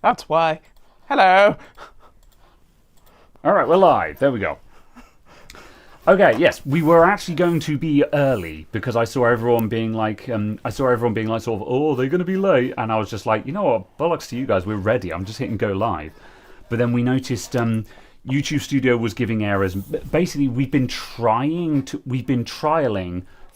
That's why. Hello. All right, we're live. There we go. Okay, yes, we were actually going to be early because I saw everyone being like, sort of, oh, they're going to be late, and I was just like, you know what, bollocks to you guys, we're ready. I'm just hitting go live. But then we noticed YouTube Studio was giving errors. Basically, we've been trialing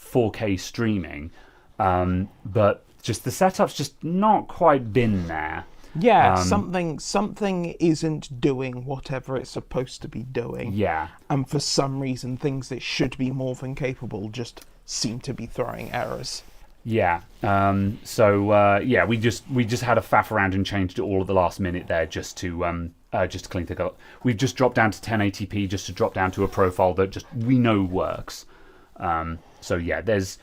4K streaming, but just the setup's just not quite been there. Yeah, something isn't doing whatever it's supposed to be doing. Yeah. And for some reason, things that should be more than capable just seem to be throwing errors. Yeah. We just had a faff around and changed it all at the last minute there just to clean things up. We've just dropped down to 1080p just to drop down to a profile that just we know works. There's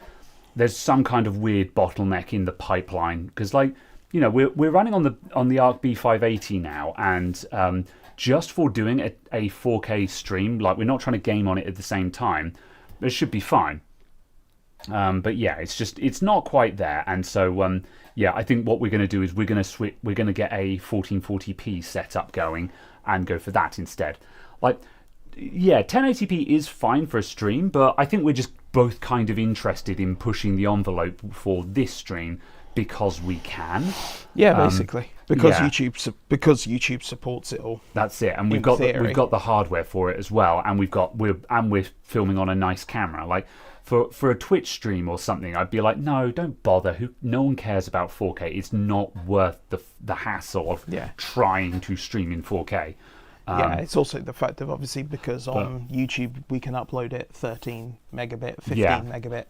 some kind of weird bottleneck in the pipeline because we're running on the Arc B580 now, and just for doing a 4K stream, we're not trying to game on it at the same time, it should be fine. But yeah, it's not quite there, and so I think what we're going to do is we're going to get a 1440p setup going and go for that instead. 1080p is fine for a stream, but I think we're just both kind of interested in pushing the envelope for this stream because we can. Yeah, basically because YouTube supports it all. That's it, and we've got the hardware for it as well, and we're filming on a nice camera. For a Twitch stream or something, I'd be like, no, don't bother. No one cares about 4K. It's not worth the hassle of trying to stream in 4K. It's also the fact of obviously because on YouTube we can upload it 13 megabit, 15 megabit.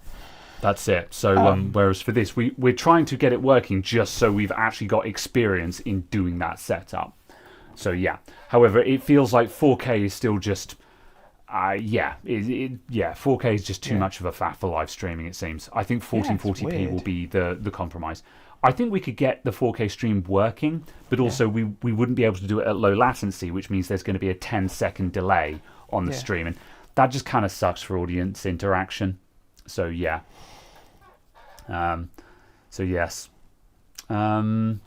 That's it. So whereas for this, we're trying to get it working just so we've actually got experience in doing that setup. So yeah. However, it feels like 4K is still just, 4K is just too much of a faff for live streaming. It seems. I think 1440p will be the compromise. I think we could get the 4K stream working, but also we wouldn't be able to do it at low latency, which means there's going to be a 10-second delay on the stream, and that just kind of sucks for audience interaction. So yeah. Yes. Anyway,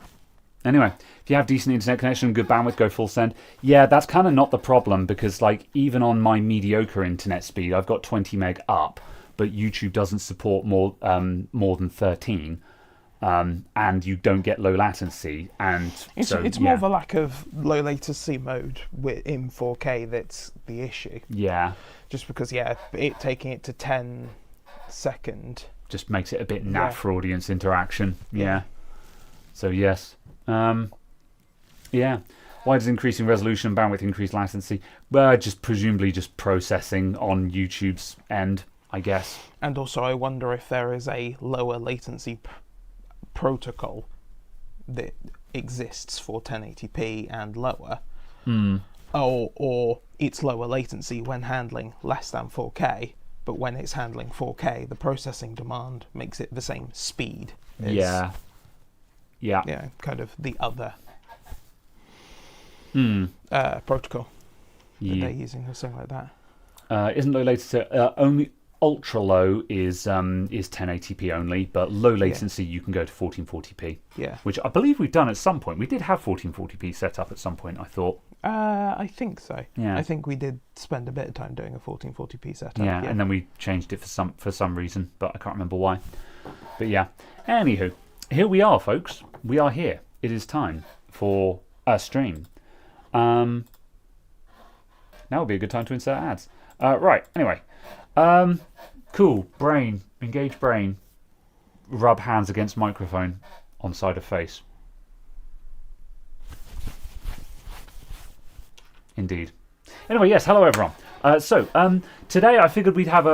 if you have decent internet connection and good bandwidth, go full send. Yeah, that's kind of not the problem because even on my mediocre internet speed, I've got 20 meg up, but YouTube doesn't support more than 13. And you don't get low latency, and it's more of a lack of low latency mode in 4K that's the issue. Yeah, just because taking it to 10-second just makes it a bit naff for audience interaction. Yeah. So yes. Why does increasing resolution and bandwidth increase latency? Well, just presumably just processing on YouTube's end, I guess. And also, I wonder if there is a lower latency protocol that exists for 1080p and lower, or it's lower latency when handling less than 4K, but when it's handling 4K, the processing demand makes it the same speed as kind of the other protocol that they're using or something like that. Isn't low latency only? Ultra low is 1080p only, but low latency you can go to 1440p. Yeah, which I believe we've done at some point. We did have 1440p set up at some point, I thought. I think so. Yeah, I think we did spend a bit of time doing a 1440p setup. Yeah, and then we changed it for some reason, but I can't remember why. But yeah, anywho, here we are, folks. We are here. It is time for a stream. Now would be a good time to insert ads. Right. Anyway. Cool. Brain. Engage brain. Rub hands against microphone on side of face. Indeed. Anyway, yes. Hello, everyone. Today I figured we'd have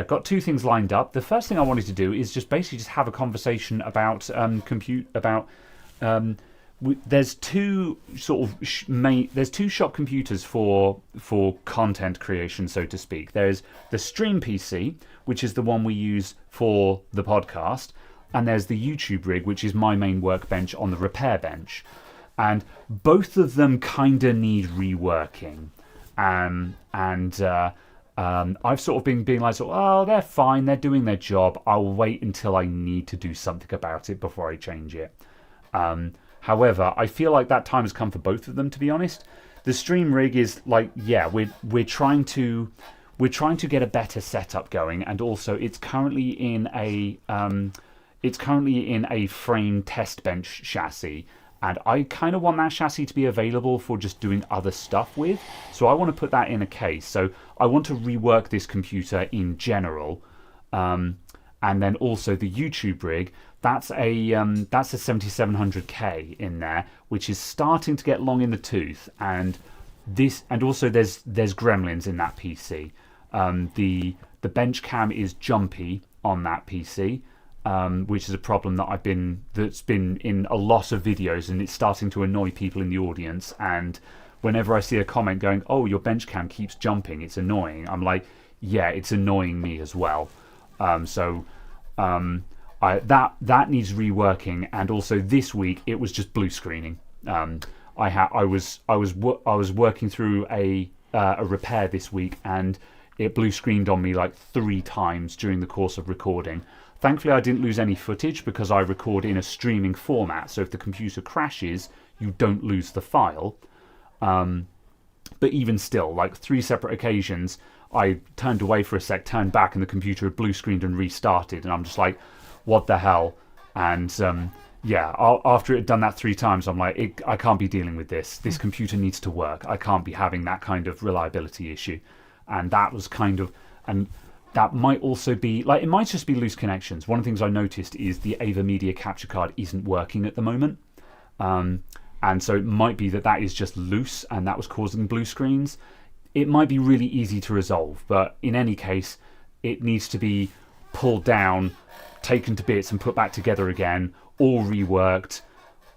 got two things lined up. The first thing I wanted to do is just basically just have a conversation about there's two there's two shop computers for content creation, so to speak. There's the Stream PC, which is the one we use for the podcast, and there's the YouTube rig, which is my main workbench on the repair bench. And both of them kind of need reworking. I've sort of been being like, oh, they're fine, they're doing their job. I'll wait until I need to do something about it before I change it. However, I feel like that time has come for both of them, to be honest. The stream rig is like, yeah, we're trying to get a better setup going, and also it's currently in a frame test bench chassis, and I kind of want that chassis to be available for just doing other stuff with. So I want to put that in a case. So I want to rework this computer in general, and then also the YouTube rig. That's a 7700K in there, which is starting to get long in the tooth, and also there's gremlins in that PC. The bench cam is jumpy on that PC, which is a problem that's been in a lot of videos, and it's starting to annoy people in the audience. And whenever I see a comment going, "Oh, your bench cam keeps jumping, it's annoying," I'm like, "Yeah, it's annoying me as well." That needs reworking, and also this week it was just blue screening. I was working through a repair this week, and it blue screened on me like 3 times during the course of recording. Thankfully, I didn't lose any footage because I record in a streaming format, so if the computer crashes, you don't lose the file. But even still, like 3 separate occasions, I turned away for a sec, turned back, and the computer had blue screened and restarted, and I'm just like, what the hell? And after it had done that 3 times, I'm like, I can't be dealing with this. This computer needs to work. I can't be having that kind of reliability issue. And that was kind of, and that might also be, like, it might just be loose connections. One of the things I noticed is the Ava Media capture card isn't working at the moment. And so it might be that is just loose, and that was causing blue screens. It might be really easy to resolve, but in any case, it needs to be pulled down, taken to bits and put back together again, or reworked,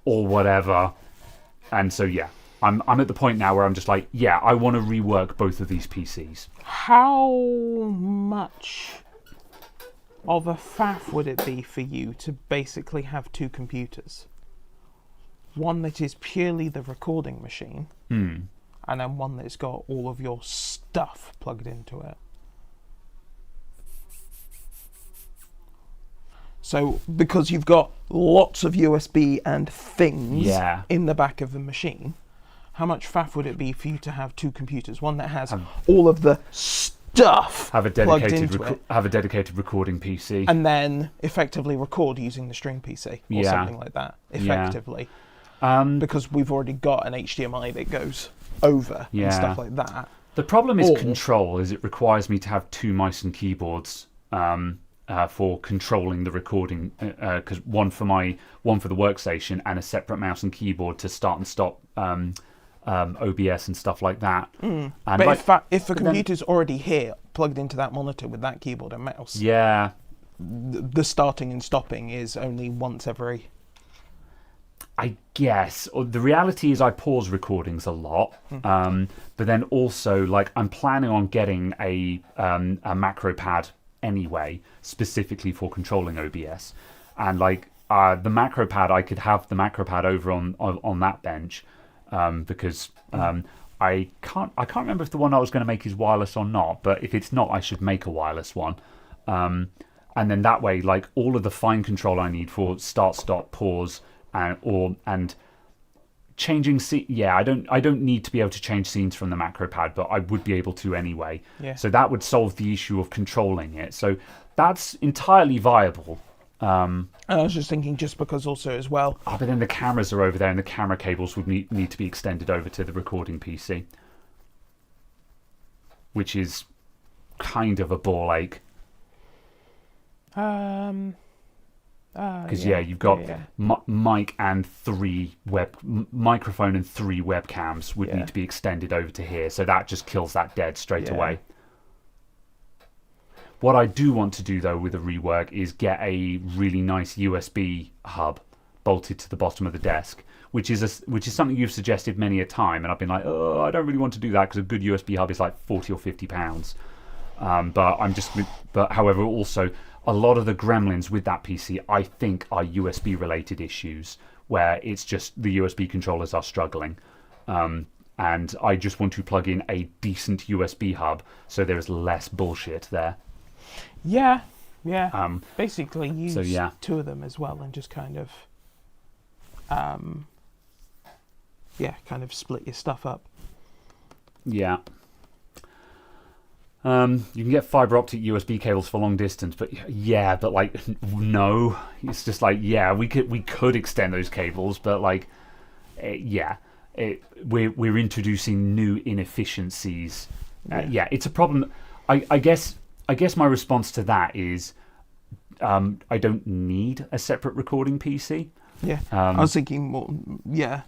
or whatever. And so yeah, I'm at the point now where I'm just like, yeah, I want to rework both of these PCs. How much of a faff would it be for you to basically have 2 computers? One that is purely the recording machine, and then one that's got all of your stuff plugged into it. So, because you've got lots of USB and things in the back of the machine, how much faff would it be for you to have 2 computers? One that has all of the stuff plugged into it, have a dedicated recording PC, and then effectively record using the stream PC or something like that. Effectively, because we've already got an HDMI that goes over and stuff like that. The problem is control. Is it requires me to have 2 mice and keyboards. For controlling the recording, because one for the workstation and a separate mouse and keyboard to start and stop OBS and stuff like that. And but if the computer's already here, plugged into that monitor with that keyboard and mouse, the starting and stopping is only once every. I guess the reality is I pause recordings a lot, but then also like I'm planning on getting a macro pad anyway, specifically for controlling OBS, and like the macro pad, I could have the macro pad over on that bench, because I can't remember if the one I was going to make is wireless or not, but if it's not, I should make a wireless one, and then that way, like all of the fine control I need for start, stop, pause, and changing I don't need to be able to change scenes from the macro pad, but I would be able to anyway. So that would solve the issue of controlling it. So that's entirely viable. And I was just thinking, just because also as well. But then the cameras are over there, and the camera cables would need to be extended over to the recording PC, which is kind of a ball ache. Because you've got mic and 3 microphone and 3 webcams would need to be extended over to here, so that just kills that dead straight away. What I do want to do though with a rework is get a really nice USB hub bolted to the bottom of the desk, which is something you've suggested many a time, and I've been like, oh, I don't really want to do that because a good USB hub is like £40 or £50. But however, also a lot of the gremlins with that PC, I think, are USB related issues where it's just the USB controllers are struggling. And I just want to plug in a decent USB hub so there is less bullshit there. Basically use 2 of them as well and just kind of kind of split your stuff up. Yeah. You can get fiber optic USB cables for long distance, but like no, it's just like we could extend those cables, but like we're introducing new inefficiencies. It's a problem. I guess my response to that is I don't need a separate recording PC. Yeah, I was thinking more. Yeah,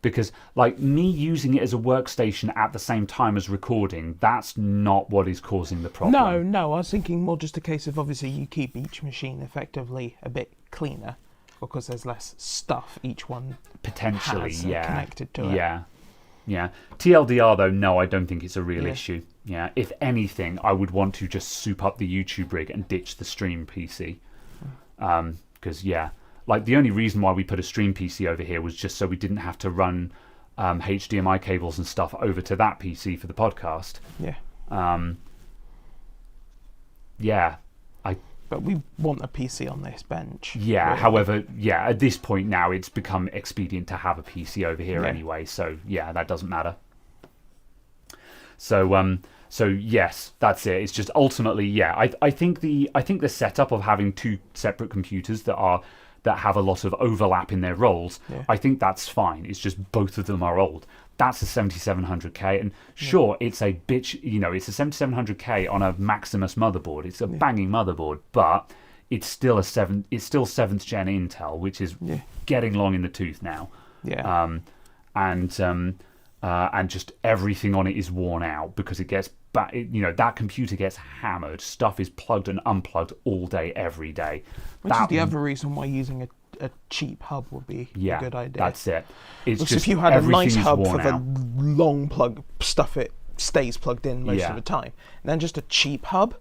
because like me using it as a workstation at the same time as recording, that's not what is causing the problem. No, I was thinking more just a case of obviously you keep each machine effectively a bit cleaner because there's less stuff each one potentially has connected to it. Yeah. TLDR though, no, I don't think it's a real issue. Yeah, if anything, I would want to just soup up the YouTube rig and ditch the stream PC. Because like the only reason why we put a stream PC over here was just so we didn't have to run HDMI cables and stuff over to that PC for the podcast. But we want a PC on this bench. Yeah, really. However, at this point now it's become expedient to have a PC over here anyway, so that doesn't matter. So yes, that's it. It's just ultimately, I think the setup of having two separate computers that have a lot of overlap in their roles, I think that's fine. It's just both of them are old. That's a 7700K, and sure, it's a bitch. It's a 7700K on a Maximus motherboard. It's a banging motherboard, but it's still It's still 7th gen Intel, which is getting long in the tooth now. And just everything on it is worn out because it gets that computer gets hammered. Stuff is plugged and unplugged all day, every day. Which is the other reason why using a cheap hub would be a good idea. That's it. It's because just if you had a nice hub for out. the long plug stuff, it stays plugged in most of the time. And then just a cheap hub,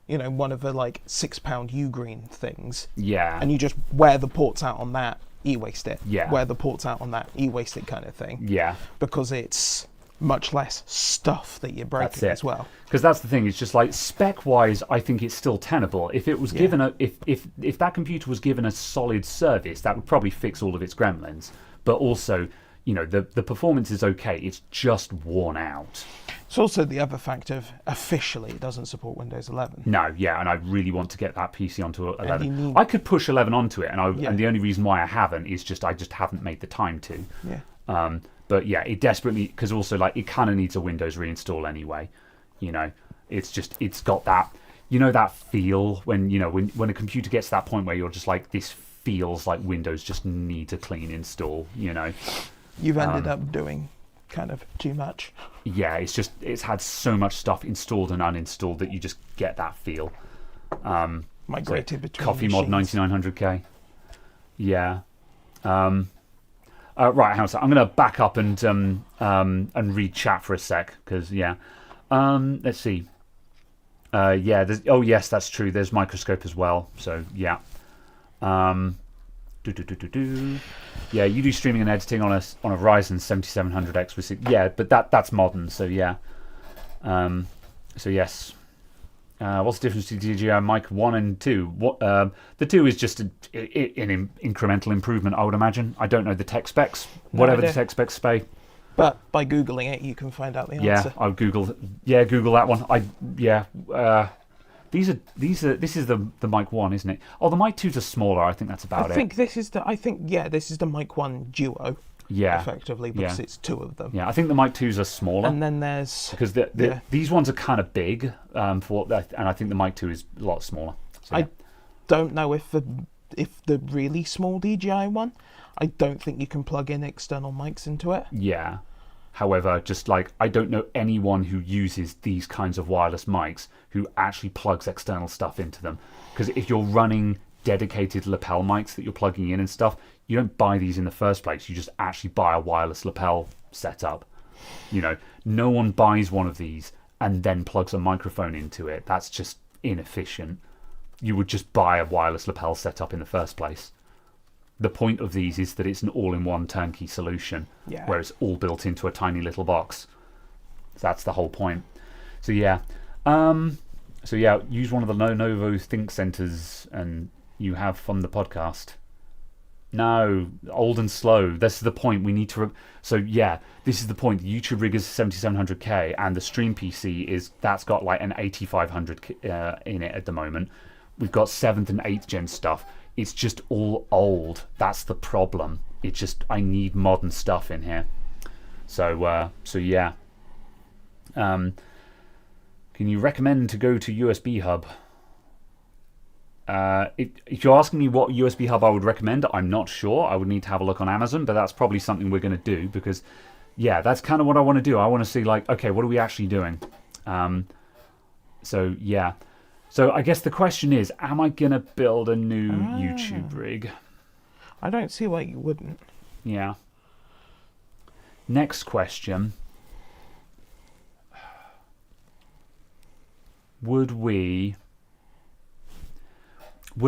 one of the like £6 Ugreen things. Yeah. And you just wear the ports out on that, e-waste it. Yeah. Wear the ports out on that, e-waste it kind of thing. Yeah. Because it's much less stuff that you're breaking as well. Because that's the thing. It's just like spec-wise, I think it's still tenable. If it was given if that computer was given a solid service, that would probably fix all of its gremlins. But also, the performance is okay. It's just worn out. It's also the other fact of officially it doesn't support Windows 11. No, and I really want to get that PC onto 11. I could push 11 onto it, and the only reason why I haven't is I just haven't made the time to. Yeah. But it desperately, because also like it kind of needs a Windows reinstall anyway. It's got that that feel when when a computer gets to that point where you're just like, this feels like Windows just needs a clean install. You've ended up doing kind of too much. Yeah, it's had so much stuff installed and uninstalled that you just get that feel. Migrated between Coffee machines. Mod 9900K. Yeah. Right, hang on a sec. I'm going to back up and read chat for a sec because let's see. Yes, that's true. There's Microscope as well. So yeah. Yeah, you do streaming and editing on a Ryzen 7700X with 6. Yeah, but that's modern. So yeah. So yes. What's the difference between DJI Mic 1 and 2? The 2 is just an incremental improvement, I would imagine. I don't know the tech specs. Whatever the tech specs say. But by Googling it, you can find out the answer. Yeah, I'll Google that one. This is the Mic 1, isn't it? Oh, the Mic 2s are smaller. I think that's about it. I think this is the Mic 1 Duo. Yeah. Effectively, because it's two of them. Yeah, I think the Mic 2s are smaller. And then there's because these ones are kind of big and I think the Mic 2 is a lot smaller. So, I don't know if the really small DJI one, I don't think you can plug in external mics into it. Yeah. However, just like I don't know anyone who uses these kinds of wireless mics who actually plugs external stuff into them. Because if you're running dedicated lapel mics that you're plugging in and stuff, you don't buy these in the first place. You just actually buy a wireless lapel setup. No one buys one of these and then plugs a microphone into it. That's just inefficient. You would just buy a wireless lapel setup in the first place. The point of these is that it's an all-in-one turnkey solution where it's all built into a tiny little box. So that's the whole point. So yeah. Use one of the Lenovo Think Centers and you have from the podcast. No, old and slow. This is the point. We need to. So yeah, this is the point. The YouTube rig is 7700K, and the Stream PC that's got like an 8500 in it at the moment. We've got 7th and 8th gen stuff. It's just all old. That's the problem. I need modern stuff in here. So yeah. Can you recommend to go to USB hub? If you're asking me what USB hub I would recommend, I'm not sure. I would need to have a look on Amazon, but that's probably something we're going to do because, yeah, that's kind of what I want to do. I want to see, like, okay, what are we actually doing? So, yeah. So I guess the question is, am I going to build a new YouTube rig? I don't see why you wouldn't. Yeah. Next question. Would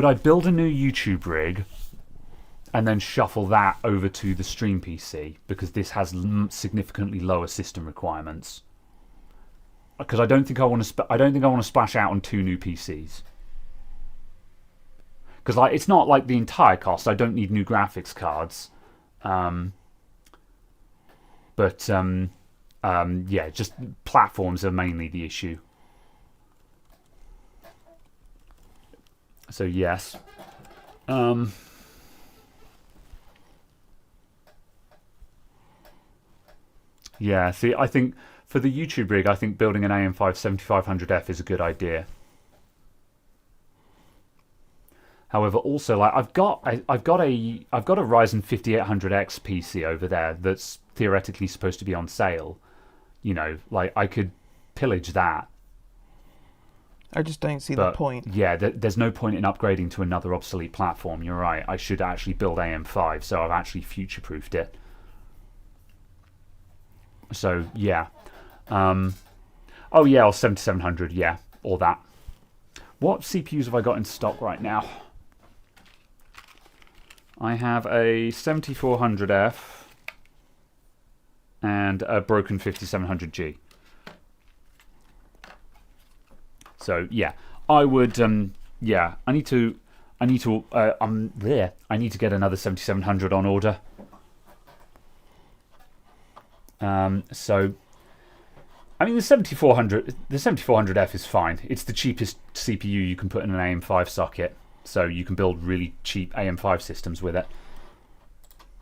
I build a new YouTube rig and then shuffle that over to the Stream PC because this has significantly lower system requirements? Because I don't think I want to splash out on 2 new PCs. Because like it's not like the entire cost. I don't need new graphics cards. Yeah, just platforms are mainly the issue. So yes. Yeah, see, I think for the YouTube rig, I think building an AM5 7500F is a good idea. However, also, like I've got a Ryzen 5800X PC over there that's theoretically supposed to be on sale. You know, like I could pillage that. I just don't see the point. Yeah, there's no point in upgrading to another obsolete platform. You're right. I should actually build AM5, so I've actually future-proofed it. So, yeah. Oh, yeah, or 7700, yeah, or that. What CPUs have I got in stock right now? I have a 7400F and a broken 5700G. So yeah, I would. Yeah, I need to get another 7700 on order. So, I mean the 7400F is fine. It's the cheapest CPU you can put in an AM5 socket, so you can build really cheap AM5 systems with it.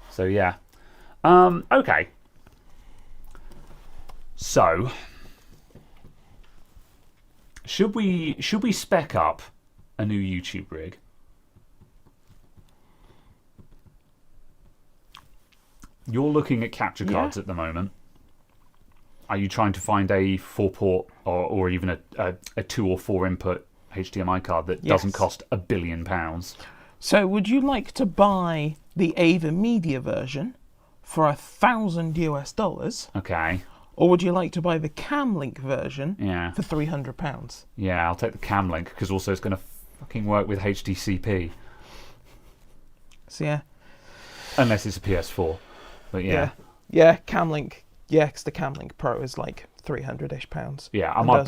So yeah, okay. So. Should we spec up a new YouTube rig? You're looking at capture cards at the moment. Are you trying to find a 4-port or even a 2 or 4 input HDMI card that doesn't cost £1 billion? So would you like to buy the Ava Media version for $1,000 US? Okay. Or would you like to buy the Camlink version for £300? Yeah, I'll take the Camlink because also it's going to fucking work with HDCP. So yeah. Unless it's a PS4. But yeah. Yeah, Camlink. Yeah, because the Camlink Pro is like £300-ish. Yeah, I might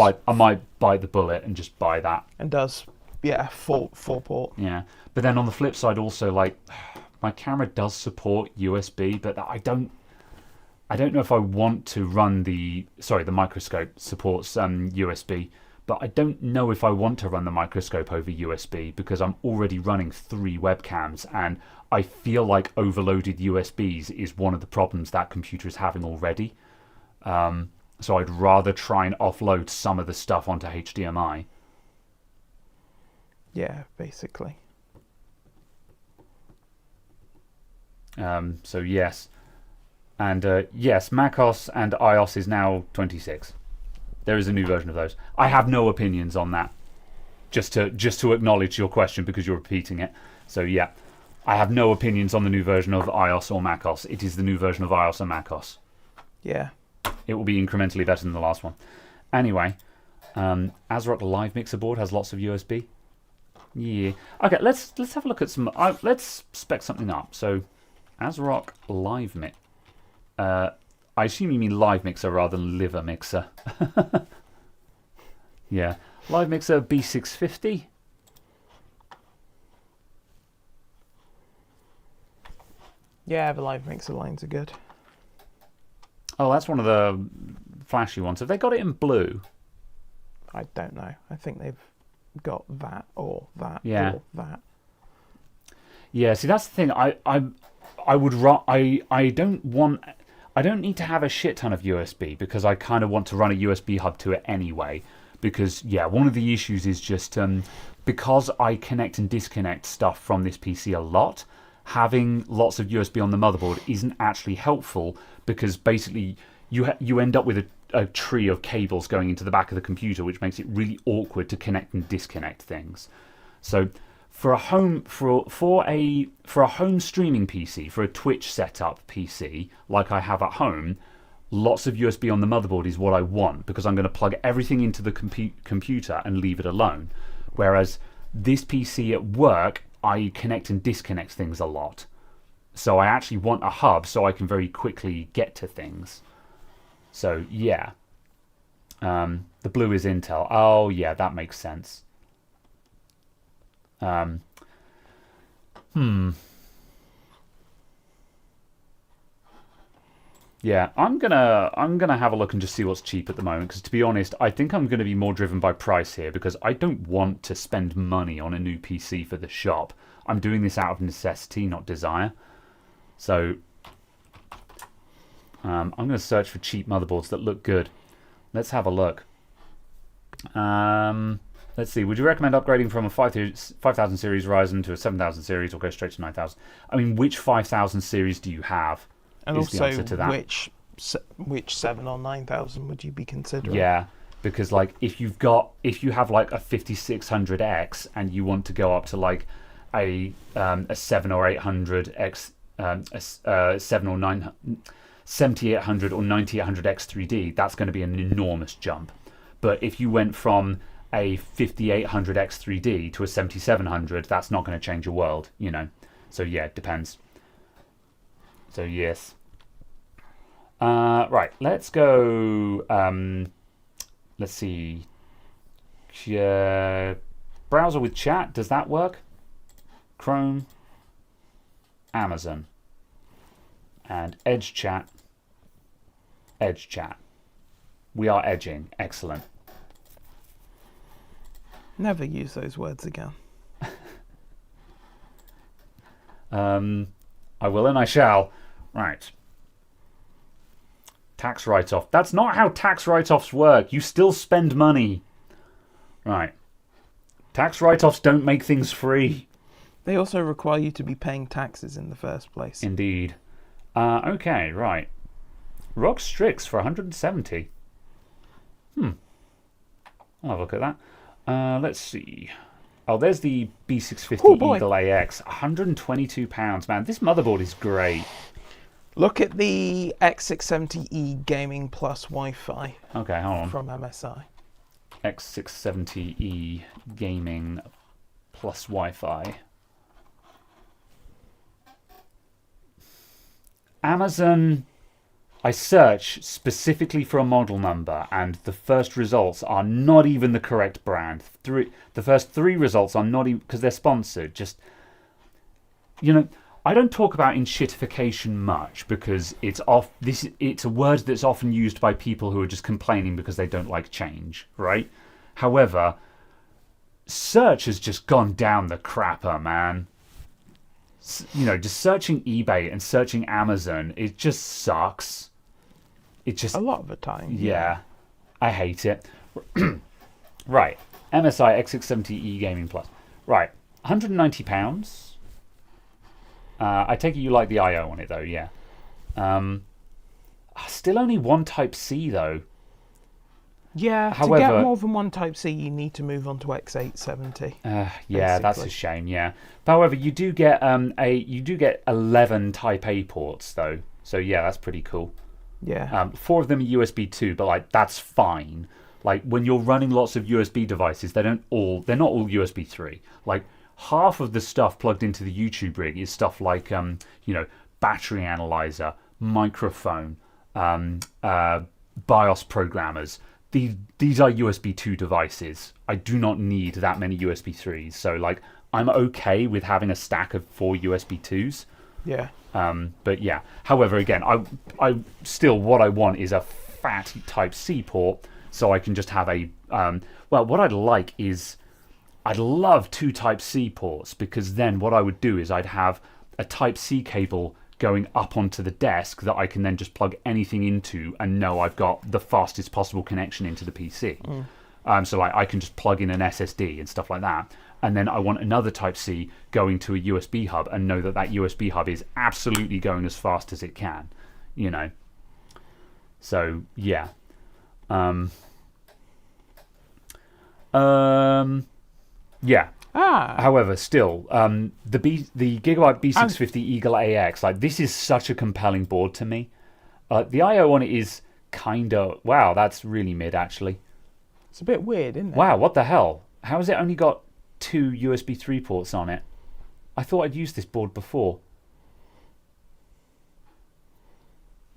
bite the bullet and just buy that. And does, yeah, 4-port. Yeah. But then on the flip side also, like, my camera does support USB, but I don't know if I want to run the microscope supports USB, but I don't know if I want to run the microscope over USB because I'm already running 3 webcams and I feel like overloaded USBs is one of the problems that computer is having already. So I'd rather try and offload some of the stuff onto HDMI. Yeah, basically. So yes. And yes, macOS and iOS is now 26. There is a new version of those. I have no opinions on that. Just to acknowledge your question because you're repeating it. So yeah, I have no opinions on the new version of iOS or macOS. It is the new version of iOS and macOS. Yeah. It will be incrementally better than the last one. Anyway, ASRock Live Mixer board has lots of USB. Yeah. Okay, let's have a look at some. Let's spec something up. So, ASRock Live Mix. I assume you mean Live Mixer rather than Liver Mixer. Yeah. Live Mixer B650. Yeah, Everlive Mixer lines are good. Oh, that's one of the flashy ones. Have they got it in blue? I don't know. I think they've got that or that Yeah. or that. Yeah, see, that's the thing. I don't need to have a shit ton of USB because I kind of want to run a USB hub to it anyway. Because yeah, one of the issues is just because I connect and disconnect stuff from this PC a lot, having lots of USB on the motherboard isn't actually helpful because basically you end up with a tree of cables going into the back of the computer, which makes it really awkward to connect and disconnect things. So for a home streaming PC, for a Twitch setup PC like I have at home, lots of USB on the motherboard is what I want because I'm going to plug everything into the computer and leave it alone. Whereas this PC at work, I connect and disconnect things a lot. So I actually want a hub so I can very quickly get to things. So yeah. The blue is Intel. Oh yeah, that makes sense. Yeah, I'm gonna have a look and just see what's cheap at the moment. Because to be honest, I think I'm gonna be more driven by price here because I don't want to spend money on a new PC for the shop. I'm doing this out of necessity, not desire. So I'm gonna search for cheap motherboards that look good. Let's have a look. Let's see. Would you recommend upgrading from a 5000 series Ryzen to a 7000 series, or go straight to 9000? I mean, which 5000 series do you have? And is the answer also, to that. which 7 or 9000 would you be considering? Yeah, because like if you have like a 5600X and you want to go up to like a 7 or 800X, a 7 or 9 7800 or 9800X 3D, that's going to be an enormous jump. But if you went from a 5800X 3D to a 7700, that's not going to change your world, you know. So yeah, it depends. So yes. Right, let's go. Let's see. Browser with chat, does that work? Chrome, Amazon, and Edge chat. Edge chat. We are edging. Excellent. Never use those words again. I will and I shall. Right. Tax write-off. That's not how tax write-offs work. You still spend money. Right. Tax write-offs don't make things free. They also require you to be paying taxes in the first place. Indeed. Okay, right. ROG Strix for 170. I'll have a look at that. Let's see. Oh, there's the B650 Eagle AX. £122. Man, this motherboard is great. Look at the X670E Gaming Plus Wi-Fi. Okay, hold on. From MSI. X670E Gaming Plus Wi-Fi. Amazon. I search specifically for a model number, and the first results are not even the correct brand. The first three results are not even, because they're sponsored. Just, you know, I don't talk about enshittification much because it's a word that's often used by people who are just complaining because they don't like change, right? However, search has just gone down the crapper, man. You know, just searching eBay and searching Amazon, it just sucks. It just a lot of the time. Yeah, I hate it. Right, MSI X670E Gaming Plus. Right, £190. I take it you like the I/O on it though, yeah. Still only one Type C though. Yeah, however, to get more than one Type C, you need to move on to X870. Yeah, basically. That's a shame. Yeah, but however, you do get 11 Type A ports though, so yeah, that's pretty cool. Yeah. 4 of them are USB 2, but like that's fine. Like when you're running lots of USB devices, they're not all USB 3. Like half of the stuff plugged into the YouTube rig is stuff like battery analyzer, microphone, BIOS programmers. These are USB 2 devices. I do not need that many USB 3s. So like I'm okay with having a stack of 4 USB 2s. Yeah. But yeah. However, again, I still what I want is a fat Type C port, so I can just have a. Well, what I'd like is, I'd love 2 Type C ports, because then what I would do is I'd have a Type C cable going up onto the desk that I can then just plug anything into and know I've got the fastest possible connection into the PC. So like I can just plug in an SSD and stuff like that. And then I want another Type C going to a USB hub and know that that USB hub is absolutely going as fast as it can, you know. So, yeah. Yeah. However, still, the Gigabyte B650 Eagle AX, like, this is such a compelling board to me. The I/O on it is kind of, wow, that's really mid, actually. It's a bit weird, isn't it? Wow, what the hell? How has it only got 2 USB 3 ports on it? I thought I'd used this board before.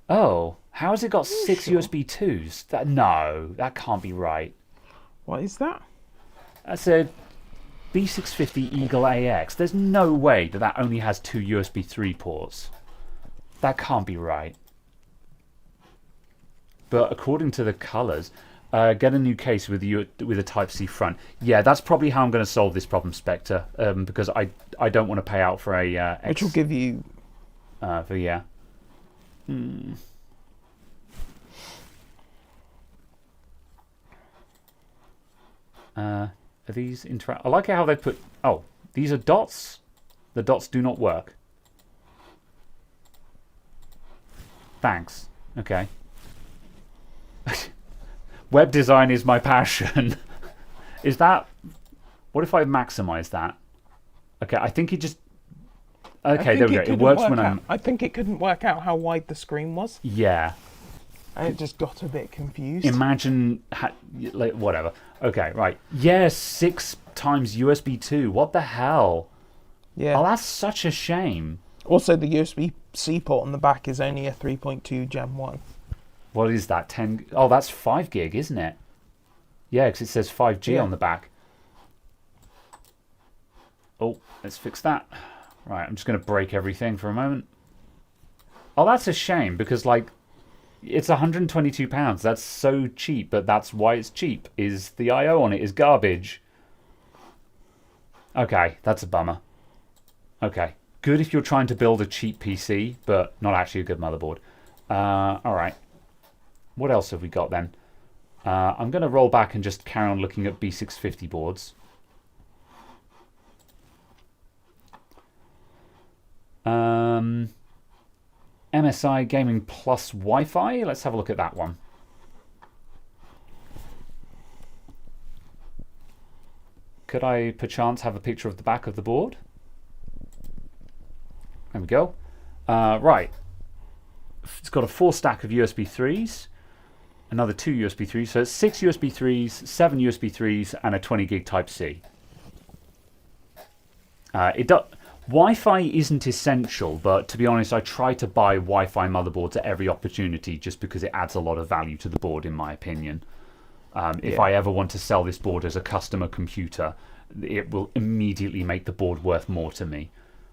Oh, how has it got 6 sure? USB 2s? No, that can't be right. What is that? That's a B650 Eagle AX. There's no way that that only has 2 USB 3 ports. That can't be right. But according to the colours, get a new case with a Type C front. Yeah, that's probably how I'm going to solve this problem, Spectre. Because I don't want to pay out for a X. Which will give you. Yeah. Are these interact? I like how they put. Oh, these are dots. The dots do not work. Thanks. Okay. Web design is my passion. Is that? What if I maximize that? Okay, I think it just. Okay, there we go. It works when I'm. I think it couldn't work out how wide the screen was. Yeah. And it just got a bit confused. Imagine, like, whatever. Okay, right. Yes, 6 times USB 2. What the hell? Yeah. Oh, that's such a shame. Also, the USB-C port on the back is only a 3.2 Gen 1. What is that? 10? Oh, that's 5 gig, isn't it? Yeah, because it says 5G on the back. Oh, let's fix that. Right, I'm just going to break everything for a moment. Oh, that's a shame, because, like, it's £122. That's so cheap, but that's why it's cheap. Is the I/O on it is garbage. Okay, that's a bummer. Okay, good if you're trying to build a cheap PC, but not actually a good motherboard. All right. What else have we got then? I'm going to roll back and just carry on looking at B650 boards. MSI Gaming Plus Wi-Fi. Let's have a look at that one. Could I perchance have a picture of the back of the board? There we go. Right. It's got a 4 stack of USB 3s, another 2 USB 3s, so it's 6 USB 3s, 7 USB 3s, and a 20 gig Type C. Wi-Fi isn't essential, but to be honest, I try to buy Wi-Fi motherboards at every opportunity just because it adds a lot of value to the board, in my opinion. If I ever want to sell this board as a customer computer, it will immediately make the board worth more to me.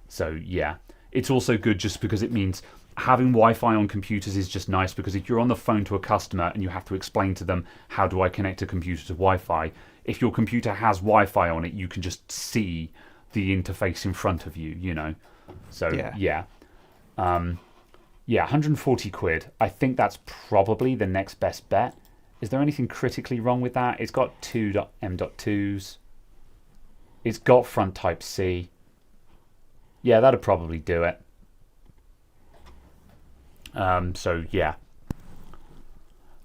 So yeah, it's also good just because it means having Wi-Fi on computers is just nice, because if you're on the phone to a customer and you have to explain to them, how do I connect a computer to Wi-Fi? If your computer has Wi-Fi on it, you can just see the interface in front of you, you know. So yeah. 140 quid. I think that's probably the next best bet. Is there anything critically wrong with that? It's got 2 M.2s. It's got front Type C. Yeah, that'd probably do it. So yeah.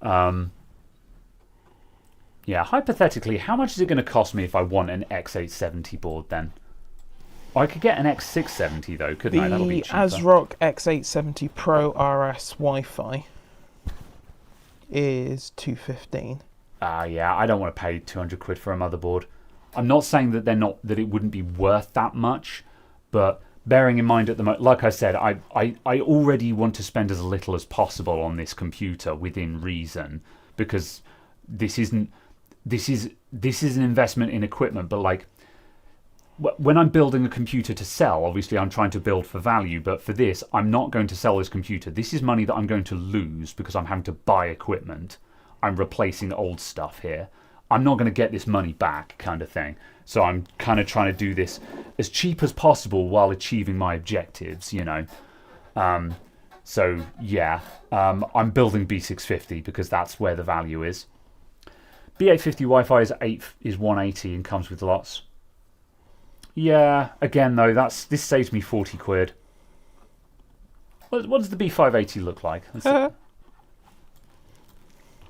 Yeah, hypothetically, how much is it going to cost me if I want an X870 board then? I could get an X670 though, couldn't I? That'll be cheaper. The ASRock X870 Pro RS Wi-Fi is $215. Yeah, I don't want to pay 200 quid for a motherboard. I'm not saying that that it wouldn't be worth that much, but bearing in mind at the moment, like I said, I already want to spend as little as possible on this computer within reason, because this is an investment in equipment, but like when I'm building a computer to sell, obviously I'm trying to build for value, but for this, I'm not going to sell this computer. This is money that I'm going to lose because I'm having to buy equipment. I'm replacing old stuff here. I'm not going to get this money back, kind of thing. So I'm kind of trying to do this as cheap as possible while achieving my objectives, you know. So yeah, I'm building B650 because that's where the value is. B850 Wi-Fi is 180 and comes with lots. Yeah, again though, this saves me 40 quid. What does the B580 look like?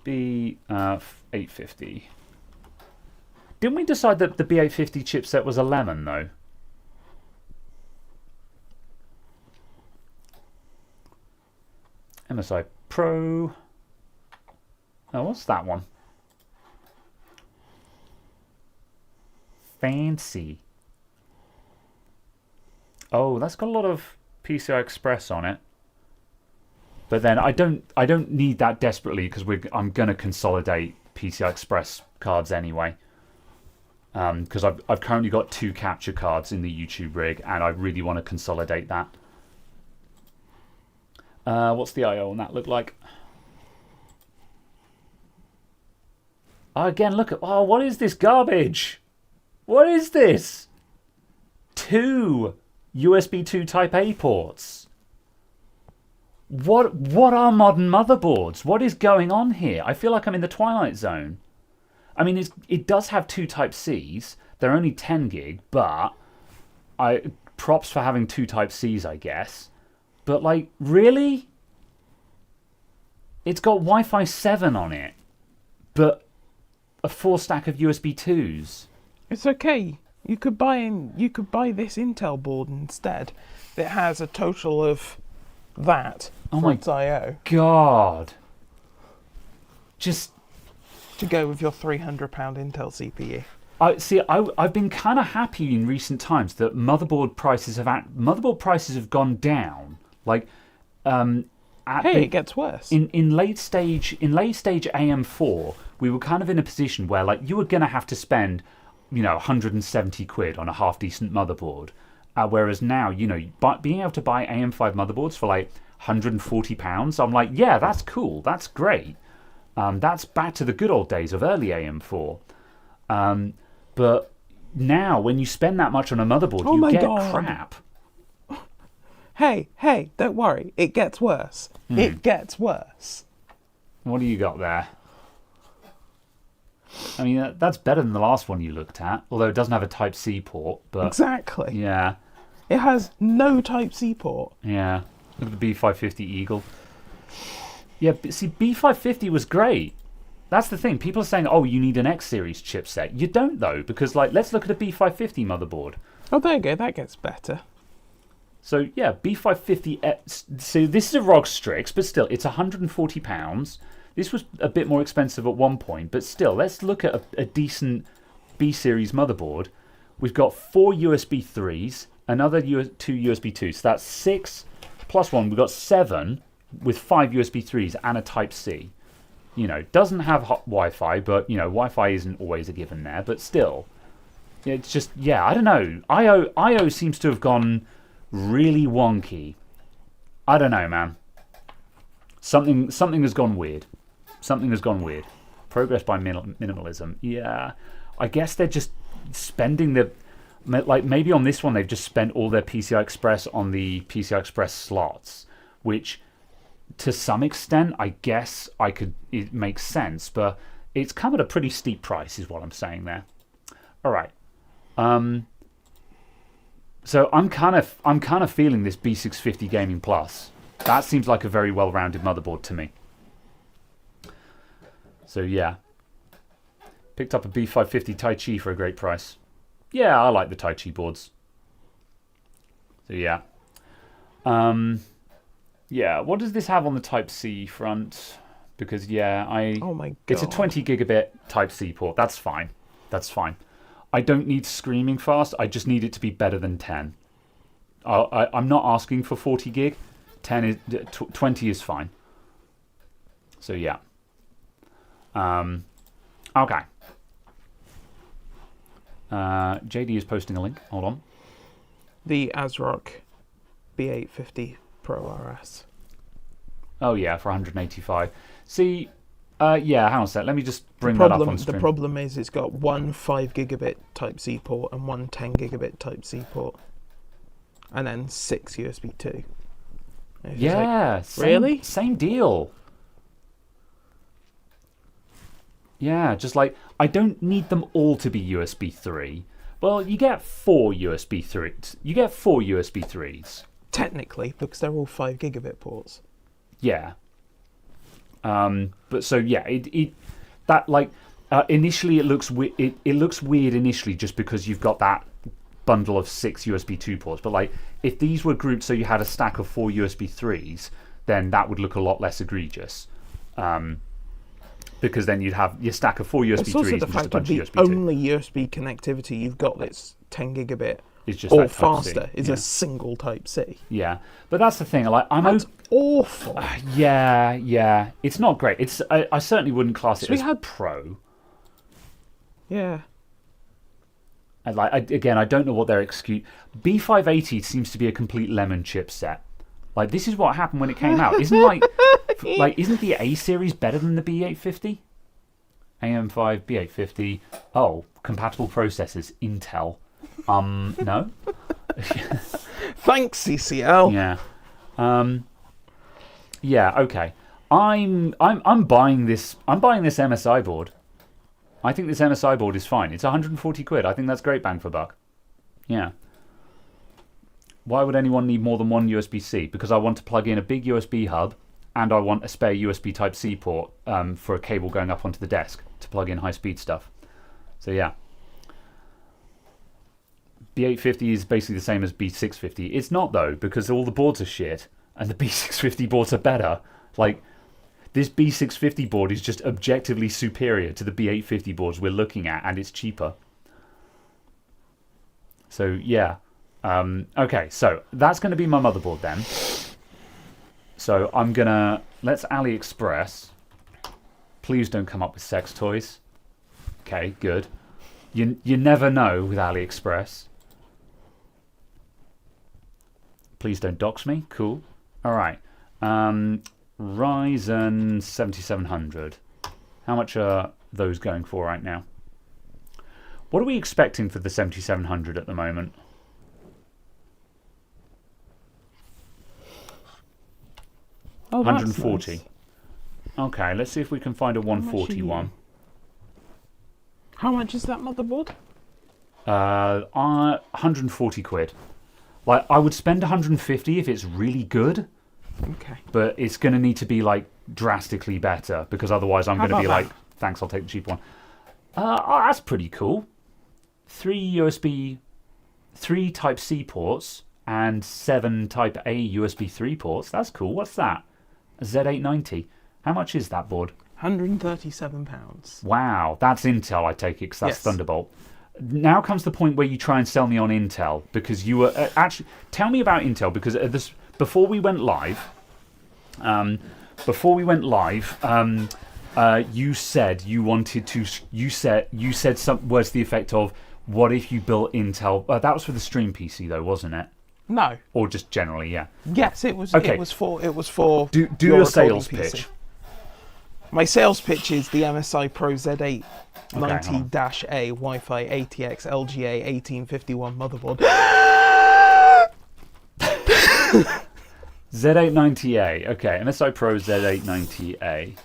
B850. Didn't we decide that the B850 chipset was a lemon though? MSI Pro. Oh, what's that one? Fancy. Oh, that's got a lot of PCI Express on it. But then I don't need that desperately because I'm gonna consolidate PCI Express cards anyway. Because I've currently got 2 capture cards in the YouTube rig, and I really want to consolidate that. What's the I/O on that look like? Oh, again, look at... Oh, what is this garbage? What is this? 2 USB 2 Type A ports. What are modern motherboards? What is going on here? I feel like I'm in the Twilight Zone. I mean, it does have 2 Type Cs. They're only 10 gig, but props for having 2 Type Cs, I guess. But like, really? It's got Wi-Fi 7 on it, but a 4 stack of USB 2s. It's okay. You could buy this Intel board instead. That has a total of that for its I/O. God. Just to go with your £300 Intel CPU. I've been kind of happy in recent times that motherboard prices have gone down. Like, it gets worse. In late stage AM4, we were kind of in a position where like you were gonna have to spend, 170 quid on a half decent motherboard, whereas now, being able to buy AM5 motherboards for like £140, I'm like, yeah, that's cool, that's great. That's back to the good old days of early AM4. But now, when you spend that much on a motherboard, you get crap. Hey, don't worry. It gets worse. It gets worse. What do you got there? I mean, that's better than the last one you looked at, although it doesn't have a Type-C port. But exactly. Yeah. It has no Type-C port. Yeah. Look at the B550 Eagle. Yeah, see, B550 was great. That's the thing. People are saying, oh, you need an X series chipset. You don't, though, because, like, let's look at a B550 motherboard. Oh, there you go. That gets better. So, yeah, B550... So, this is a ROG Strix, but still, it's £140. This was a bit more expensive at one point, but still, let's look at a decent B-series motherboard. We've got 4 USB 3s, another 2 USB 2s. So, that's 6 plus 1. We've got 7 with 5 USB 3s and a Type-C. Doesn't have Wi-Fi, but, Wi-Fi isn't always a given there. But still, it's just, yeah, I don't know. I/O seems to have gone really wonky. I don't know, man. Something has gone weird. Something has gone weird. Progress by minimalism. Yeah, I guess they're just spending like maybe on this one they've just spent all their PCI Express on the PCI Express slots, which to some extent I guess it makes sense, but it's come at a pretty steep price is what I'm saying there. All right. So I'm kind of feeling this B650 Gaming Plus. That seems like a very well-rounded motherboard to me. So yeah. Picked up a B550 Tai-Chi for a great price. Yeah, I like the Tai-Chi boards. So yeah. Yeah, what does this have on the Type-C front? Because yeah, oh my God. It's a 20 gigabit Type-C port. That's fine. That's fine. I don't need screaming fast. I just need it to be better than 10. I'm not asking for 40 gig. 20 is fine. So yeah. Okay. JD is posting a link. Hold on. The ASRock B850 Pro RS. Oh yeah, for 185. See, yeah, hang on a sec. Let me just bring that up on stream. The problem is it's got one 5 gigabit Type-C port and one 10 gigabit Type-C port. And then 6 USB 2. Yeah, really? Same deal. Yeah, just like, I don't need them all to be USB 3. Well, you get 4 USB 3s. You get 4 USB 3s. Technically, because they're all 5 gigabit ports. Yeah. But so yeah, that like initially it looks it looks weird initially just because you've got that bundle of 6 USB 2 ports. But like if these were grouped so you had a stack of 4 USB 3s, then that would look a lot less egregious. Because then you'd have your stack of 4 USB 3s and just a bunch of USB 2. The only USB connectivity you've got that's 10 gigabit is just or faster is a single Type-C. Yeah, but that's the thing. Like that's awful. Yeah, it's not great. It's I certainly wouldn't class it as pro. Yeah. And like again, I don't know what their excuse. B580 seems to be a complete lemon chipset. Like this is what happened when it came out. Isn't isn't the A series better than the B850? AM5 B850. Oh, compatible processors Intel. No. Thanks, CCL. Yeah. Yeah. Okay. I'm buying this. I'm buying this MSI board. I think this MSI board is fine. It's 140 quid. I think that's great bang for buck. Yeah. Why would anyone need more than one USB-C? Because I want to plug in a big USB hub and I want a spare USB Type-C port for a cable going up onto the desk to plug in high-speed stuff. So yeah. B850 is basically the same as B650. It's not though, because all the boards are shit and the B650 boards are better. Like, this B650 board is just objectively superior to the B850 boards we're looking at, and it's cheaper. So yeah. Okay, so that's going to be my motherboard then. So I'm going to... Let's AliExpress. Please don't come up with sex toys. Okay, good. You never know with AliExpress. Please don't dox me. Cool. All right. Ryzen 7700. How much are those going for right now? What are we expecting for the 7700 at the moment? Oh, 140. Nice. Okay, let's see if we can find a 141. How much is that motherboard? 140 quid. Like, I would spend 150 if it's really good. Okay. But it's going to need to be like drastically better because otherwise I'm going to be like, thanks, I'll take the cheap one. Oh, that's pretty cool. 3 Type-C ports and 7 Type-A USB 3 ports. That's cool. What's that? A Z890. How much is that board? £137. Wow, that's Intel, I take it, because that's Yes. Thunderbolt. Now comes the point where you try and sell me on Intel because you were actually tell me about Intel because before we went live, you said you wanted to. You said some words to the effect of, "What if you built Intel?" That was for the stream PC though, wasn't it? No. Or just generally, yeah. Yes, it was. Okay. It was for. Do your sales pitch. My sales pitch is the MSI Pro Z8 Okay, 90-A Wi-Fi ATX LGA 1851 motherboard. Z890A. Okay, MSI Pro Z890A.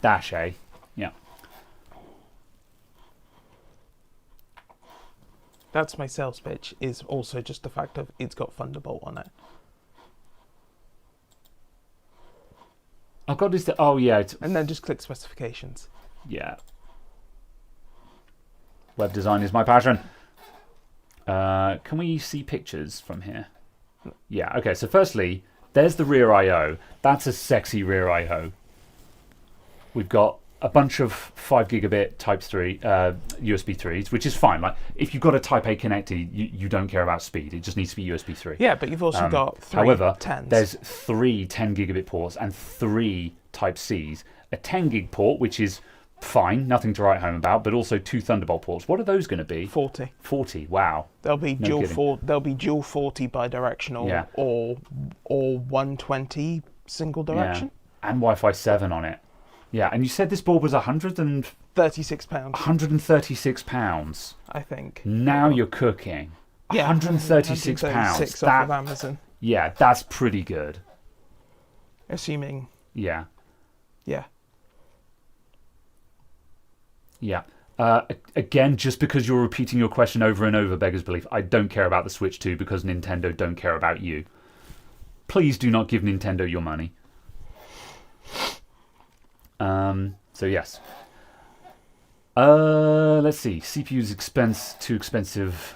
Dash A. Yeah. That's my sales pitch. Is also just the fact of it's got Thunderbolt on it. I've got this. Oh yeah. And then just click specifications. Yeah. Web design is my passion. Can we see pictures from here? Yeah, okay, so firstly, there's the rear I.O. That's a sexy rear I.O. We've got a bunch of 5 gigabit Type 3 USB 3s, which is fine. Like, if you've got a Type A connector, you don't care about speed. It just needs to be USB 3. Yeah, but you've also got 3 however, 10s. There's 3 10 gigabit ports and 3 Type Cs. A 10 gig port, which is Fine, nothing to write home about, but also 2 Thunderbolt ports. What are those going to be? 40. 40, wow. They'll be No kidding. They'll be dual 40 bidirectional, Yeah. or 120 single direction. Yeah. And Wi-Fi 7 on it. Yeah, and you said this board was £136, £36, I think. Now you're cooking. Yeah, £136. £136 off of Amazon, Yeah, that's pretty good. assuming. Yeah. Yeah. Yeah. Again, just because you're repeating your question over and over beggars belief, I don't care about the Switch 2 because Nintendo don't care about you. Please do not give Nintendo your money. So yes. Let's see. CPU's too expensive.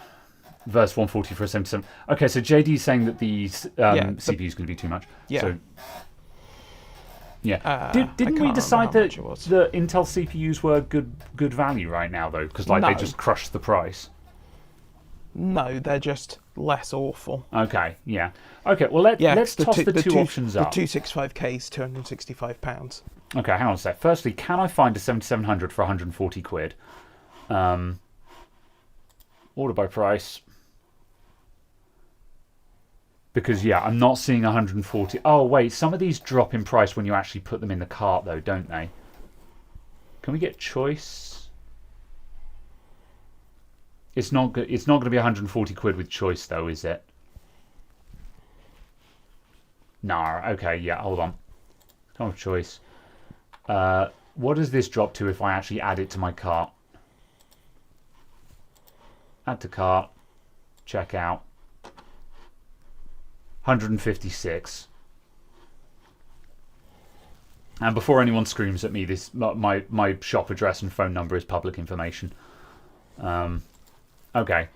Verse 140 for a 77. Okay, so JD's saying that the CPU is going to be too much. Yeah. So, yeah. I Didn't can't we remember decide how that much it was. the Intel CPUs were good value right now though? Because like No. they just crushed the price. No, they're just less awful. Okay, yeah. Okay, well let's toss the two options up. The 265K is £265. Okay, hang on a sec. Firstly, can I find a 7700 for 140 quid? Order by price. Because, yeah, I'm not seeing 140. Oh, wait, some of these drop in price when you actually put them in the cart, though, don't they? Can we get choice? It's not going to be 140 quid with choice, though, is it? No, okay, yeah, hold on. Don't have choice. What does this drop to if I actually add it to my cart? Add to cart. Check out. 156. And before anyone screams at me, this my shop address and phone number is public information. Okay. I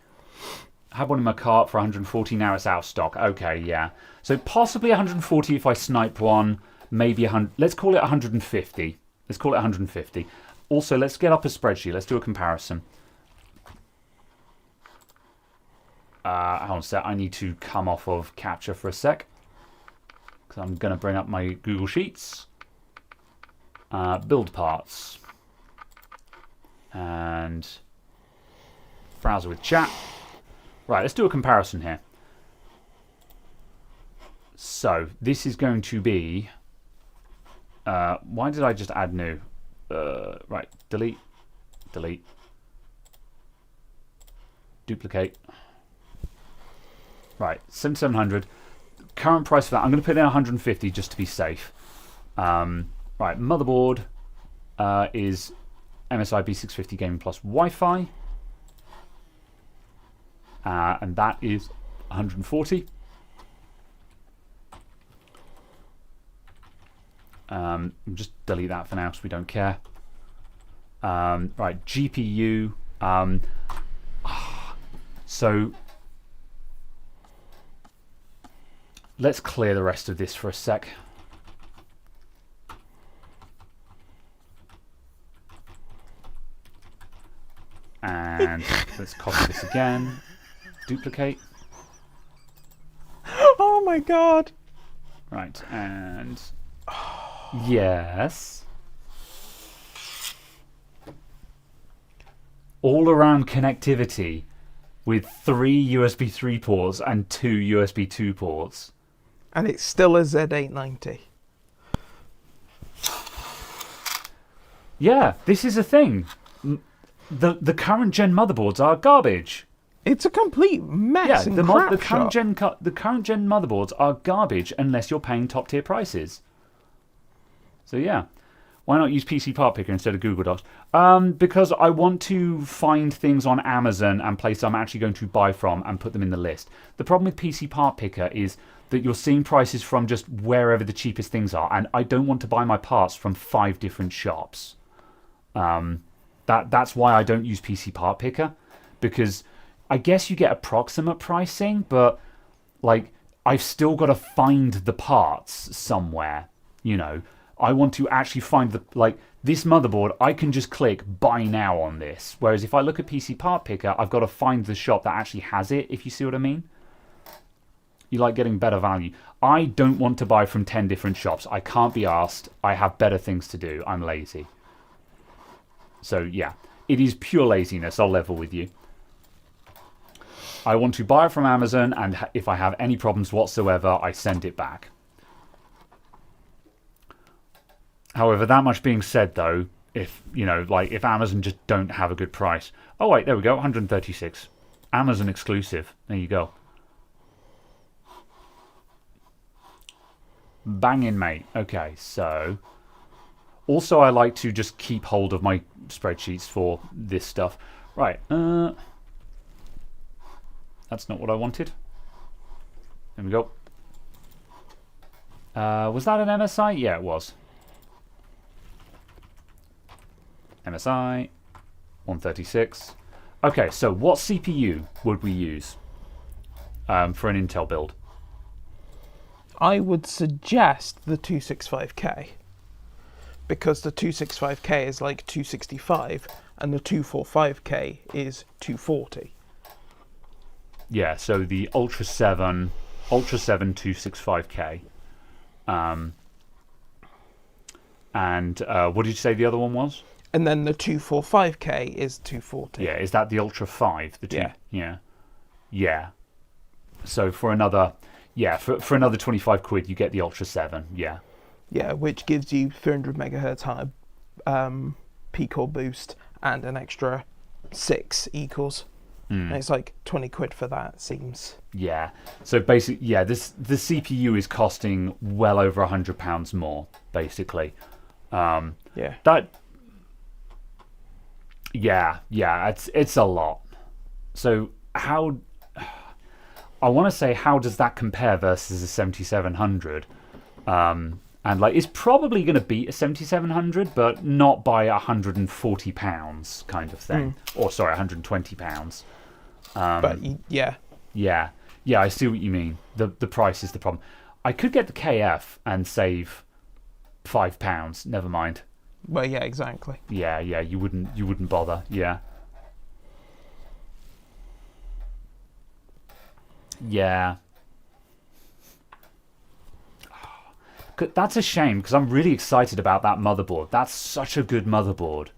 had one in my cart for 140. Now it's out of stock. Okay, yeah. So possibly 140 if I snipe one. Maybe 100. Let's call it 150. Let's call it 150. Also, let's get up a spreadsheet. Let's do a comparison. Hang on a sec. I need to come off of Capture for a sec. Because I'm going to bring up my Google Sheets. Build parts. And browser with chat. Right, let's do a comparison here. So, this is going to be... why did I just add new? Right, delete. Delete. Duplicate. Right, 7700. Current price for that, I'm going to put in 150 just to be safe. Right, motherboard is MSI B650 Gaming Plus Wi-Fi. And that is 140. Just delete that for now because we don't care. Right, GPU. So let's clear the rest of this for a sec. And let's copy this again. Duplicate. Oh my god! Right, and yes. All around connectivity with 3 USB 3 ports and 2 USB 2 ports. And it's still a Z890. Yeah, this is a thing. The current gen motherboards are garbage. It's a complete mess and crap the current gen motherboards are garbage unless you're paying top tier prices. So yeah, why not use PC Part Picker instead of Google Docs? Because I want to find things on Amazon and places I'm actually going to buy from and put them in the list. The problem with PC Part Picker is that you're seeing prices from just wherever the cheapest things are, and I don't want to buy my parts from 5 different shops. That's why I don't use PC Part Picker, because I guess you get approximate pricing, but like I've still got to find the parts somewhere. You know, I want to actually find this motherboard. I can just click buy now on this, whereas if I look at PC Part Picker, I've got to find the shop that actually has it. If you see what I mean. You like getting better value. I don't want to buy from 10 different shops. I can't be asked. I have better things to do. I'm lazy. So yeah, it is pure laziness. I'll level with you. I want to buy it from Amazon, and if I have any problems whatsoever, I send it back. However, that much being said, though, if if Amazon just don't have a good price. Oh wait, there we go, 136. Amazon exclusive. There you go. Banging, mate. Okay, so also I like to just keep hold of my spreadsheets for this stuff. Right. That's not what I wanted. There we go. Was that an MSI? Yeah, it was. MSI 136. Okay, so what CPU would we use for an Intel build? I would suggest the 265K, because the 265K is like 265 and the 245K is 240. Yeah, so the Ultra 7 265K. And what did you say the other one was? And then the 245K is 240. Yeah, is that the Ultra 5? The two? Yeah. Yeah. Yeah. So for another, for another 25 quid, you get the Ultra 7. Yeah. Yeah, which gives you 300 megahertz higher P-core boost and an extra 6 E-cores. And it's like 20 quid for that, seems. Yeah. So basically, the CPU is costing well over £100 more, basically. Yeah. It's a lot. So how does that compare versus a 7700? And like it's probably going to beat a 7700, but not by £140 kind of thing. Or sorry, £120. But yeah. Yeah, I see what you mean. The price is the problem. I could get the KF and save £5. Never mind. Well, yeah, exactly. Yeah, you wouldn't bother. Yeah. Yeah. That's a shame because I'm really excited about that motherboard. That's such a good motherboard.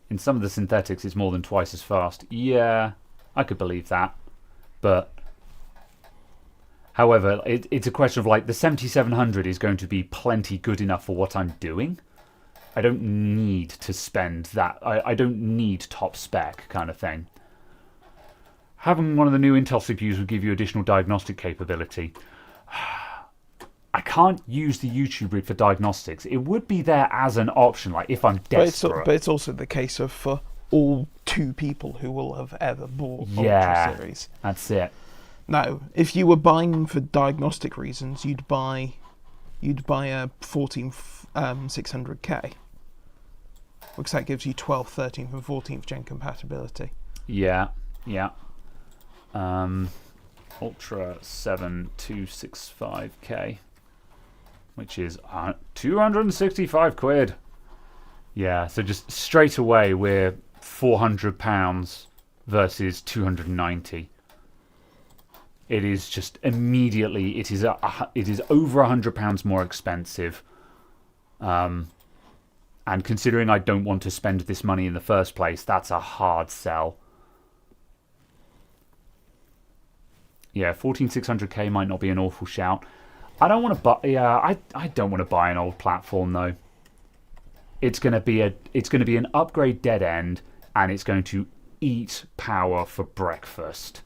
In some of the synthetics, it's more than twice as fast. Yeah, I could believe that. But, however, it's a question of like the 7700 is going to be plenty good enough for what I'm doing. I don't need to spend that. I don't need top spec kind of thing. Having one of the new Intel CPUs will give you additional diagnostic capability. I can't use the YouTube rig for diagnostics. It would be there as an option, like if I'm desperate. But it's also the case of for all 2 people who will have ever bought Ultra Series. That's it. Now, if you were buying for diagnostic reasons, you'd buy a 14600K, because that gives you 12th, 13th, and 14th gen compatibility. Yeah. Ultra 7 265K, which is 265 quid. Yeah, so just straight away we're £400 versus 290. It is just immediately it is over £100 more expensive. And considering I don't want to spend this money in the first place, that's a hard sell. Yeah, 14600K might not be an awful shout. I don't want to buy. Yeah, I don't want to buy an old platform though. It's going to be an upgrade dead end, and it's going to eat power for breakfast.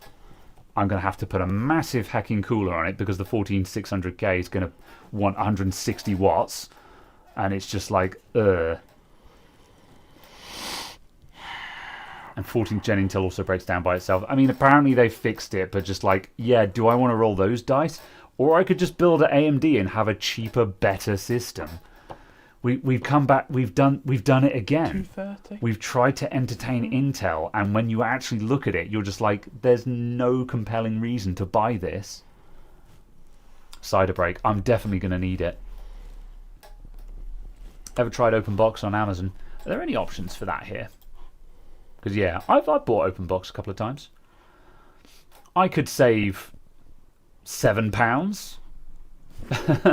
I'm going to have to put a massive hecking cooler on it because the 14600K is going to want 160 watts, and it's just like And 14th gen Intel also breaks down by itself. I mean, apparently they fixed it, but just like, yeah, do I want to roll those dice? Or I could just build an AMD and have a cheaper, better system. We've come back. We've done it again. 230. We've tried to entertain Intel, and when you actually look at it, you're just like, there's no compelling reason to buy this. Cider break. I'm definitely going to need it. Ever tried OpenBox on Amazon? Are there any options for that here? Because yeah, I've bought OpenBox a couple of times. I could save £7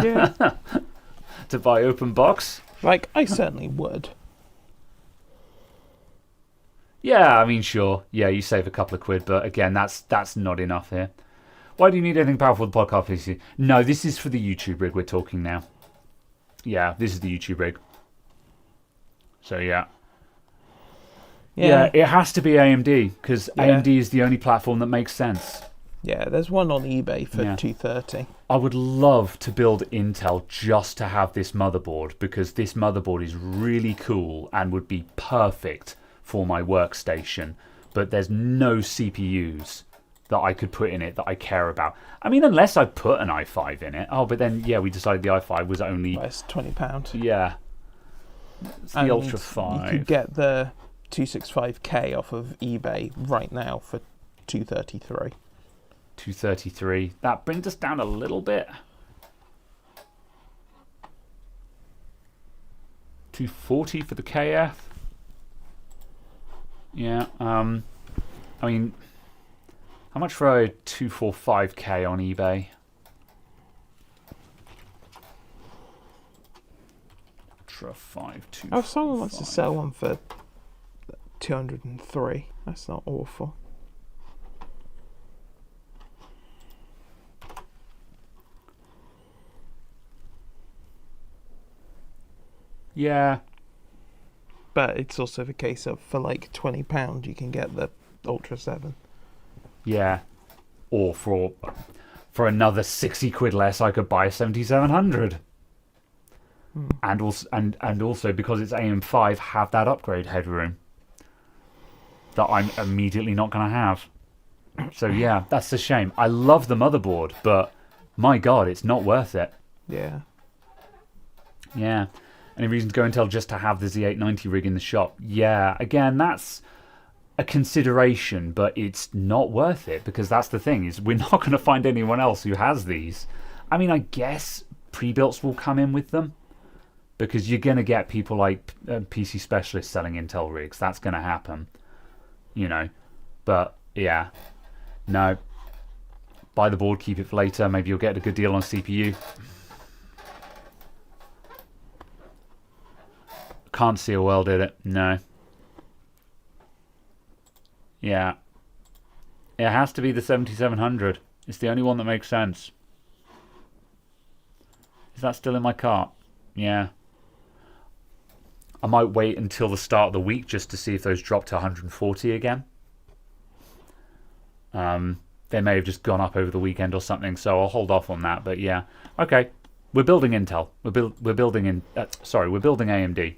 Yeah. to buy open box. Like, I certainly would. Yeah, I mean, sure. Yeah, you save a couple of quid, but again, that's not enough here. Why do you need anything powerful for the podcast PC? No, this is for the YouTube rig we're talking now. Yeah, this is the YouTube rig. So, yeah. Yeah, it has to be AMD, because AMD is the only platform that makes sense. Yeah, there's one on eBay for $230. I would love to build Intel just to have this motherboard, because this motherboard is really cool and would be perfect for my workstation. But there's no CPUs that I could put in it that I care about. I mean, unless I put an i5 in it. Oh, but then, yeah, we decided the i5 was only... Well, it's £20. Yeah. It's the Ultra 5. You could get the 265K off of eBay right now for $233. 233. That brings us down a little bit. 240 for the KF. Yeah. I mean, how much for a 245K on eBay? Ultra 5 245. Oh, if someone wants to sell one for 203, that's not awful. Yeah. But it's also the case of, for like £20, you can get the Ultra 7. Yeah. Or for another 60 quid less, I could buy a 7700. And also because it's AM5, have that upgrade headroom that I'm immediately not going to have. So yeah, that's a shame. I love the motherboard, but my God, it's not worth it. Yeah. Yeah. Any reason to go Intel just to have the Z890 rig in the shop? Yeah. Again, that's a consideration, but it's not worth it, because that's the thing, is we're not going to find anyone else who has these. I mean, I guess pre-builts will come in with them, because you're going to get people like PC Specialists selling Intel rigs. That's going to happen, you know. But yeah, no. Buy the board, keep it for later. Maybe you'll get a good deal on CPU. Can't see a well, did it? No. Yeah. It has to be the 7700. It's the only one that makes sense. Is that still in my cart? Yeah. I might wait until the start of the week just to see if those drop to 140 again. They may have just gone up over the weekend or something, so I'll hold off on that. But yeah, okay. We're building Intel. We're building AMD.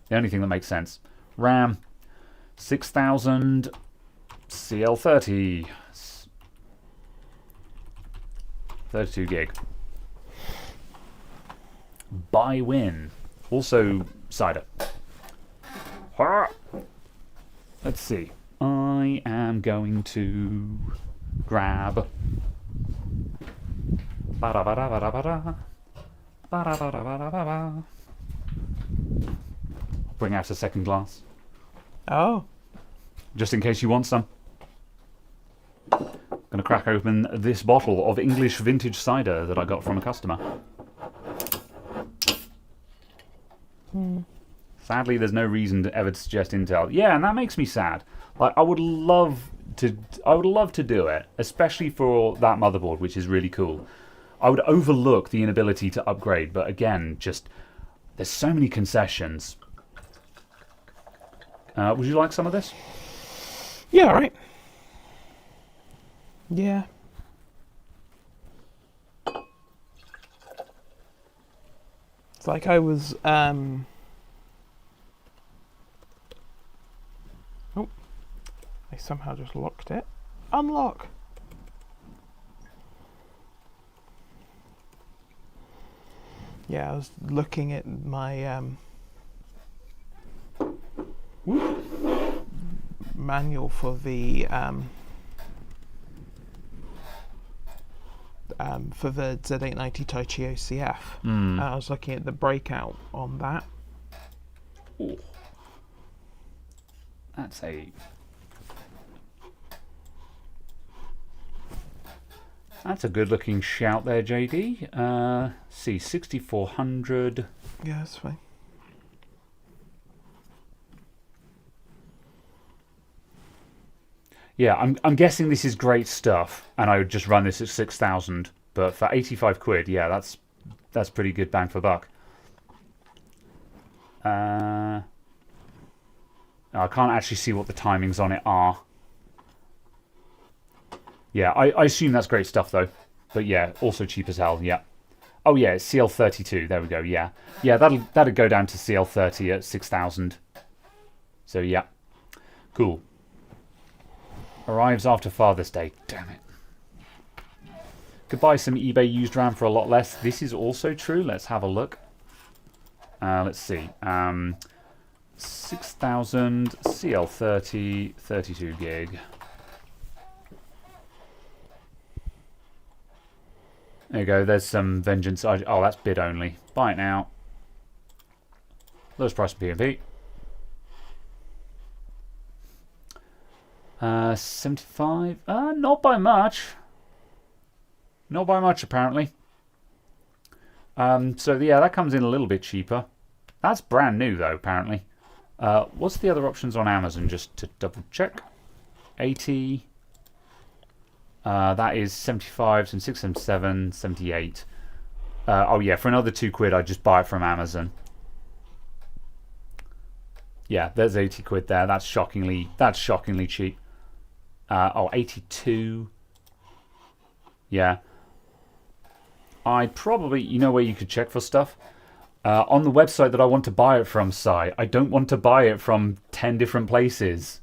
The only thing that makes sense. RAM 6000 CL30. 32 gig. Buy win. Also cider. Let's see. I am going to grab bring out a second glass. Oh. Just in case you want some. Gonna crack open this bottle of English vintage cider that I got from a customer. Sadly, there's no reason to ever suggest Intel. Yeah, and that makes me sad. Like, I would love to do it, especially for that motherboard, which is really cool. I would overlook the inability to upgrade, but again, just there's so many concessions. Would you like some of this? Yeah, all right. Yeah. It's like I was, oh, I somehow just locked it. Unlock! Yeah, I was looking at my, manual for the Z890 Taichi OCF. I was looking at the breakout on that. Ooh. That's a That's a good-looking shout there, JD. See, 6,400. Yeah, that's fine. Yeah, I'm guessing this is great stuff, and I would just run this at 6,000. But for 85 quid, yeah, that's pretty good bang for buck. I can't actually see what the timings on it are. Yeah, I assume that's great stuff though. But yeah, also cheap as hell. Yeah. Oh yeah, it's CL32. There we go. Yeah, yeah, that'd go down to CL30 at 6,000. So yeah, cool. Arrives after Father's Day. Damn it. Could buy some eBay used RAM for a lot less. This is also true. Let's have a look. Let's see. 6,000 CL30 32 gig. There you go. There's some Vengeance. Oh, that's bid only. Buy it now. Lowest price in PMP. 75. Not by much. Not by much, apparently. So yeah, that comes in a little bit cheaper. That's brand new though, apparently. What's the other options on Amazon? Just to double check. 80. That is 75, and 677, 78. Oh yeah, for another £2, I'd just buy it from Amazon. Yeah, there's 80 quid there. That's shockingly cheap. 82. Yeah. I'd probably, you know where you could check for stuff? On the website that I want to buy it from, Si. I don't want to buy it from 10 different places.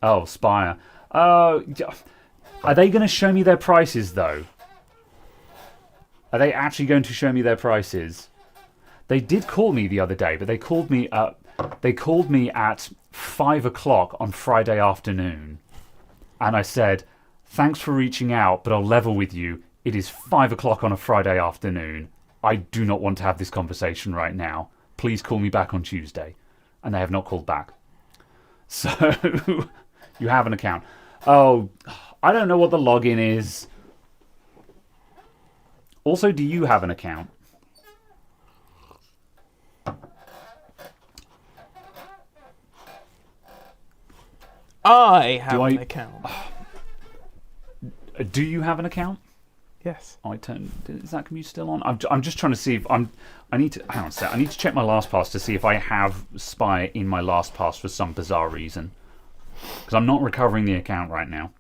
Oh, Spire. Are they going to show me their prices, though? Are they actually going to show me their prices? They did call me the other day, but they called me at 5 o'clock on Friday afternoon. And I said, thanks for reaching out, but I'll level with you. It is 5 o'clock on a Friday afternoon. I do not want to have this conversation right now. Please call me back on Tuesday. And they have not called back. So, you have an account. Oh, I don't know what the login is. Also, do you have an account? I have an account. Do you have an account? Yes. Is that commute still on? I'm just trying to see if I need to hang on a sec. I need to check my LastPass to see if I have Spire in my LastPass for some bizarre reason. Because I'm not recovering the account right now.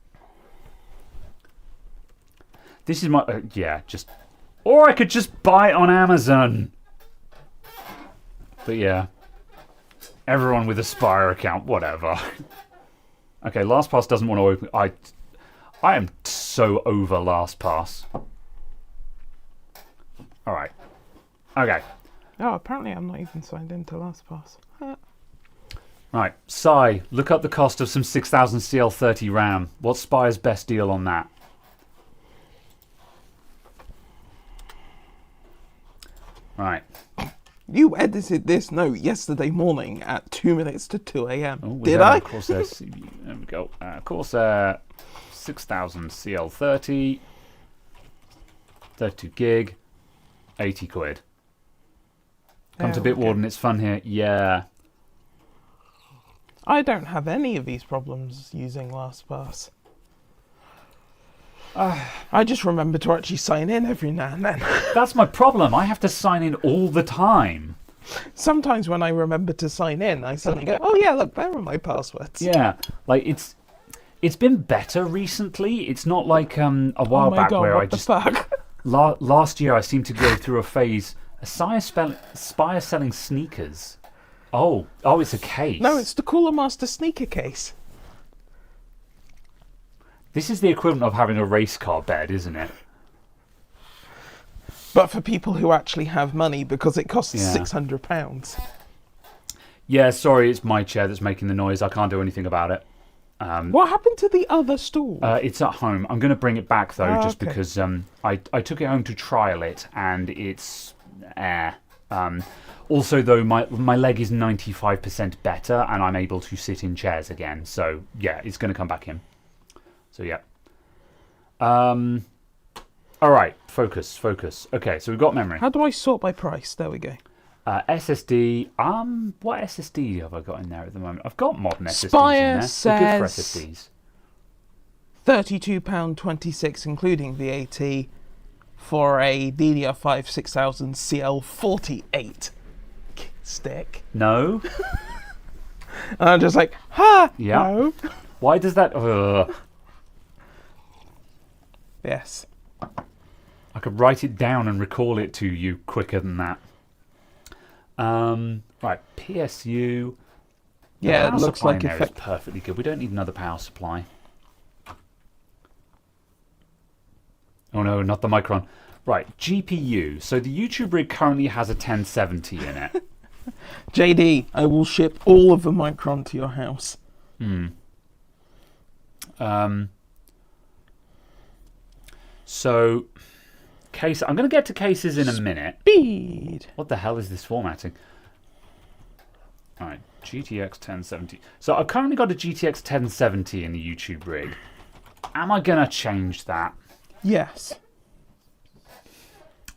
This is my or I could just buy it on Amazon. But yeah, everyone with a Spire account, whatever. Okay, LastPass doesn't want to open. I am so over LastPass. All right. Okay. Oh, apparently I'm not even signed into LastPass. Right. Si, look up the cost of some 6000 CL30 RAM. What's Spire's best deal on that? Right. You edited this note yesterday morning at 2 minutes to 2 a.m. Did I? Corsair CPU. There we go. Corsair 6000 CL30. 32 gig. 80 quid. Come to Bitwarden, it's fun here. Yeah. I don't have any of these problems using LastPass. I just remember to actually sign in every now and then. That's my problem. I have to sign in all the time. Sometimes when I remember to sign in, I suddenly go, oh yeah, look, there are my passwords. Yeah, like it's been better recently. It's not like a while back where what the fuck? Last year I seemed to go through a phase. Spire selling sneakers. Oh, it's a case. No, it's the Cooler Master sneaker case. This is the equivalent of having a race car bed, isn't it? But for people who actually have money, because it costs £600. Yeah, sorry, it's my chair that's making the noise. I can't do anything about it. What happened to the other stool? It's at home. I'm going to bring it back, though, just because I took it home to trial it, and it's also, though, my leg is 95% better, and I'm able to sit in chairs again. So, yeah, it's going to come back in. So, yeah. All right, focus. Okay, so we've got memory. How do I sort by price? There we go. SSD. What SSD have I got in there at the moment? I've got modern SSDs Spire in there. They're good for says SSDs. £32.26 including VAT for a DDR5 6000 CL48 stick. No. And I'm just like, ha! Yeah. No. Why does that? Yes. I could write it down and recall it to you quicker than that. Right, PSU. The Yeah, it power looks supply like in there is effect. perfectly good. We don't need another power supply. Oh no, not the Micron. Right, GPU. So the YouTube rig currently has a 1070 in it. JD, I will ship all of the Micron to your house. So, case. I'm going to get to cases in a minute. Speed. What the hell is this formatting? All right, GTX 1070. So I've currently got a GTX 1070 in the YouTube rig. Am I going to change that? Yes.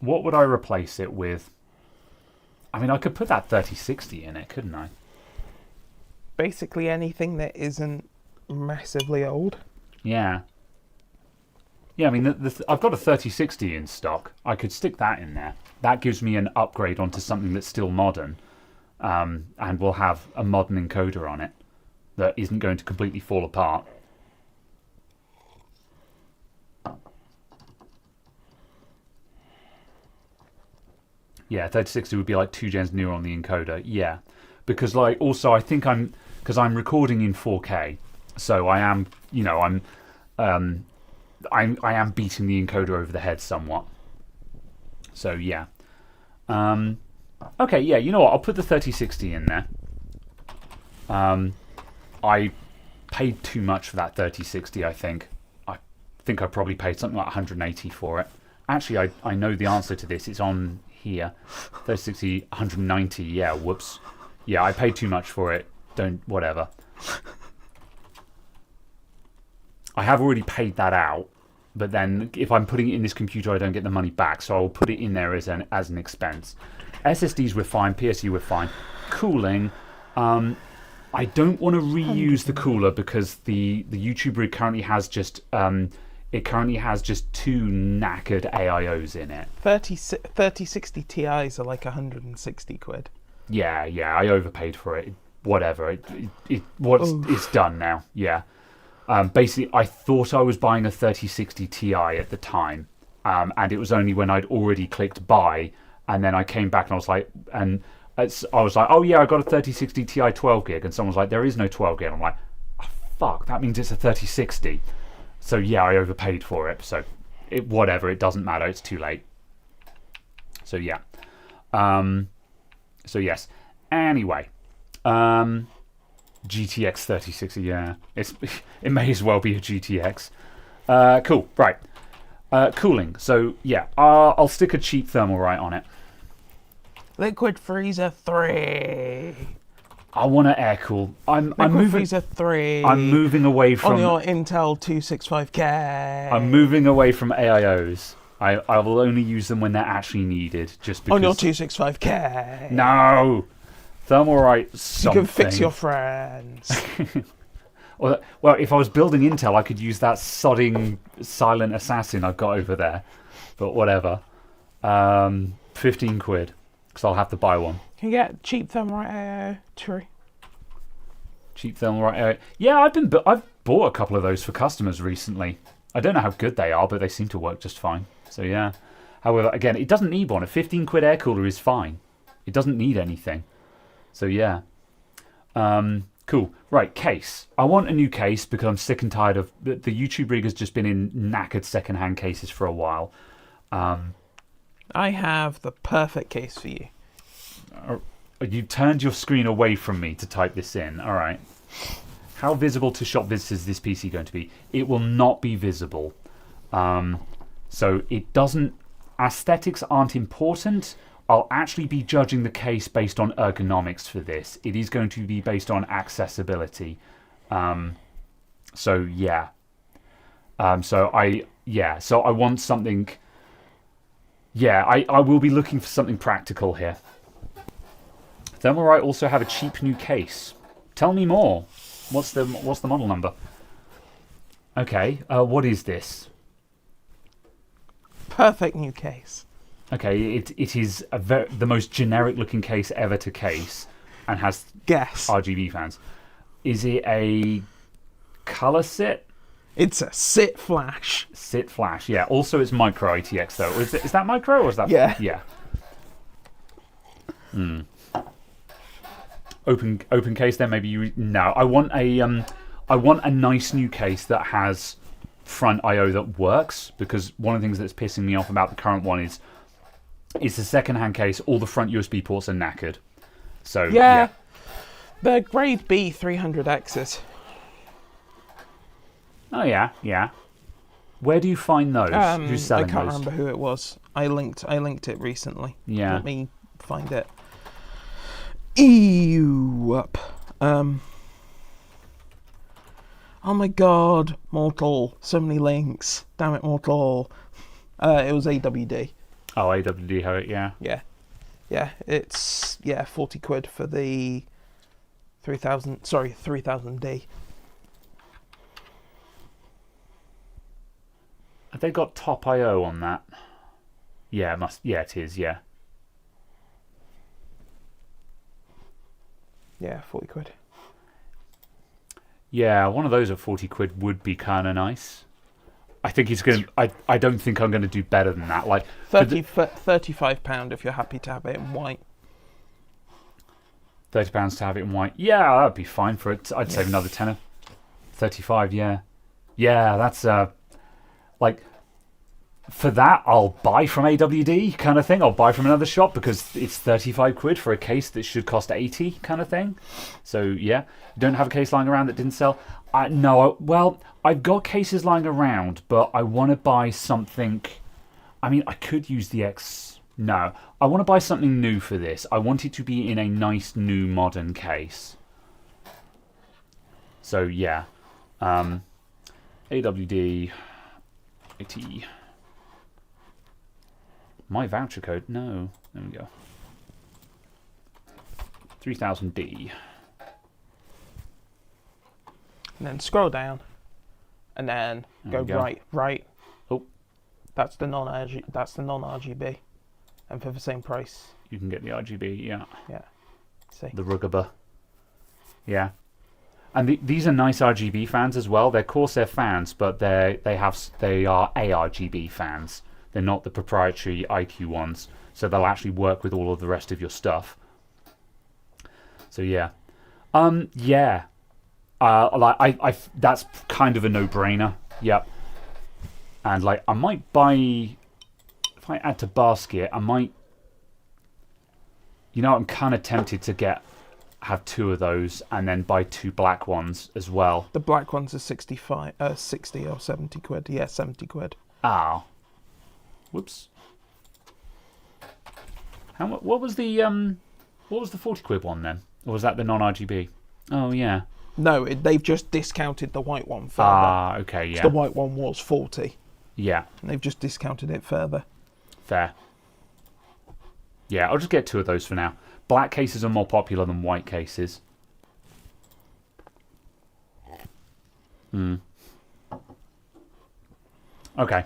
What would I replace it with? I mean, I could put that 3060 in it, couldn't I? Basically anything that isn't massively old. Yeah. Yeah, I mean, I've got a 3060 in stock. I could stick that in there. That gives me an upgrade onto something that's still modern, and will have a modern encoder on it that isn't going to completely fall apart. Yeah, 3060 would be like 2 gens newer on the encoder. Yeah, because like also I think because I'm recording in 4K, so I am I am beating the encoder over the head somewhat. So yeah. Okay, yeah, you know what? I'll put the 3060 in there. I paid too much for that 3060, I think. I think I probably paid something like 180 for it. Actually, I know the answer to this. It's on here. 3060, 190. Yeah, whoops. Yeah, I paid too much for it. Whatever. I have already paid that out. But then if I'm putting it in this computer, I don't get the money back. So I'll put it in there as an expense. SSDs were fine. PSU were fine. Cooling. I don't want to reuse the cooler because the YouTube rig currently has just it currently has just 2 knackered AIOs in it. 3060 Ti's are like 160 quid. Yeah, I overpaid for it. Whatever. It's done now. Yeah. Basically, I thought I was buying a 3060 Ti at the time, and it was only when I'd already clicked buy, and then I came back and I was like, oh yeah, I got a 3060 Ti 12 gig, and someone was like, there is no 12 gig. I'm like, oh, fuck, that means it's a 3060. So yeah, I overpaid for it. So whatever, it doesn't matter. It's too late. So yeah. So yes. Anyway. GTX 3060, yeah. It may as well be a GTX. Cool, right. Cooling. So, yeah, I'll stick a cheap thermal right on it. Liquid Freezer 3. I want to air cool. I'm Liquid moving. Freezer 3. I'm moving away from. On your Intel 265K. I'm moving away from AIOs. I will only use them when they're actually needed, just because. On your 265K. No. Thermalright something. You can fix your friends. Well, if I was building Intel, I could use that sodding silent assassin I've got over there. But whatever. 15 quid. Because I'll have to buy one. Can you get cheap Thermalright AO? True. Cheap Thermalright AO. Yeah, I've bought a couple of those for customers recently. I don't know how good they are, but they seem to work just fine. So yeah. However, again, it doesn't need one. A 15 quid air cooler is fine. It doesn't need anything. So yeah. Cool. Right, case. I want a new case because I'm sick and tired of... The YouTube rig has just been in knackered second-hand cases for a while. I have the perfect case for you. You turned your screen away from me to type this in. All right. How visible to shop visitors is this PC going to be? It will not be visible. So it doesn't... Aesthetics aren't important. I'll actually be judging the case based on ergonomics for this. It is going to be based on accessibility. So yeah. So I want something. Yeah, I will be looking for something practical here. Thermalright also have a cheap new case. Tell me more. What's the model number? Okay, what is this? Perfect new case. Okay, it is the most generic looking case ever to case, and has Guess. RGB fans. Is it a color sit? It's a sit flash. Sit flash, yeah. Also, it's micro ATX though. Is that micro or is that? Yeah. Yeah. Open case. Then maybe you. No, I want a nice new case that has front I/O that works, because one of the things that's pissing me off about the current one is it's a second-hand case. All the front USB ports are knackered. So Yeah. The grade B 300Xs. Oh yeah. Where do you find those? Who's selling I can't those? remember who it was. I linked it recently. Yeah. Let me find it. Ew up. Oh my god, Mortal. So many links. Damn it, Mortal. It was AWD. Oh, AWD, yeah. Yeah, it's 40 quid for the 3000D. Have they got top I/O on that? Yeah, it is, yeah. Yeah, 40 quid. Yeah, one of those at 40 quid would be kind of nice. I think it's going to... I don't think I'm going to do better than that. Like £35 if you're happy to have it in white. £30 to have it in white. Yeah, that'd be fine for it. I'd save another tenner. 35, yeah. Yeah, that's... like... For that, I'll buy from AWD kind of thing. I'll buy from another shop because it's 35 quid for a case that should cost 80 kind of thing. So, yeah. You don't have a case lying around that didn't sell? No, well, I've got cases lying around, but I want to buy something... I mean, I could use the X... No. I want to buy something new for this. I want it to be in a nice, new, modern case. So, yeah. AWD... 80... My voucher code? No. There we go. 3000D. And then scroll down. And then go right. Oh. That's the non-RGB. And for the same price. You can get the RGB, yeah. Yeah. See. The Rugaba. Yeah. And these are nice RGB fans as well. They're Corsair fans, but they are ARGB fans. They're not the proprietary IQ ones, so they'll actually work with all of the rest of your stuff. So yeah, yeah. I that's kind of a no-brainer. Yep. And like, I might buy, if I add to basket, I might. You know, I'm kind of tempted to have two of those and then buy two black ones as well. The black ones are 60 or 70 quid. Yeah, 70 quid. Ah. Whoops. What was the 40 quid one then? Or was that the non-RGB? Oh yeah. No, they've just discounted the white one further. Ah, okay, yeah. So the white one was 40. Yeah. And they've just discounted it further. Fair. Yeah, I'll just get two of those for now. Black cases are more popular than white cases. Okay.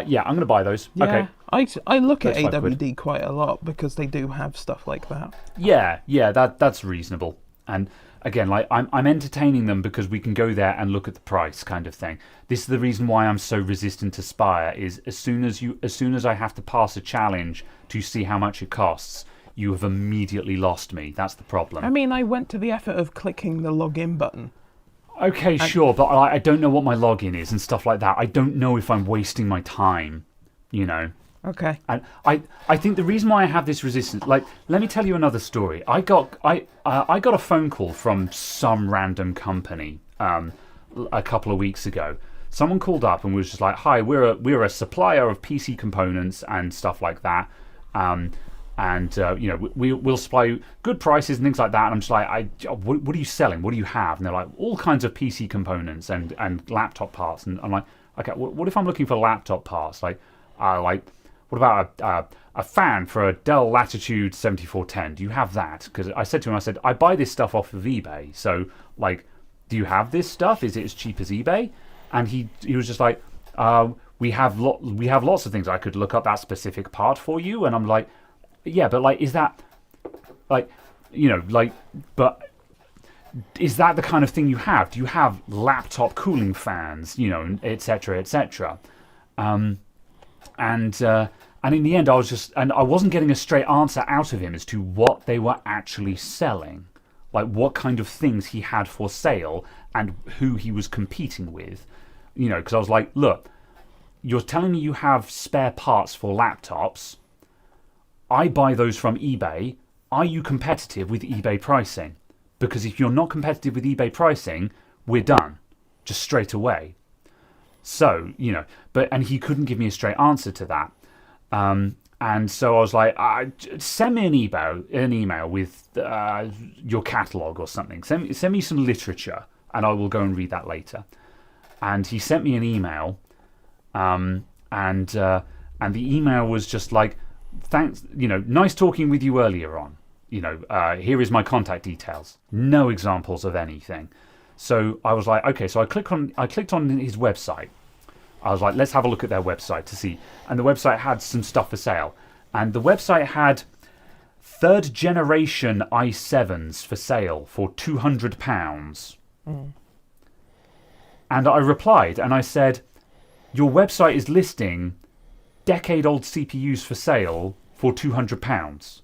Yeah, I'm going to buy those. Yeah, okay. I look at 35 quid. AWD quite a lot because they do have stuff like that. Yeah, that's reasonable. And again, like I'm entertaining them because we can go there and look at the price kind of thing. This is the reason why I'm so resistant to Spire, is as soon as I have to pass a challenge to see how much it costs, you have immediately lost me. That's the problem. I mean, I went to the effort of clicking the login button. Okay, sure, but I don't know what my login is and stuff like that. I don't know if I'm wasting my time, you know. Okay. And I think the reason why I have this resistance, like, let me tell you another story. I got a phone call from some random company a couple of weeks ago. Someone called up and was just like, "Hi, we're a supplier of PC components and stuff like that. And you know, we'll supply you good prices and things like that." And I'm just like, what are you selling? What do you have? And they're like, all kinds of PC components and laptop parts. And I'm like, okay, what if I'm looking for laptop parts? Like, what about a fan for a Dell Latitude 7410? Do you have that? Because I said to him, I said, I buy this stuff off of eBay. So, like, do you have this stuff? Is it as cheap as eBay? And he was just like, we have lots of things. I could look up that specific part for you. And I'm like, yeah, but like, is that like, you know, like, but is that the kind of thing you have? Do you have laptop cooling fans, you know, et cetera, et cetera? And in the end, I wasn't getting a straight answer out of him as to what they were actually selling, like what kind of things he had for sale and who he was competing with, you know, because I was like, look, you're telling me you have spare parts for laptops. I buy those from eBay. Are you competitive with eBay pricing? Because if you're not competitive with eBay pricing, we're done, just straight away. So, you know, and he couldn't give me a straight answer to that. And so I was like, send me an email with your catalogue or something. Send me some literature, and I will go and read that later. And he sent me an email, and the email was just like, thanks, you know, nice talking with you earlier on. You know, here is my contact details. No examples of anything. So I was like, okay. So I clicked on his website. I was like, let's have a look at their website to see. And the website had some stuff for sale. And the website had 3rd generation i7s for sale for £200. And I replied and I said, your website is listing decade-old CPUs for sale for £200.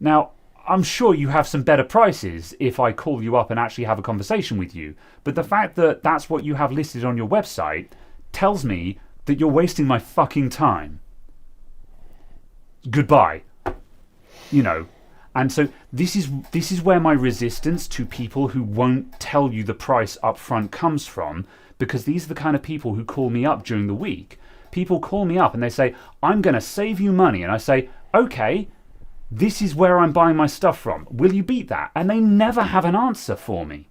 Now, I'm sure you have some better prices if I call you up and actually have a conversation with you. But the fact that that's what you have listed on your website tells me that you're wasting my fucking time. Goodbye. You know. And so this is where my resistance to people who won't tell you the price up front comes from, because these are the kind of people who call me up during the week. People call me up and they say, I'm going to save you money. And I say, okay, this is where I'm buying my stuff from. Will you beat that? And they never have an answer for me.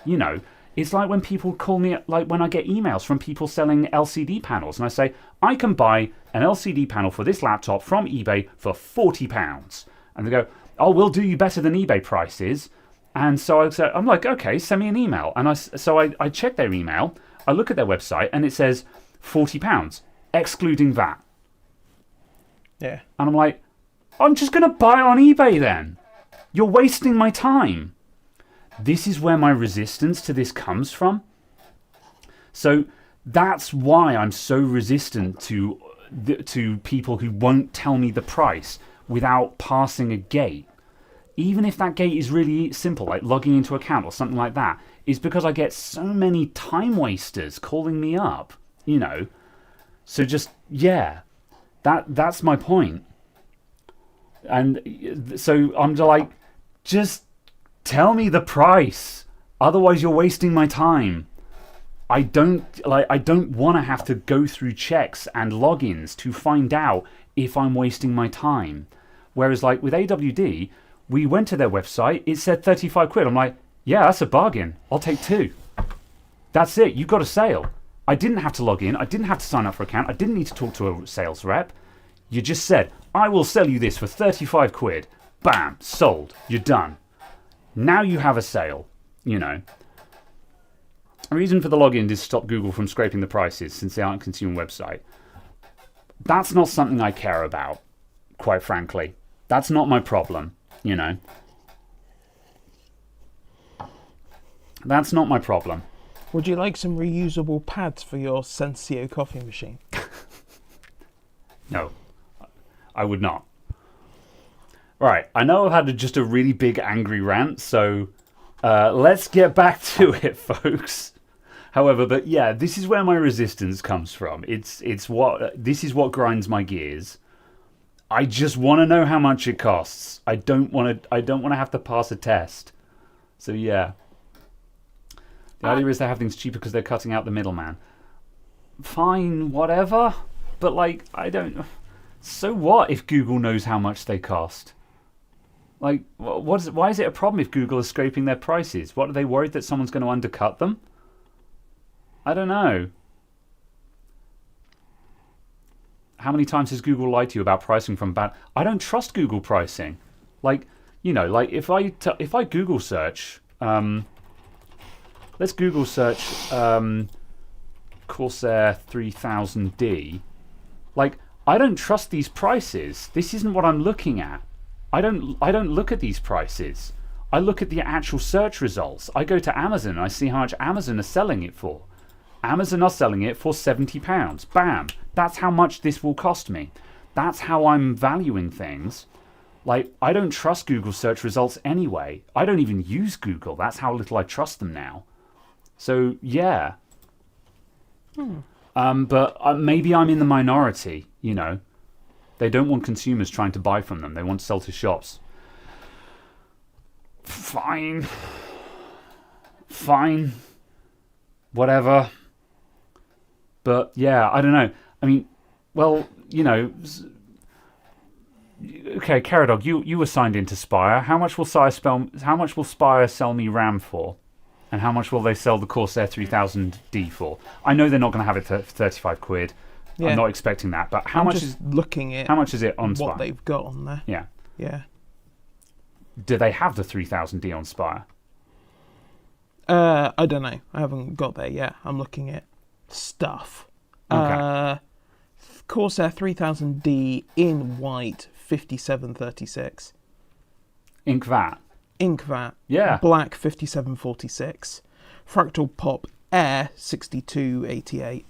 You know, it's like when people call me, like when I get emails from people selling LCD panels and I say, I can buy an LCD panel for this laptop from eBay for £40. And they go, oh, we'll do you better than eBay prices. And so I'm like, okay, send me an email. And I check their email, I look at their website, and it says £40, excluding VAT. Yeah. And I'm like, I'm just going to buy it on eBay then. You're wasting my time. This is where my resistance to this comes from. So that's why I'm so resistant to people who won't tell me the price without passing a gate. Even if that gate is really simple, like logging into an account or something like that, is because I get so many time wasters calling me up, you know. So just, yeah, that's my point. And so I'm like, just tell me the price. Otherwise you're wasting my time. I don't want to have to go through checks and logins to find out if I'm wasting my time. Whereas like with AWD, we went to their website, it said 35 quid. I'm like, yeah, that's a bargain. I'll take 2. That's it. You got a sale. I didn't have to log in. I didn't have to sign up for an account. I didn't need to talk to a sales rep. You just said, I will sell you this for 35 quid. Bam, sold. You're done. Now you have a sale, you know. The reason for the login is to stop Google from scraping the prices since they aren't a consumer website. That's not something I care about, quite frankly. That's not my problem, you know. That's not my problem. Would you like some reusable pads for your Senseo coffee machine? No, I would not. Right, I know I've had just a really big angry rant, so let's get back to it, folks. However, but yeah, this is where my resistance comes from. This is what grinds my gears. I just want to know how much it costs. I don't want to have to pass a test. So yeah. The idea is they have things cheaper because they're cutting out the middleman. Fine, whatever. But like, I don't. So what if Google knows how much they cost? Like, why is it a problem if Google is scraping their prices? What, are they worried that someone's going to undercut them? I don't know. How many times has Google lied to you about pricing from bad? I don't trust Google pricing. Like, like if I Google search, let's Google search Corsair 3000D. Like, I don't trust these prices. This isn't what I'm looking at. I don't look at these prices. I look at the actual search results. I go to Amazon and I see how much Amazon are selling it for. Amazon are selling it for £70. Bam. That's how much this will cost me. That's how I'm valuing things. Like, I don't trust Google search results anyway. I don't even use Google. That's how little I trust them now. So, yeah. But maybe I'm in the minority, They don't want consumers trying to buy from them. They want to sell to shops. Fine. Whatever. But, yeah, I don't know. I mean, well, okay, Caradog, you were signed into Spire. How much will Spire sell me RAM for? And how much will they sell the Corsair 3000D for? I know they're not going to have it for 35 quid. Yeah. I'm not expecting that. But how much is it on Spire? What they've got on there. Yeah. Yeah. Do they have the 3000D on Spire? I don't know. I haven't got there yet. I'm looking at stuff. Okay. Corsair 3000D in white, 5736. Inkvat. Yeah. Black, 5746. Fractal Pop Air, 6288.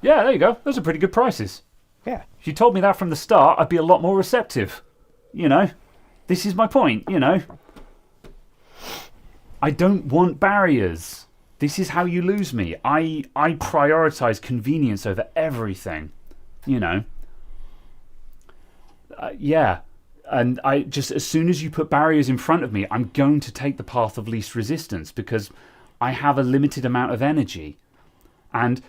Yeah, there you go. Those are pretty good prices. Yeah. If you told me that from the start, I'd be a lot more receptive. This is my point, I don't want barriers. This is how you lose me. I prioritize convenience over everything, yeah. And I just, as soon as you put barriers in front of me, I'm going to take the path of least resistance because I have a limited amount of energy. And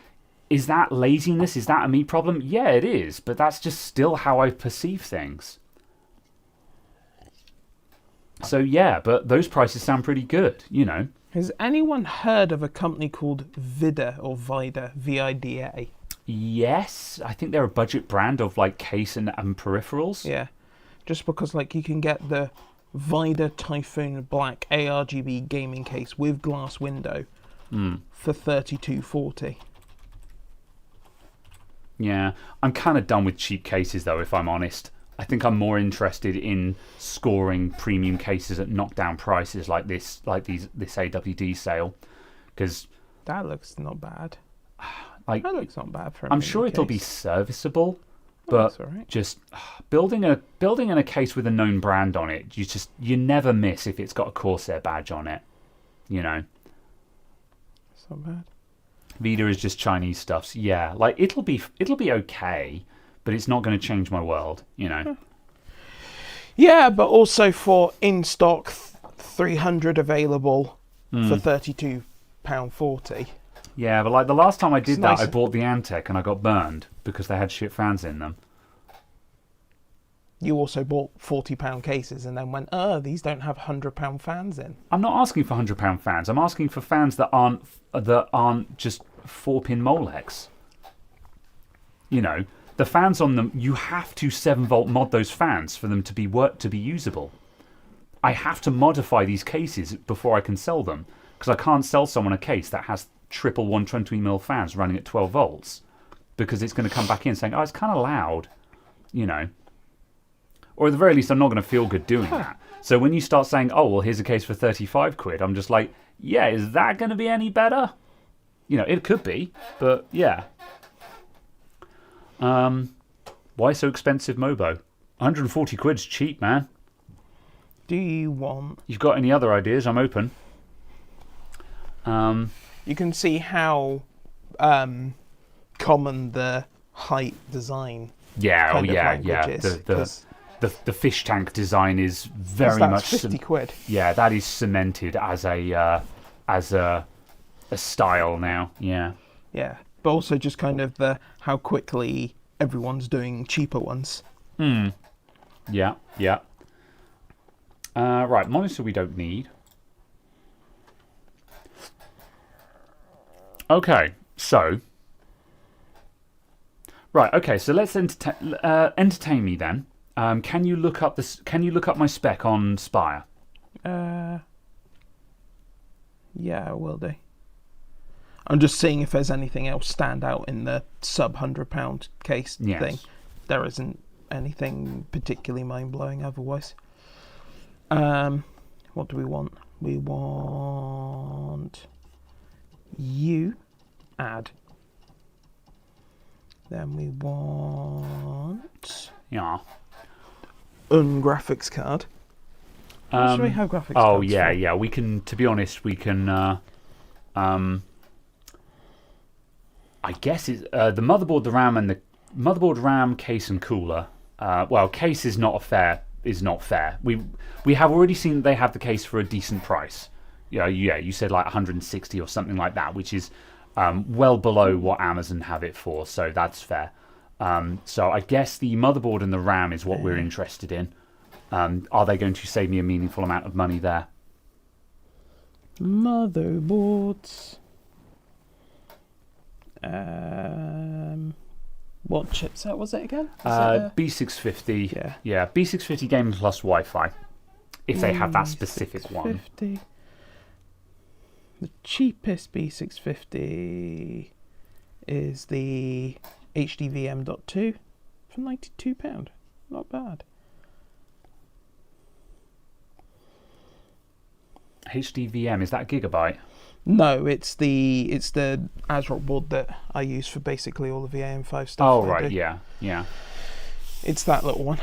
is that laziness? Is that a me problem? Yeah, it is. But that's just still how I perceive things. So, yeah, but those prices sound pretty good, Has anyone heard of a company called Vida or Vida, VIDA? Yes. I think they're a budget brand of, like, case and peripherals. Yeah. Just because, like, you can get the Vida Typhoon Black ARGB gaming case with glass window for $32.40. Yeah, I'm kind of done with cheap cases, though, if I'm honest. I think I'm more interested in scoring premium cases at knockdown prices like this AWD sale, because that looks not bad. Like, that looks not bad for a I'm sure it'll be serviceable. But right. Just building in a case with a known brand on it, you never miss if it's got a Corsair badge on it. It's not bad. Vida is just Chinese stuff. So yeah, like it'll be okay, but it's not going to change my world. Yeah, but also for in stock 300 available for £32.40. Yeah, but like the last time I did that, I bought the Antec and I got burned because they had shit fans in them. You also bought £40 cases and then went, these don't have £100 fans in. I'm not asking for £100 fans. I'm asking for fans that aren't just 4-pin Molex. The fans on them, you have to 7-volt mod those fans for them to be usable. I have to modify these cases before I can sell them because I can't sell someone a case that has triple 120mm fans running at 12 volts because it's going to come back in saying, it's kind of loud, Or at the very least, I'm not going to feel good doing that. So when you start saying, here's a case for 35 quid, I'm just like, yeah, is that going to be any better? It could be, but yeah. Why so expensive, Mobo? 140 quid's cheap, man. Do you want... You've got any other ideas? I'm open. You can see how common the height design is. The fish tank design is very much 50 quid. Yeah, that is cemented as a style now. Yeah. Yeah, but also just kind of how quickly everyone's doing cheaper ones. Yeah. Right, monitor we don't need. Okay, so Right. Okay. So let's entertain me then. Can you look up this? Can you look up my spec on Spire? Yeah, I will do. I'm just seeing if there's anything else stand out in the sub £100 case Yes. thing. There isn't anything particularly mind-blowing otherwise. What do we want? We want you add. Then we want Yeah. graphics card. What should we have graphics Oh cards yeah, for? yeah. We can. To be honest, we can. I guess it's the motherboard, the RAM, and the motherboard, RAM, case, and cooler. Well, case is not fair. We have already seen that they have the case for a decent price. Yeah. You said like 160 or something like that, which is well below what Amazon have it for. So that's fair. So I guess the motherboard and the RAM is what we're interested in. Are they going to save me a meaningful amount of money there? Motherboards. What chipset was it again? B650. Yeah. Yeah, B650 Gaming Plus Wi-Fi. If they have that specific one. B650. The cheapest B650 is the HDVM.2 for £92. Not bad. HDVM, is that a gigabyte? No, it's the ASRock board that I use for basically all of the AM5 stuff. Oh, I right, do. yeah. It's that little one.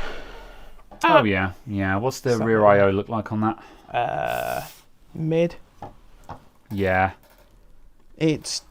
Oh, yeah. What's the rear I/O look like on that? Mid. Yeah. It's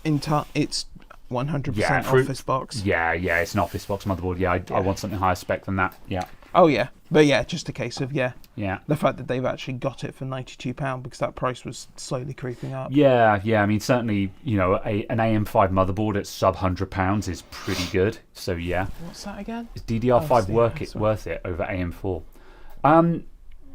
100% Yeah, Office box. Yeah, it's an Office box motherboard. Yeah, I want something higher spec than that. Yeah. Oh yeah, but yeah, just a case of Yeah. the fact that they've actually got it for £92 because that price was slowly creeping up. Yeah. I mean, certainly, an AM5 motherboard at sub £100 is pretty good. So yeah. What's that again? Is DDR5 Steam, worth it over AM4?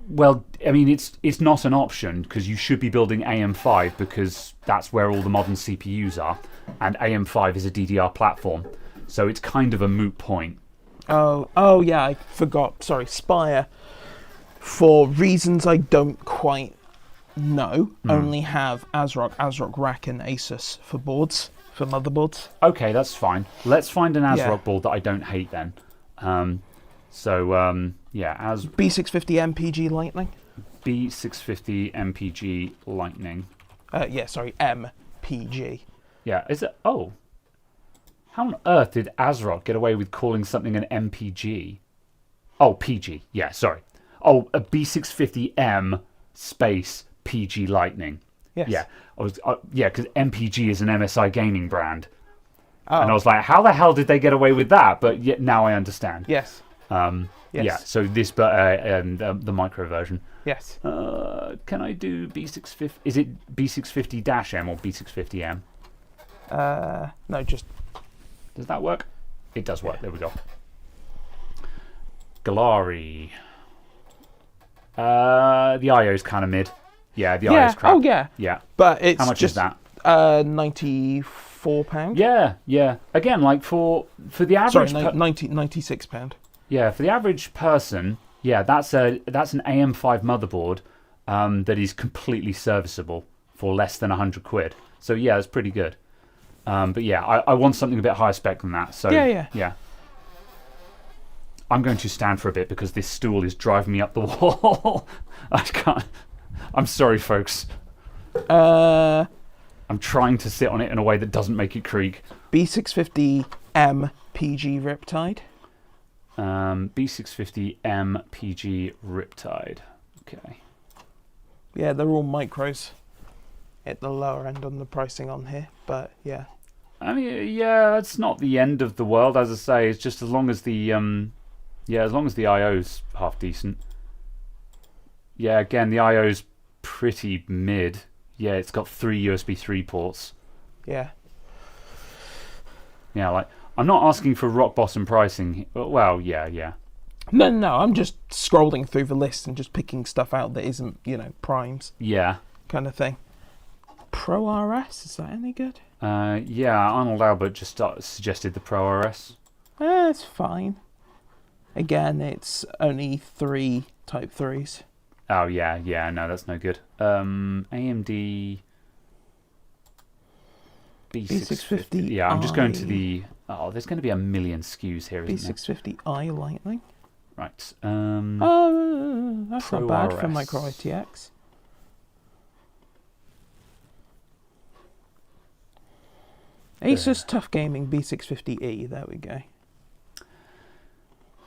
Well, I mean, it's not an option because you should be building AM5 because that's where all the modern CPUs are, and AM5 is a DDR platform, so it's kind of a moot point. Oh yeah, I forgot. Sorry, Spire, for reasons I don't quite know, only have ASRock Rack, and Asus for motherboards. Okay, that's fine. Let's find an ASRock Yeah. board that I don't hate then. As B650 MPG Lightning. B650 MPG Lightning. MPG. Yeah, is it? Oh. How on earth did ASRock get away with calling something an MPG? Oh, PG. Yeah, sorry. Oh, a B650M space PG Lightning. Yes. Yeah, because MPG is an MSI gaming brand, Oh. and I was like, how the hell did they get away with that? But yet now I understand. Yes. Yes. Yeah. So this, and the micro version. Yes. Can I do B650? Is it B650-M or B650M? No, just. Does that work? It does work. There we go. Galari. The IO is kind of mid. Yeah, the IO is crap. Oh yeah. Yeah. But it's How much just is that? £94. Yeah. Again, like for the average. Sorry, £96. Yeah, for the average person, yeah, that's an AM5 motherboard that is completely serviceable for less than £100. So yeah, it's pretty good. But yeah, I want something a bit higher spec than that. So yeah. I'm going to stand for a bit because this stool is driving me up the wall. I can't. I'm sorry, folks. I'm trying to sit on it in a way that doesn't make it creak. B650M PG Riptide. B650M PG Riptide. Okay. Yeah, they're all micros at the lower end on the pricing on here, but yeah. I mean, yeah, it's not the end of the world, as I say. It's just as long as the IO's half decent. Yeah, again, the IO's pretty mid. Yeah, it's got 3 USB 3 ports. Yeah. Yeah, like, I'm not asking for rock bottom pricing. Well, yeah. No, I'm just scrolling through the list and just picking stuff out that isn't, primes Yeah. kind of thing. Pro RS, is that any good? Yeah, Arnold Albert just suggested the Pro RS. It's fine. Again, it's only 3 Type 3s. Oh, yeah, no, that's no good. AMD B650. Yeah, I'm just going to the... Oh, there's going to be a million SKUs here, isn't there? B650i Lightning. Right. Oh, that's Pro not bad RS. for Micro ITX. Asus Tough Gaming B650E, there we go.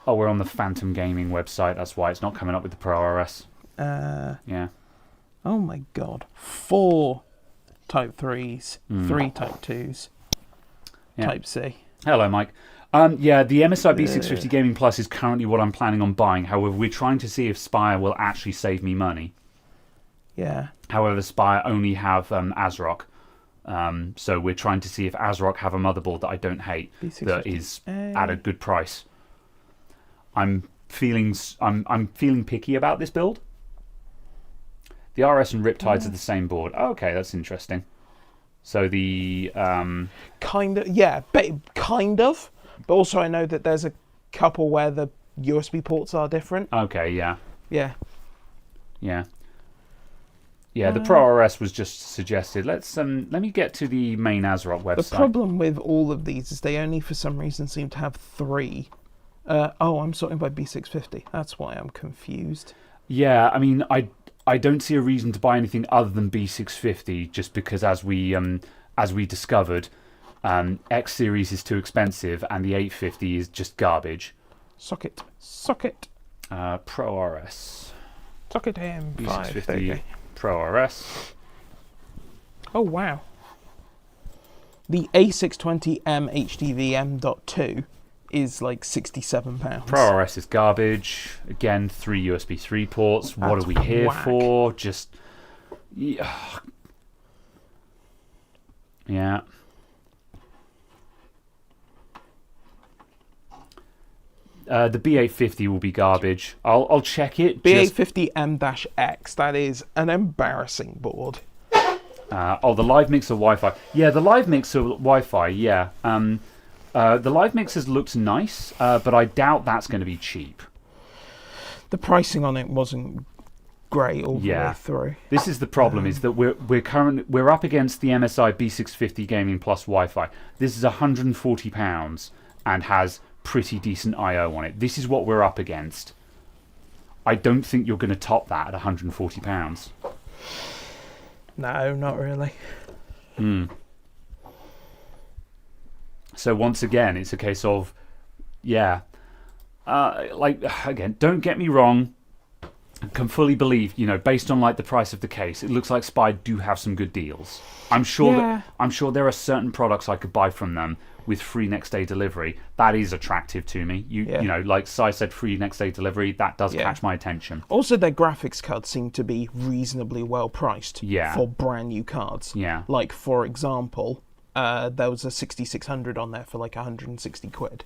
Oh, we're on the Phantom Gaming website. That's why it's not coming up with the Pro RS. Yeah. Oh my god. 4 Type 3s, 3 Type 2s, Yeah. Type C. Hello, Mike. Yeah, the MSI B650 Gaming Plus is currently what I'm planning on buying. However, we're trying to see if Spire will actually save me money. Yeah. However, Spire only have ASRock. So we're trying to see if ASRock have a motherboard that I don't hate that is at a good price. I'm feeling picky about this build. The RS and Riptides are the same board. Oh, okay, that's interesting. So the Kind of, yeah, kind of. But also I know that there's a couple where the USB ports are different. okay, yeah. Yeah. The Pro RS was just suggested. Let me get to the main ASRock website. The problem with all of these is they only, for some reason, seem to have 3. I'm sorting by B650. That's why I'm confused. Yeah, I mean, I don't see a reason to buy anything other than B650, just because as we discovered, X series is too expensive and the 850 is just garbage. Socket. Pro RS. Socket AM5. B650 Pro RS. Oh wow. The A620M HDV M.2 is like £67. Pro RS is garbage. Again, 3 USB 3 ports. What That's are we here whack. for? Just... Yeah. The B850 will be garbage. I'll check it. B850M-X, that is an embarrassing board. The Live Mixer Wi-Fi. Yeah, the Live Mixer Wi-Fi, yeah. The Live Mixers looked nice, but I doubt that's going to be cheap. The pricing on it wasn't great all the way through. This is the problem: is that we're up against the MSI B650 Gaming Plus Wi-Fi. This is £140 and has pretty decent I/O on it. This is what we're up against. I don't think you're going to top that at £140. No, not really. So once again, it's a case of, again, don't get me wrong. I can fully believe, based on like the price of the case, it looks like Spy do have some good deals. I'm sure there are certain products I could buy from them with free next day delivery. That is attractive to me. Like Si said, free next day delivery. That does catch my attention. Also, their graphics cards seem to be reasonably well priced for brand new cards. Yeah. Like, for example, there was a 6600 on there for like 160 quid.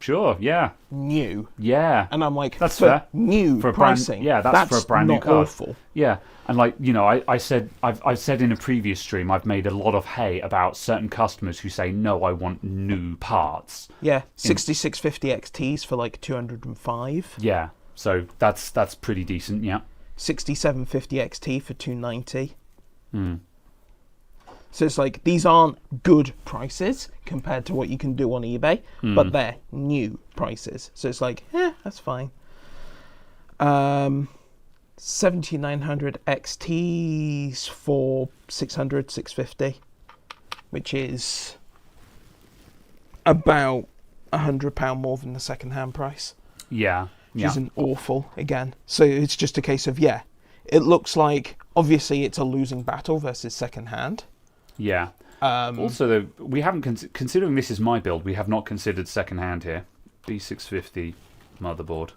Sure, yeah. New. Yeah. And I'm like, that's fair. New for pricing. That's for a brand new card. Awful. Yeah. And I've said in a previous stream, I've made a lot of hay about certain customers who say, no, I want new parts. Yeah, 6650 XTs for like 205. Yeah, so that's pretty decent, yeah. 6750 XT for 290. So it's like, these aren't good prices compared to what you can do on eBay, but they're new prices. So it's like, that's fine. 7900 XTs for 600, 650, which is about £100 more than the second-hand price. Yeah. Which isn't awful, again. So it's just a case of, it looks like, obviously, it's a losing battle versus second-hand. Yeah. Also, we haven't considering this is my build. We have not considered second hand here. B650 motherboard.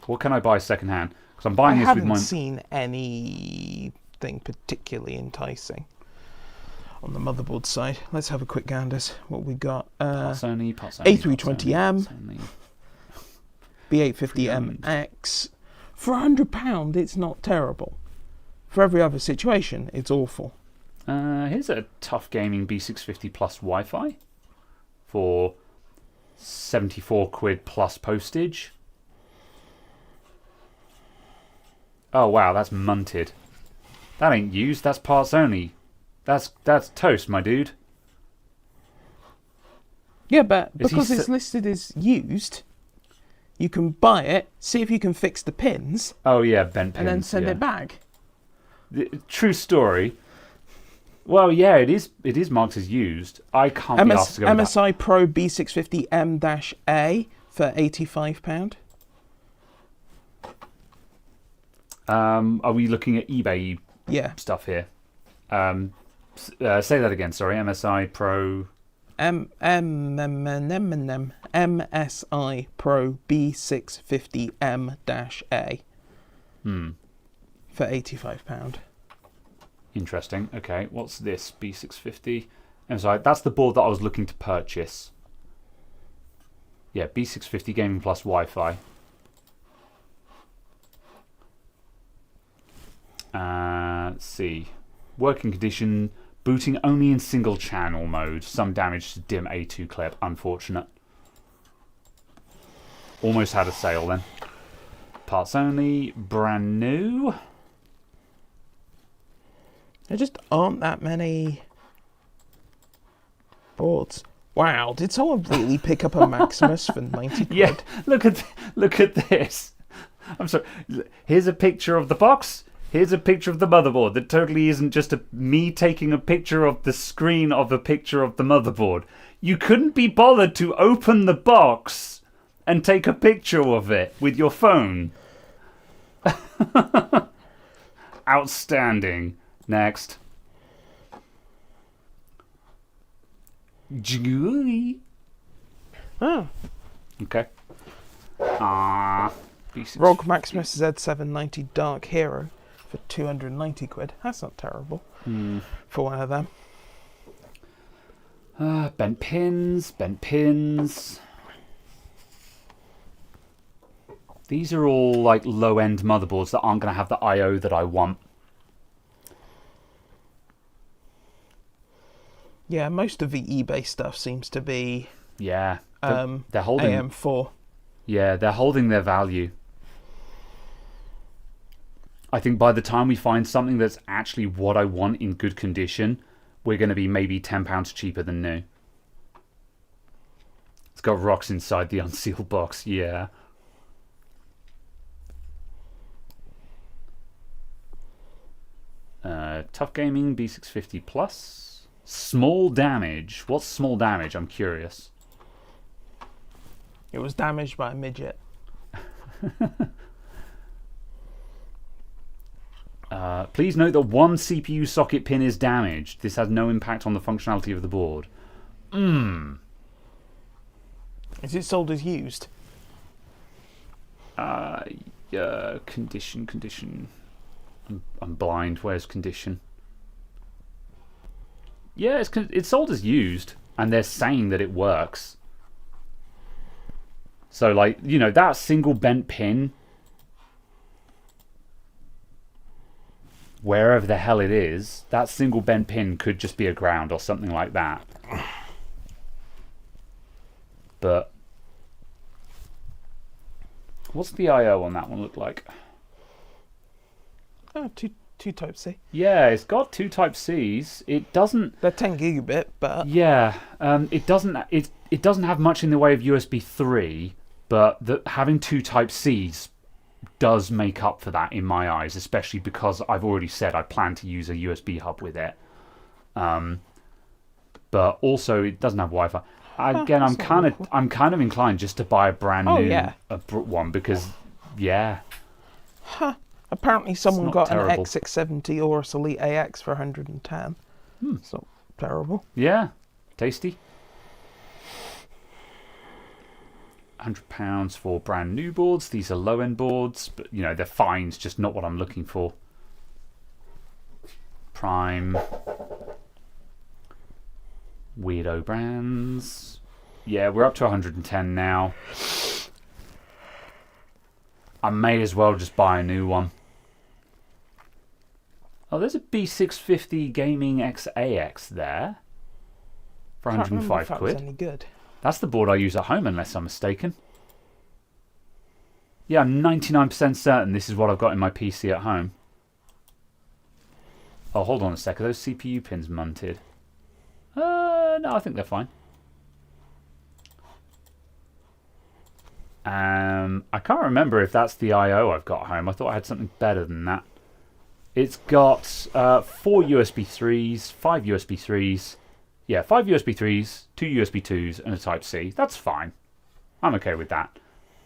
What can I buy second hand? Because I'm buying this with my. I haven't seen anything particularly enticing on the motherboard side. Let's have a quick ganders. What we got? Sony, A320M, B850MX. For £100, it's not terrible. for every other situation, it's awful. Here's a Tough Gaming B650 plus Wi-Fi for 74 quid plus postage. Oh wow, that's munted. That ain't used, that's parts only. That's toast, my dude. Yeah, but Is he because it's listed as used, you can buy it, see if you can fix the pins, Oh yeah, bent pins. and then send yeah. it back. True story. Well, yeah, it is marked as used. I can't be asked to go with that. MSI Pro B650M-A for £85. Are we looking at eBay Yeah. stuff here? Say that again, sorry. MSI Pro... MSI Pro B650M-A for £85. Interesting. Okay, what's this? B650. MSI. That's the board that I was looking to purchase. Yeah, B650 Gaming Plus Wi-Fi. Let's see. Working condition. Booting only in single channel mode. Some damage to DIMM A2 clip. Unfortunate. Almost had a sale then. Parts only. Brand new. There just aren't that many boards. Wow, did someone really pick up a Maximus for 90 quid? Yeah, look at this. I'm sorry. Here's a picture of the box. Here's a picture of the motherboard that totally isn't just me taking a picture of the screen of a picture of the motherboard. You couldn't be bothered to open the box and take a picture of it with your phone. Outstanding. Next. Julie. Oh. Okay. ROG Maximus Z790 Dark Hero for 290 quid. That's not terrible for one of them. Bent pins, bent pins. These are all like low-end motherboards that aren't going to have the I/O that I want. Yeah, most of the eBay stuff seems to be Yeah, they're holding. AM4. Yeah, they're holding their value. I think by the time we find something that's actually what I want in good condition, we're going to be maybe £10 cheaper than new. It's got rocks inside the unsealed box. Yeah. Tough Gaming B650 Plus. Small damage. What's small damage? I'm curious. It was damaged by a midget. Please note that one CPU socket pin is damaged. This has no impact on the functionality of the board. Is it sold as used? Yeah, condition. I'm blind. Where's condition? Yeah, it's sold as used, and they're saying that it works. So, like, you know, that single bent pin, wherever the hell it is, that single bent pin could just be a ground or something like that. But what's the I/O on that one look like? Oh, two Type-C. Yeah, it's got two Type-Cs. It doesn't. They're 10 gigabit, but Yeah, it doesn't. It doesn't have much in the way of USB 3, but having two Type-Cs does make up for that in my eyes, especially because I've already said I plan to use a USB hub with it. But also it doesn't have Wi-Fi. Again, I'm kind of inclined just to buy a brand new one because, yeah. Apparently someone got terrible. an X670 Aorus Elite AX for 110. It's not terrible. Yeah, tasty. £100 for brand new boards. These are low-end boards, but you know they're fine. It's just not what I'm looking for. Prime. Weirdo brands. Yeah, we're up to 110 now. I may as well just buy a new one. Oh, there's a B650 Gaming XAX there for Can't remember 105 if that was quid. any good. That's the board I use at home, unless I'm mistaken. Yeah, I'm 99% certain this is what I've got in my PC at home. Oh, hold on a sec. Are those CPU pins munted? No, I think they're fine. I can't remember if that's the I/O I've got at home. I thought I had something better than that. It's got 4 USB 3s, 5 USB 3s. Yeah, 5 USB 3s, 2 USB 2s, and a Type-C. That's fine. I'm okay with that.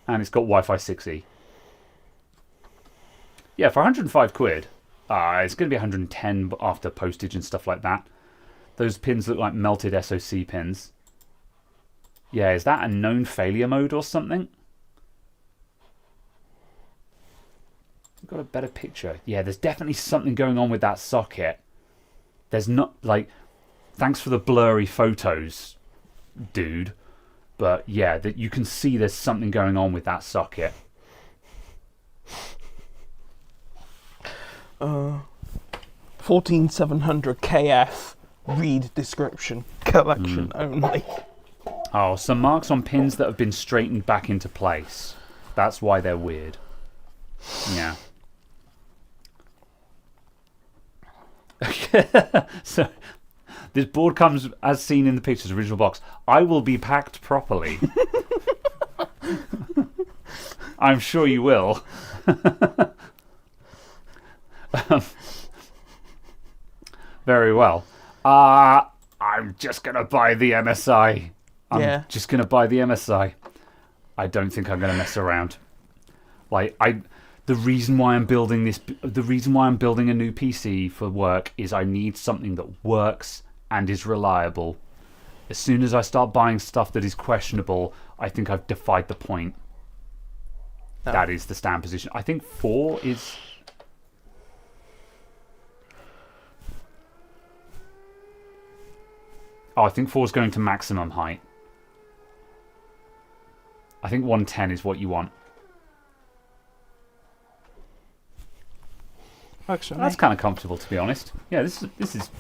And it's got Wi-Fi 6E. Yeah, for 105 quid, it's going to be 110 after postage and stuff like that. Those pins look like melted SoC pins. Yeah, is that a known failure mode or something? I've got a better picture. Yeah, there's definitely something going on with that socket. There's not, like, thanks for the blurry photos, dude. But yeah, that you can see there's something going on with that socket. 14700 KF, read description, collection only. Oh, some marks on pins that have been straightened back into place. That's why they're weird. Yeah. So this board comes as seen in the picture's original box. I will be packed properly. I'm sure you will. Very well. I'm just going to buy the MSI. I'm just going to buy the MSI. I don't think I'm going to mess around. The reason why I'm building a new PC for work is I need something that works and is reliable. As soon as I start buying stuff that is questionable, I think I've defied the point. Oh. That is the stand position. I think 4 is... Oh, I think 4 is going to maximum height. I think 110 is what you want. That's kind of comfortable, to be honest. Yeah, this is.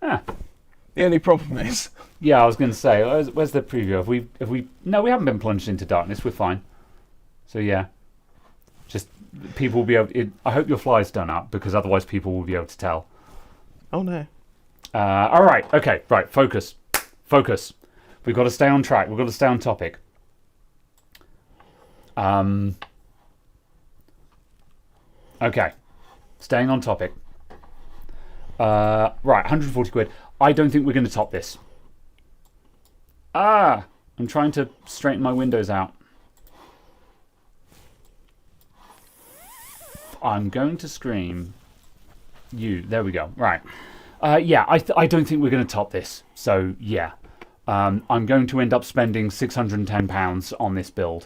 The only problem is. Yeah, I was going to say, where's the preview? Have we? No, we haven't been plunged into darkness. We're fine. So yeah, just people will be able. I hope your fly's done up, because otherwise people will be able to tell. Oh no. All right. Okay. Right. Focus. We've got to stay on track. We've got to stay on topic. Okay. Staying on topic. Right, 140 quid. I don't think we're going to top this. I'm trying to straighten my windows out. I'm going to scream. There we go. Right. Yeah, I don't think we're going to top this. So, yeah. I'm going to end up spending £610 on this build.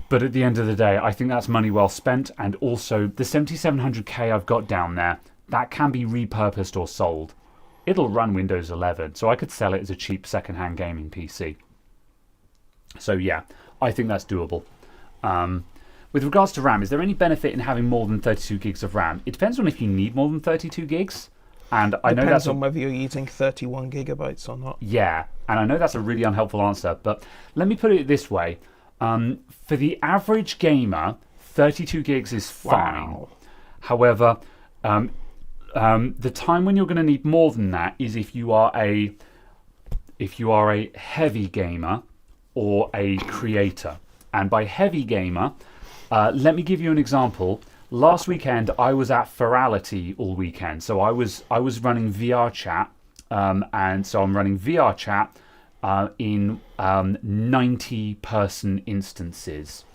But at the end of the day, I think that's money well spent. And also, the 7700K I've got down there, that can be repurposed or sold. It'll run Windows 11, so I could sell it as a cheap second-hand gaming PC. So yeah, I think that's doable. With regards to RAM, is there any benefit in having more than 32 gigs of RAM? It depends on if you need more than 32 gigs. And I know that's on whether you're using 31 gigabytes or not. Yeah, and I know that's a really unhelpful answer, but let me put it this way. For the average gamer, 32 gigs is fine. Wow. However, the time when you're going to need more than that is if you are a heavy gamer or a creator. And by heavy gamer, let me give you an example. Last weekend, I was at Ferality all weekend. So I was running VR chat, and so I'm running VR chat in 90-person instances.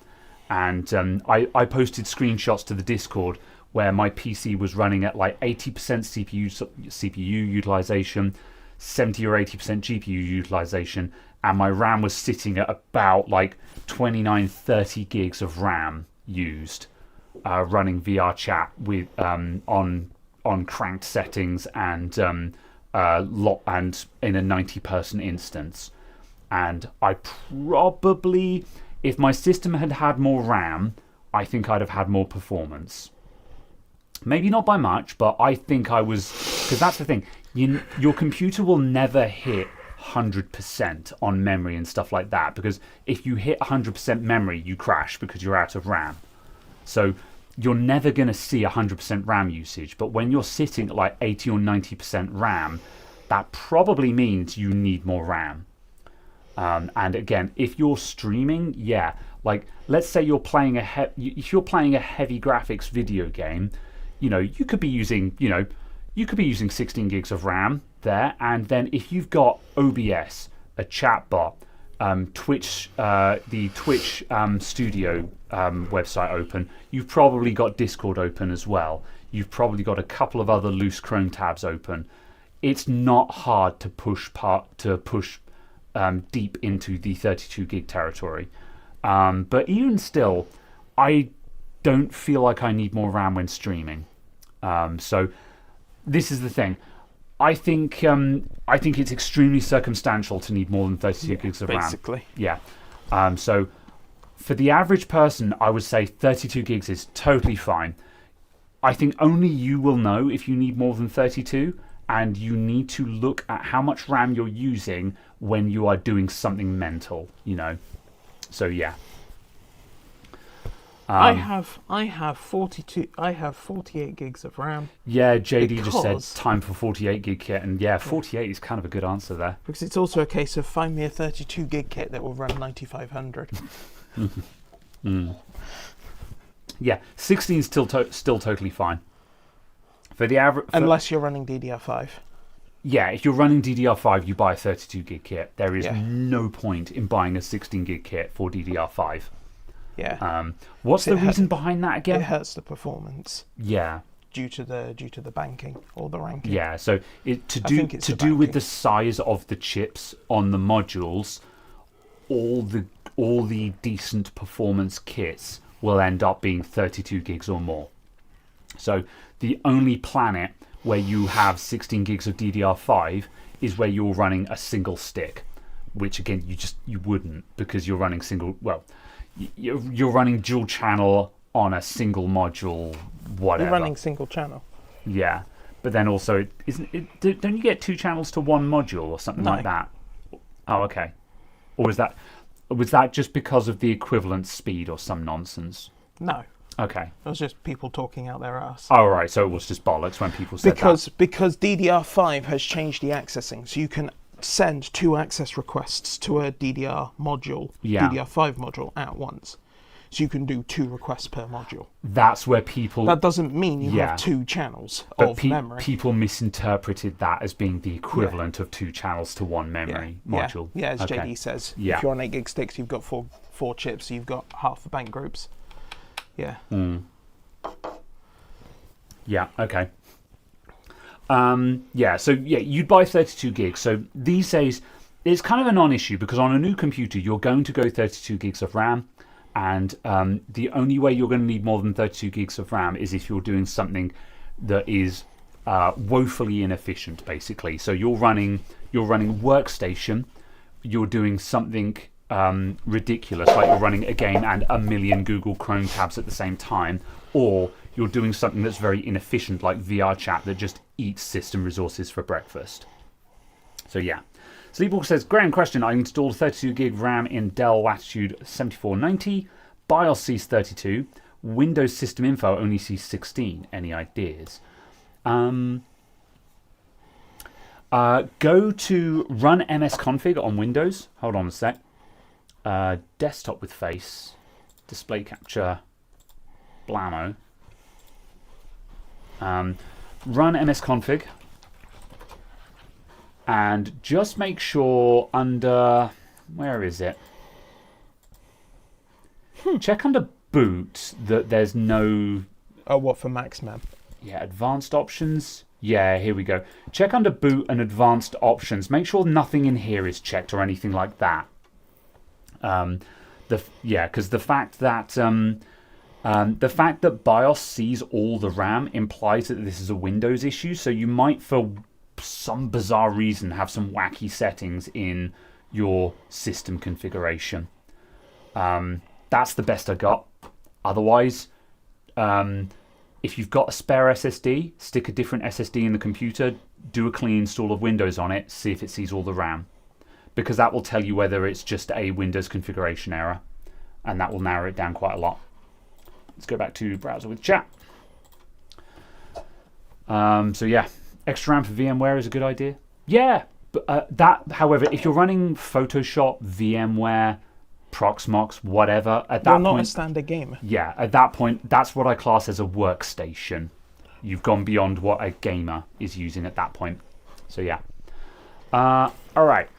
And I posted screenshots to the Discord where my PC was running at like 80% CPU utilization, 70 or 80% GPU utilization, and my RAM was sitting at about like 29, 30 gigs of RAM used, running VR chat with on cranked settings and in a 90-person instance. And I probably, if my system had had more RAM, I think I'd have had more performance. Maybe not by much, but I think I was, because that's the thing. Your computer will never hit 100% on memory and stuff like that, because if you hit 100% memory, you crash because you're out of RAM. So you're never going to see 100% RAM usage. But when you're sitting at like 80 or 90% RAM, that probably means you need more RAM. And again, if you're streaming, yeah, like let's say you're playing if you're playing a heavy graphics video game, you could be using 16 gigs of RAM there, and then if you've got OBS, a chatbot, Twitch, the Twitch Studio website open, you've probably got Discord open as well. You've probably got a couple of other loose Chrome tabs open. It's not hard to push deep into the 32 gig territory. But even still, I don't feel like I need more RAM when streaming. So this is the thing. I think it's extremely circumstantial to need more than 32 gigs of RAM. Basically. Yeah. So for the average person, I would say 32 gigs is totally fine. I think only you will know if you need more than 32, and you need to look at how much RAM you're using when you are doing something mental, So yeah. I have 48 gigs of RAM. Yeah, JD just said time for 48 gig kit, and 48 is kind of a good answer there. Because it's also a case of find me a 32 gig kit that will run 9500. Yeah, 16 is still totally fine. For the average, unless you're running DDR5. Yeah, if you're running DDR5, you buy a 32 gig kit. There is no point in buying a 16 gig kit for DDR5. Yeah. What's the reason behind that again? It hurts the performance. Yeah. Due to the banking or the ranking. Yeah. So to do with the size of the chips on the modules, all the decent performance kits will end up being 32 gigs or more. So the only planet where you have 16 gigs of DDR5 is where you're running a single stick, which again you wouldn't, because you're running you're running dual channel on a single module, whatever. You're running single channel. Yeah, but then also don't you get two channels to one module or something like that? Oh, okay. Or was that just because of the equivalent speed or some nonsense? No. Okay. It was just people talking out their ass. Oh, right. So it was just bollocks when people said that. Because DDR5 has changed the accessing, so you can send 2 access requests to a DDR module, DDR5 module at once. So you can do 2 requests per module. That's where people... That doesn't mean you have 2 channels of memory. People misinterpreted that as being the equivalent of 2 channels to one memory module. Yeah, as JD says. If you're on 8 gig sticks, you've got four chips, so you've got half the bank groups. Yeah. Yeah, okay. So you'd buy 32 gigs. So these days, it's kind of a non-issue, because on a new computer, you're going to go 32 gigs of RAM, and the only way you're going to need more than 32 gigs of RAM is if you're doing something that is woefully inefficient, basically. So you're running Workstation, you're doing something ridiculous, like you're running a game and a million Google Chrome tabs at the same time, or you're doing something that's very inefficient, like VR chat that just eats system resources for breakfast. So yeah. Sleepwalker says, Graham, question. I installed 32 gig RAM in Dell Latitude 7490. BIOS sees 32. Windows System Info only sees 16. Any ideas? Go to run msconfig on Windows. Hold on a sec. Desktop with face. Display capture. Blammo. Run msconfig. And just make sure under... Where is it? Check under boot that there's no... Oh, what, for Maxmem? Yeah, advanced options. Yeah, here we go. Check under boot and advanced options. Make sure nothing in here is checked or anything like that. Because the fact that BIOS sees all the RAM implies that this is a Windows issue. So you might, for some bizarre reason, have some wacky settings in your system configuration. That's the best I got. Otherwise, if you've got a spare SSD, stick a different SSD in the computer, do a clean install of Windows on it, see if it sees all the RAM. Because that will tell you whether it's just a Windows configuration error, and that will narrow it down quite a lot. Let's go back to browser with chat. So yeah, extra RAM for VMware is a good idea. Yeah, but that, however, if you're running Photoshop, VMware, Proxmox, whatever, at that You're not point, a standard gamer. yeah, at that point, that's what I class as a workstation. You've gone beyond what a gamer is using at that point. So yeah. All right.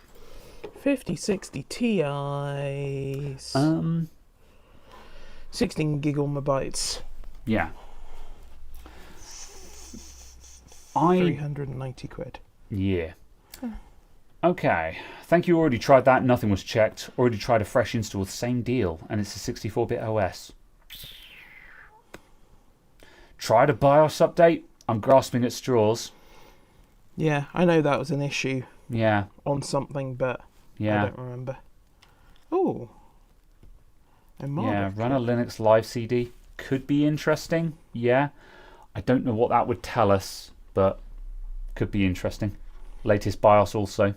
5060 Ti's. 16 gigabytes. Yeah. 390 quid. Yeah. Okay. Thank you. Already tried that. Nothing was checked. Already tried a fresh install. Same deal. And it's a 64-bit OS. Tried a BIOS update. I'm grasping at straws. Yeah, I know that was an issue Yeah. on something, but Yeah. I don't remember. Oh. Yeah. Run a Linux live CD. Could be interesting. Yeah. I don't know what that would tell us, but could be interesting. Latest BIOS also.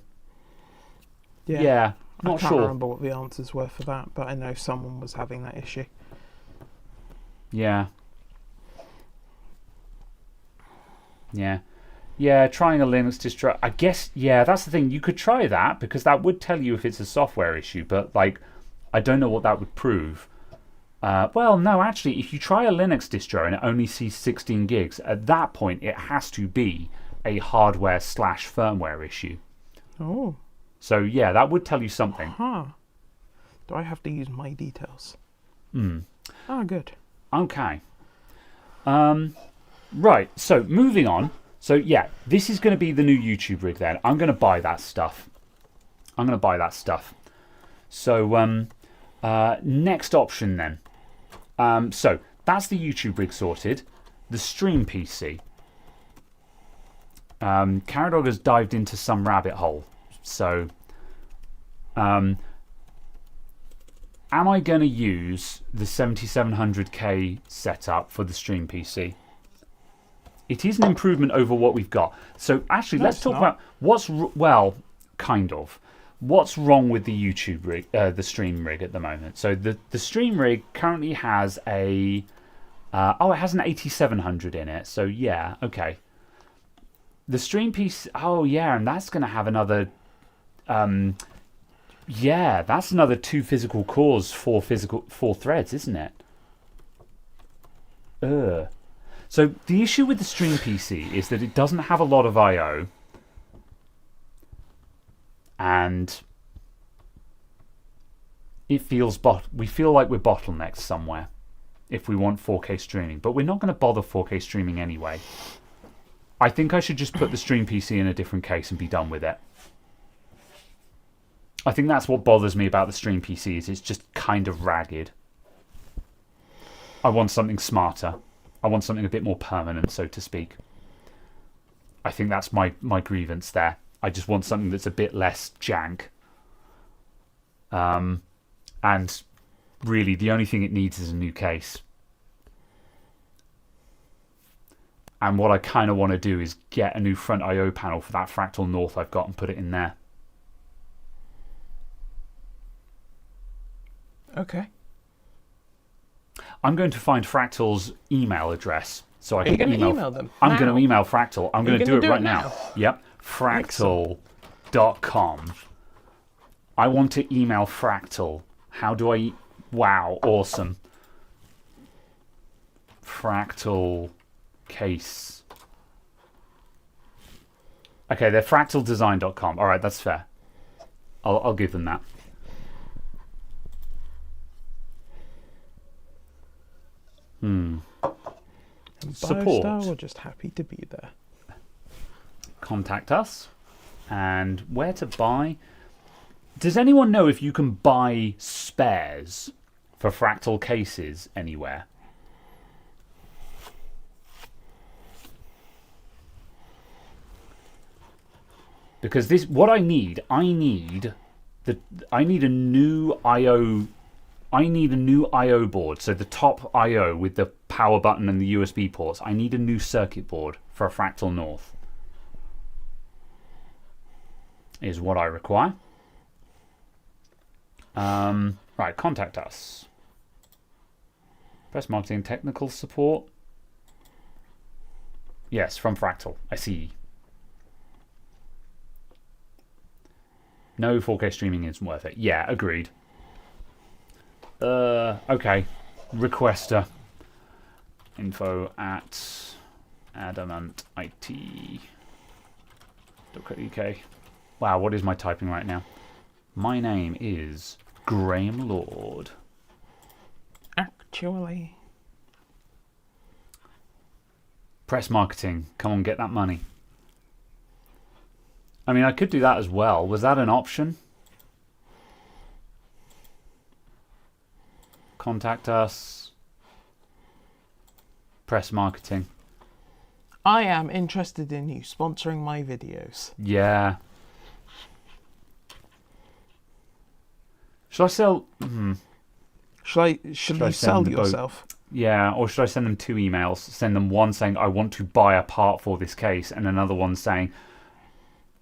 Yeah. Not I can't sure. remember what the answers were for that, but I know someone was having that issue. Yeah. Yeah. Yeah, trying a Linux distro. I guess, yeah, that's the thing. You could try that because that would tell you if it's a software issue, but like, I don't know what that would prove. Well, no, actually, if you try a Linux distro and it only sees 16 gigs, at that point, it has to be a hardware/firmware issue. Oh. So, yeah, that would tell you something. Huh. Do I have to use my details? Hmm. Ah, good. Okay. Right, so moving on. So yeah, this is going to be the new YouTube rig then. I'm going to buy that stuff. So next option then. So that's the YouTube rig sorted. The Stream PC. Caradog has dived into some rabbit hole. So am I going to use the 7700K setup for the Stream PC? It is an improvement over what we've got. So actually, let's talk about what's kind of. What's wrong with the YouTube rig, the Stream rig at the moment? So the Stream rig currently has a, it has an 8700 in it. So yeah, okay. The Stream PC, oh yeah, and that's going to have another, yeah, that's another 2 physical cores, 4 threads, isn't it? So the issue with the Stream PC is that it doesn't have a lot of I/O, and it feels we feel like we're bottlenecked somewhere if we want 4K streaming, but we're not going to bother 4K streaming anyway. I think I should just put the Stream PC in a different case and be done with it. I think that's what bothers me about the Stream PC is it's just kind of ragged. I want something smarter. I want something a bit more permanent, so to speak. I think that's my grievance there. I just want something that's a bit less jank. And really, the only thing it needs is a new case. And what I kind of want to do is get a new front I/O panel for that Fractal North I've got and put it in there. Okay. I'm going to find Fractal's email address so I Are you can going to email them? I'm now? going to email Fractal. I'm going to do it right now. now? Yep. Fractal.com. I want to email Fractal. How do I... Wow, awesome. Fractal case. Okay, they're fractaldesign.com. All right, that's fair. I'll give them that. Support. BioStar, we're just happy to be there. Contact us. And where to buy? Does anyone know if you can buy spares for Fractal cases anywhere? Because this, what I need a new I/O. I need a new I/O board, so the top I/O with the power button and the USB ports. I need a new circuit board for a Fractal North. Is what I require. Right, contact us. Press marketing technical support. Yes, from Fractal. I see. No 4K streaming isn't worth it. Yeah, agreed. Okay. Requester. Info at adamantit.co.uk. Wow, what is my typing right now? My name is Graham Lord. Actually. Press marketing. Come on, get that money. I mean, I could do that as well. Was that an option? Contact us. Press marketing. I am interested in you sponsoring my videos. Yeah. Should I sell... Should you sell yourself? Yeah, or should I send them 2 emails? Send them one saying, I want to buy a part for this case, and another one saying,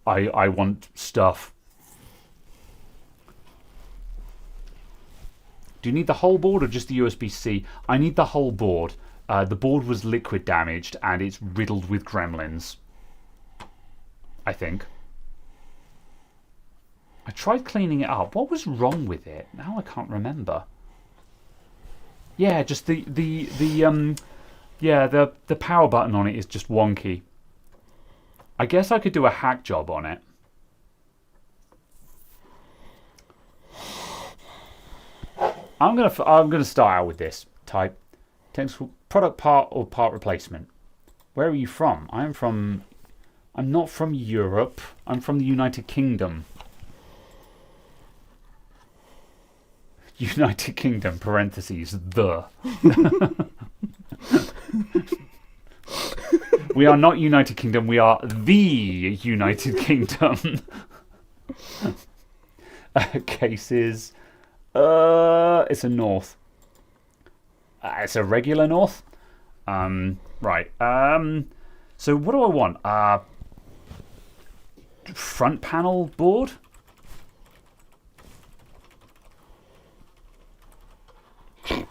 I want stuff. Do you need the whole board or just the USB-C? I need the whole board. The board was liquid damaged, and it's riddled with gremlins. I think. I tried cleaning it up. What was wrong with it? Now I can't remember. Yeah, just the power button on it is just wonky. I guess I could do a hack job on it. I'm gonna start out with this. Type technical product part or part replacement. Where are you from? I'm not from Europe. I'm from the United Kingdom. United Kingdom, parentheses, the. We are not United Kingdom, we are the United Kingdom. Cases. It's a north. It's a regular north. Right. So what do I want? Front panel board?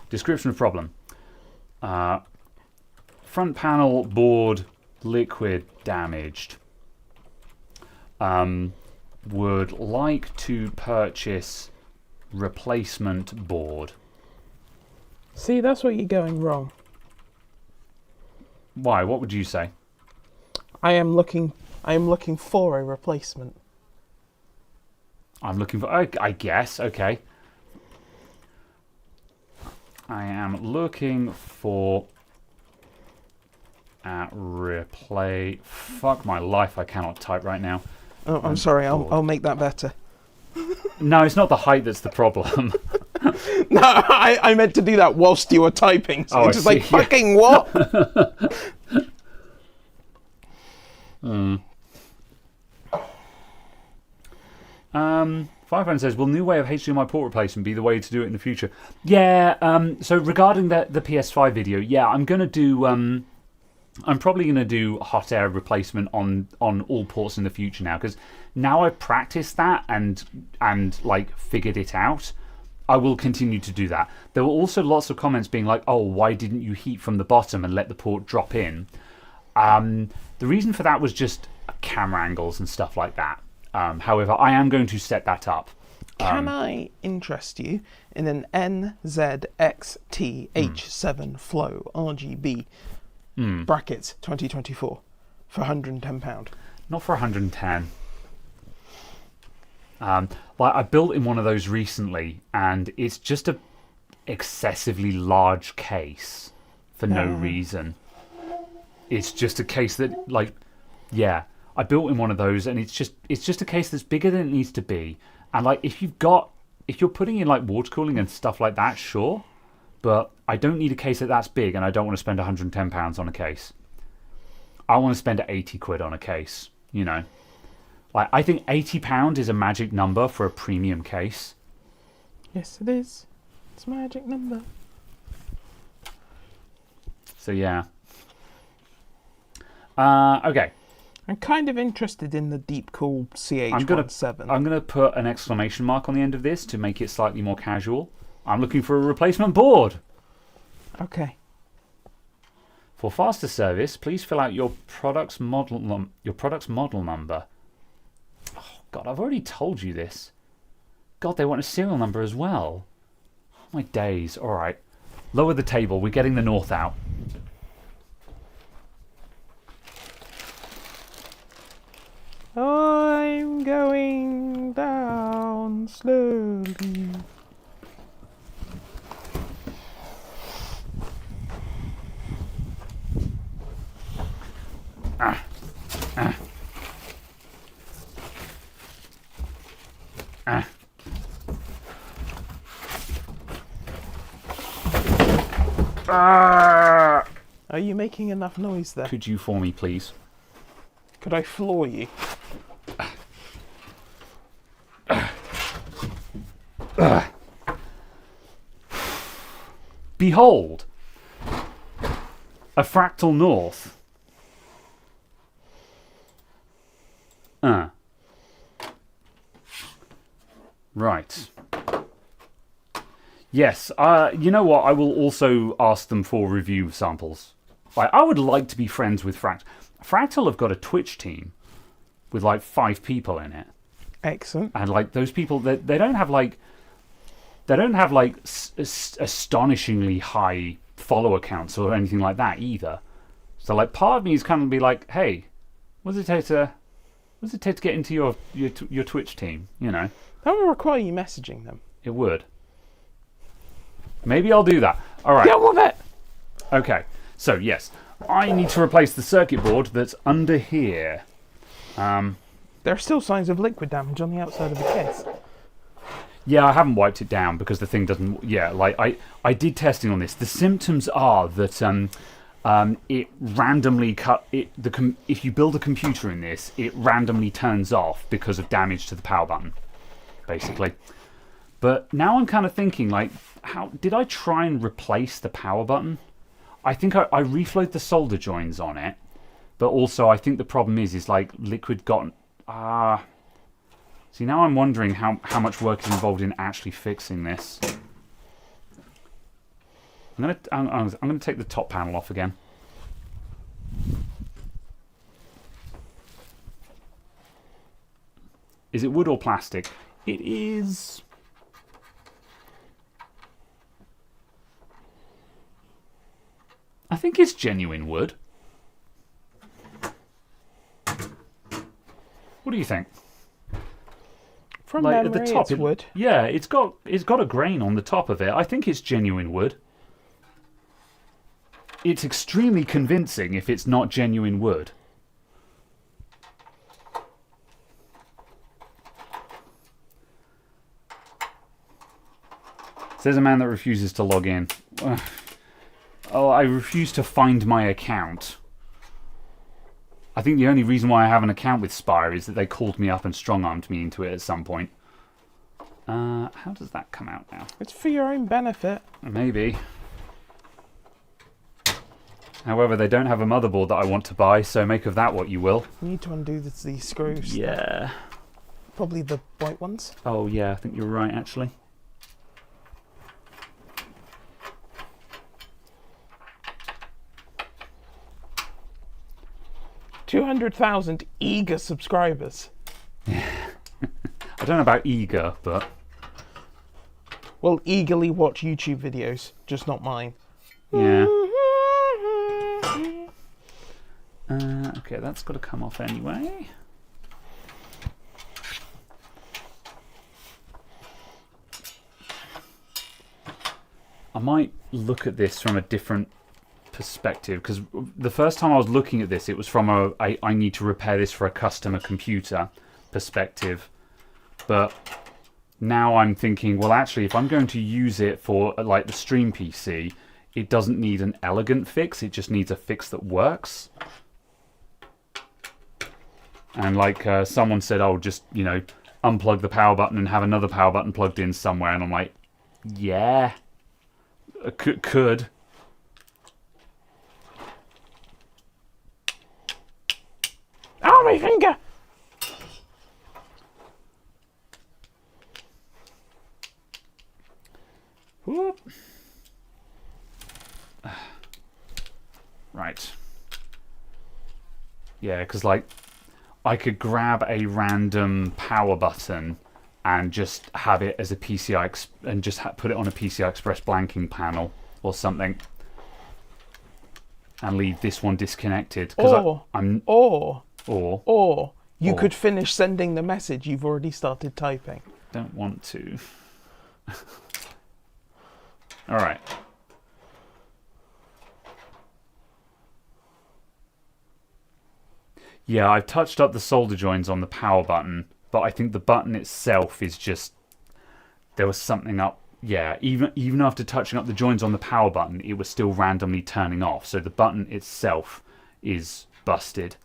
Description of problem. Front panel board liquid damaged. Would like to purchase replacement board. See, that's where you're going wrong. Why? What would you say? I am looking for a replacement. I'm looking for... I guess. Okay. I am looking for a replay. Fuck my life, I cannot type right now. Oh, I'm sorry, I'll make that better. No, it's not the height that's the problem. No, I meant to do that whilst you were typing. So Oh, it's just I like, see, yeah. fucking what? Firefan says, will new way of HDMI port replacement be the way to do it in the future? Yeah, so regarding the PS5 video, yeah, I'm going to do... I'm probably going to do hot air replacement on all ports in the future now, because now I've practiced that and like figured it out. I will continue to do that. There were also lots of comments being like, oh, why didn't you heat from the bottom and let the port drop in? The reason for that was just camera angles and stuff like that. However, I am going to set that up. Can I interest you in an NZXT-H7 Flow RGB brackets 2024 for £110? Not for 110. Like I built in one of those recently, and it's just a excessively large case for no reason. It's just a case that, like, yeah, I built in one of those, and it's just a case that's bigger than it needs to be. And like, if you're putting in like water cooling and stuff like that, sure, but I don't need a case that's big, and I don't want to spend £110 on a case. I want to spend 80 quid on a case, you know. Like, I think £80 is a magic number for a premium case. Yes, it is. It's a magic number. So yeah. Okay. I'm kind of interested in the Deep Cool CH17. I'm gonna put an exclamation mark on the end of this to make it slightly more casual. I'm looking for a replacement board. Okay. For faster service, please fill out your product's model number. Oh God, I've already told you this. God, they want a serial number as well. Oh, my days. All right, lower the table. We're getting the north out. I'm going down slowly. Are you making enough noise there? Could you for me, please? Could I floor you? Behold, a fractal north. Right. Yes, you know what? I will also ask them for review samples. I would like to be friends with Fractal. Fractal have got a Twitch team with like 5 people in it. Excellent. And like those people, they don't have like astonishingly high follower counts or anything like that either. So like part of me is kind of be like, hey, what does it take to get into your Twitch team? You know, That would require you messaging them. it would. Maybe I'll do that. All right. Get on with it! Okay. So yes, I need to replace the circuit board that's under here. There are still signs of liquid damage on the outside of the case. Yeah, I haven't wiped it down because the thing doesn't. Yeah, like I did testing on this. The symptoms are that it randomly if you build a computer in this, it randomly turns off because of damage to the power button, basically. But now I'm kind of thinking, like, how did I try and replace the power button? I think I reflowed the solder joins on it, but also I think the problem is like liquid got. See, now I'm wondering how much work is involved in actually fixing this. I'm gonna take the top panel off again. Is it wood or plastic? It is. I think it's genuine wood. What do you think? From Like memory, at the top, it's wood. Yeah, it's got a grain on the top of it. I think it's genuine wood. It's extremely convincing if it's not genuine wood. Says a man that refuses to log in. Oh, I refuse to find my account. I think the only reason why I have an account with Spire is that they called me up and strong-armed me into it at some point. How does that come out now? It's for your own benefit. Maybe. However, they don't have a motherboard that I want to buy, so make of that what you will. You need to undo these screws. Yeah. Probably the white ones. Oh, yeah, I think you're right, actually. $200,000 eager subscribers. I don't know about eager, but... Will eagerly watch YouTube videos, just not mine. Yeah. Okay, that's got to come off anyway. I might look at this from a different perspective, because the first time I was looking at this, it was from I need to repair this for a customer computer perspective. But now I'm thinking, well, actually, if I'm going to use it for like the stream PC, it doesn't need an elegant fix, it just needs a fix that works. And like someone said, oh, just, you know, unplug the power button and have another power button plugged in somewhere. And I'm like, yeah, could. my finger! Whoop. Right. Yeah, because like I could grab a random power button and just have it as a and just put it on a PCI Express blanking panel or something, and leave this one disconnected. Or you Or. could finish sending the message you've already started typing. Don't want to. All right. Yeah, I've touched up the solder joins on the power button, but I think the button itself is just... There was something up... Yeah, even after touching up the joins on the power button, it was still randomly turning off. So the button itself is busted.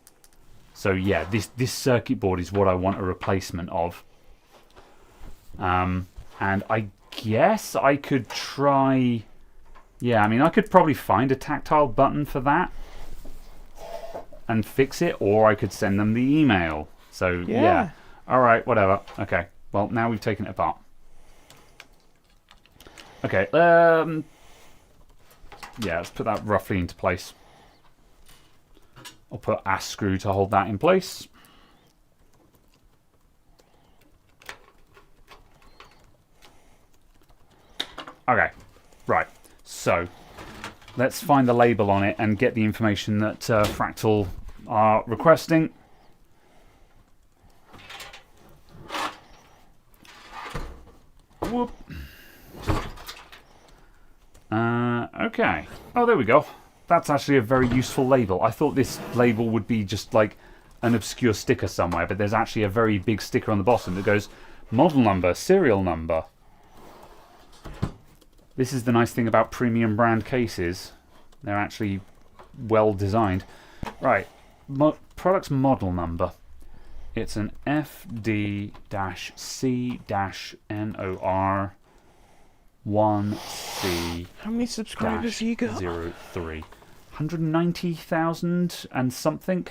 So yeah, this circuit board is what I want a replacement of. And I guess I could try... Yeah, I mean, I could probably find a tactile button for that and fix it, or I could send them the email. So yeah. All right, whatever. Okay. Well, now we've taken it apart. Okay. Yeah, let's put that roughly into place. I'll put a screw to hold that in place. Okay. Right. So let's find the label on it and get the information that Fractal are requesting. Whoop. Okay. Oh, there we go. That's actually a very useful label. I thought this label would be just like an obscure sticker somewhere, but there's actually a very big sticker on the bottom that goes model number, serial number. This is the nice thing about premium brand cases. They're actually well designed. Right, product's model number. It's an FD-C-NOR 1C. How many subscribers you got? 03. 190,000 and something.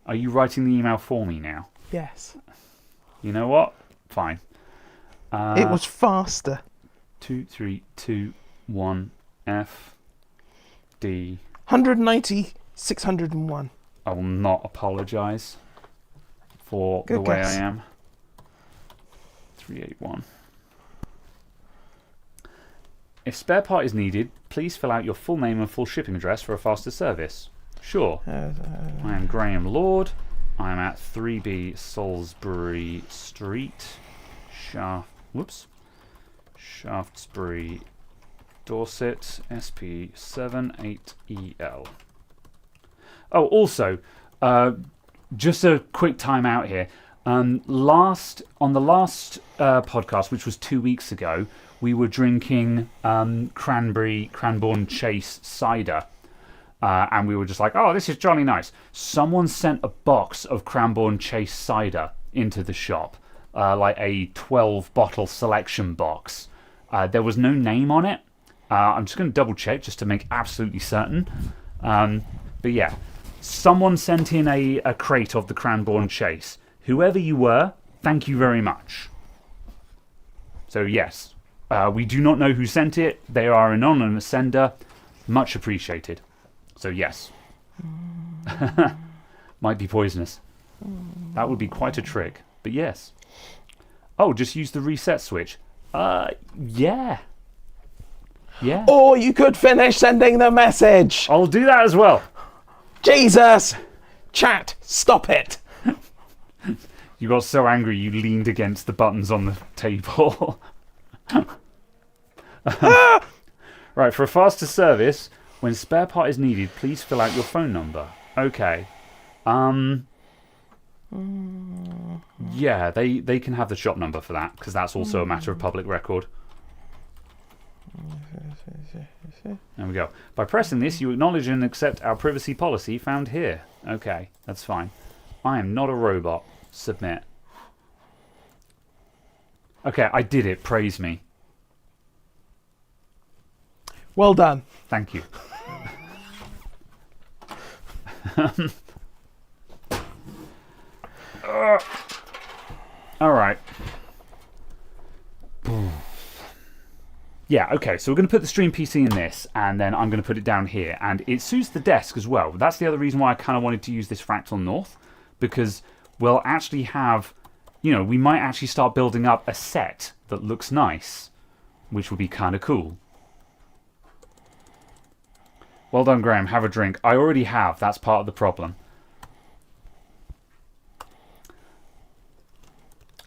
Are you writing the email for me now? Yes. You know what? Fine. It was faster. 2321 FD. 190, 601. I will not apologise for Good the way guess. I am. 381. If spare part is needed, please fill out your full name and full shipping address for a faster service. Sure. I am Graham Lord. I am at 3B Salisbury Street, Shaftesbury, Dorset, SP78EL. Oh, also, just a quick time out here. On the last podcast, which was 2 weeks ago, we were drinking Cranbourne Chase cider. And we were just like, oh, this is jolly nice. Someone sent a box of Cranbourne Chase cider into the shop, like a 12-bottle selection box. There was no name on it. I'm just going to double check just to make absolutely certain. But yeah, someone sent in a crate of the Cranbourne Chase. Whoever you were, thank you very much. So yes, we do not know who sent it. They are an anonymous sender. Much appreciated. So yes. Might be poisonous. That would be quite a trick. But yes. Oh, just use the reset switch. Yeah. Yeah. Or you could finish sending the message. I'll do that as well. Jesus! Chat, stop it. You got so angry you leaned against the buttons on the table. Right, for a faster service, when spare part is needed, please fill out your phone number. Okay. Yeah, they can have the shop number for that, because that's also a matter of public record. There we go. By pressing this, you acknowledge and accept our privacy policy found here. Okay, that's fine. I am not a robot. Submit. Okay, I did it. Praise me. Well done. Thank you. All right. Yeah, okay, so we're going to put the Stream PC in this, and then I'm going to put it down here. And it suits the desk as well. That's the other reason why I kind of wanted to use this Fractal North, because we'll actually have, we might actually start building up a set that looks nice, which would be kind of cool. Well done, Graham. Have a drink. I already have. That's part of the problem.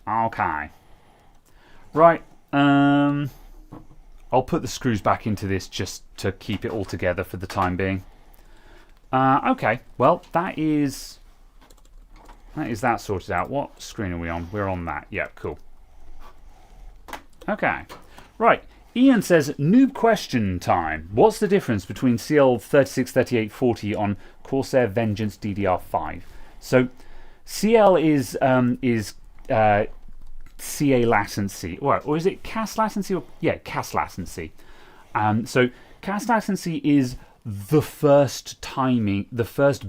Okay. Right. I'll put the screws back into this just to keep it all together for the time being. Okay. Well, that is that sorted out. What screen are we on? We're on that. Yeah, cool. Okay. Right. Ian says, noob question time. What's the difference between CL363840 on Corsair Vengeance DDR5? So, CL is CA latency, or is it CAS latency? Yeah, CAS latency. So CAS latency is the first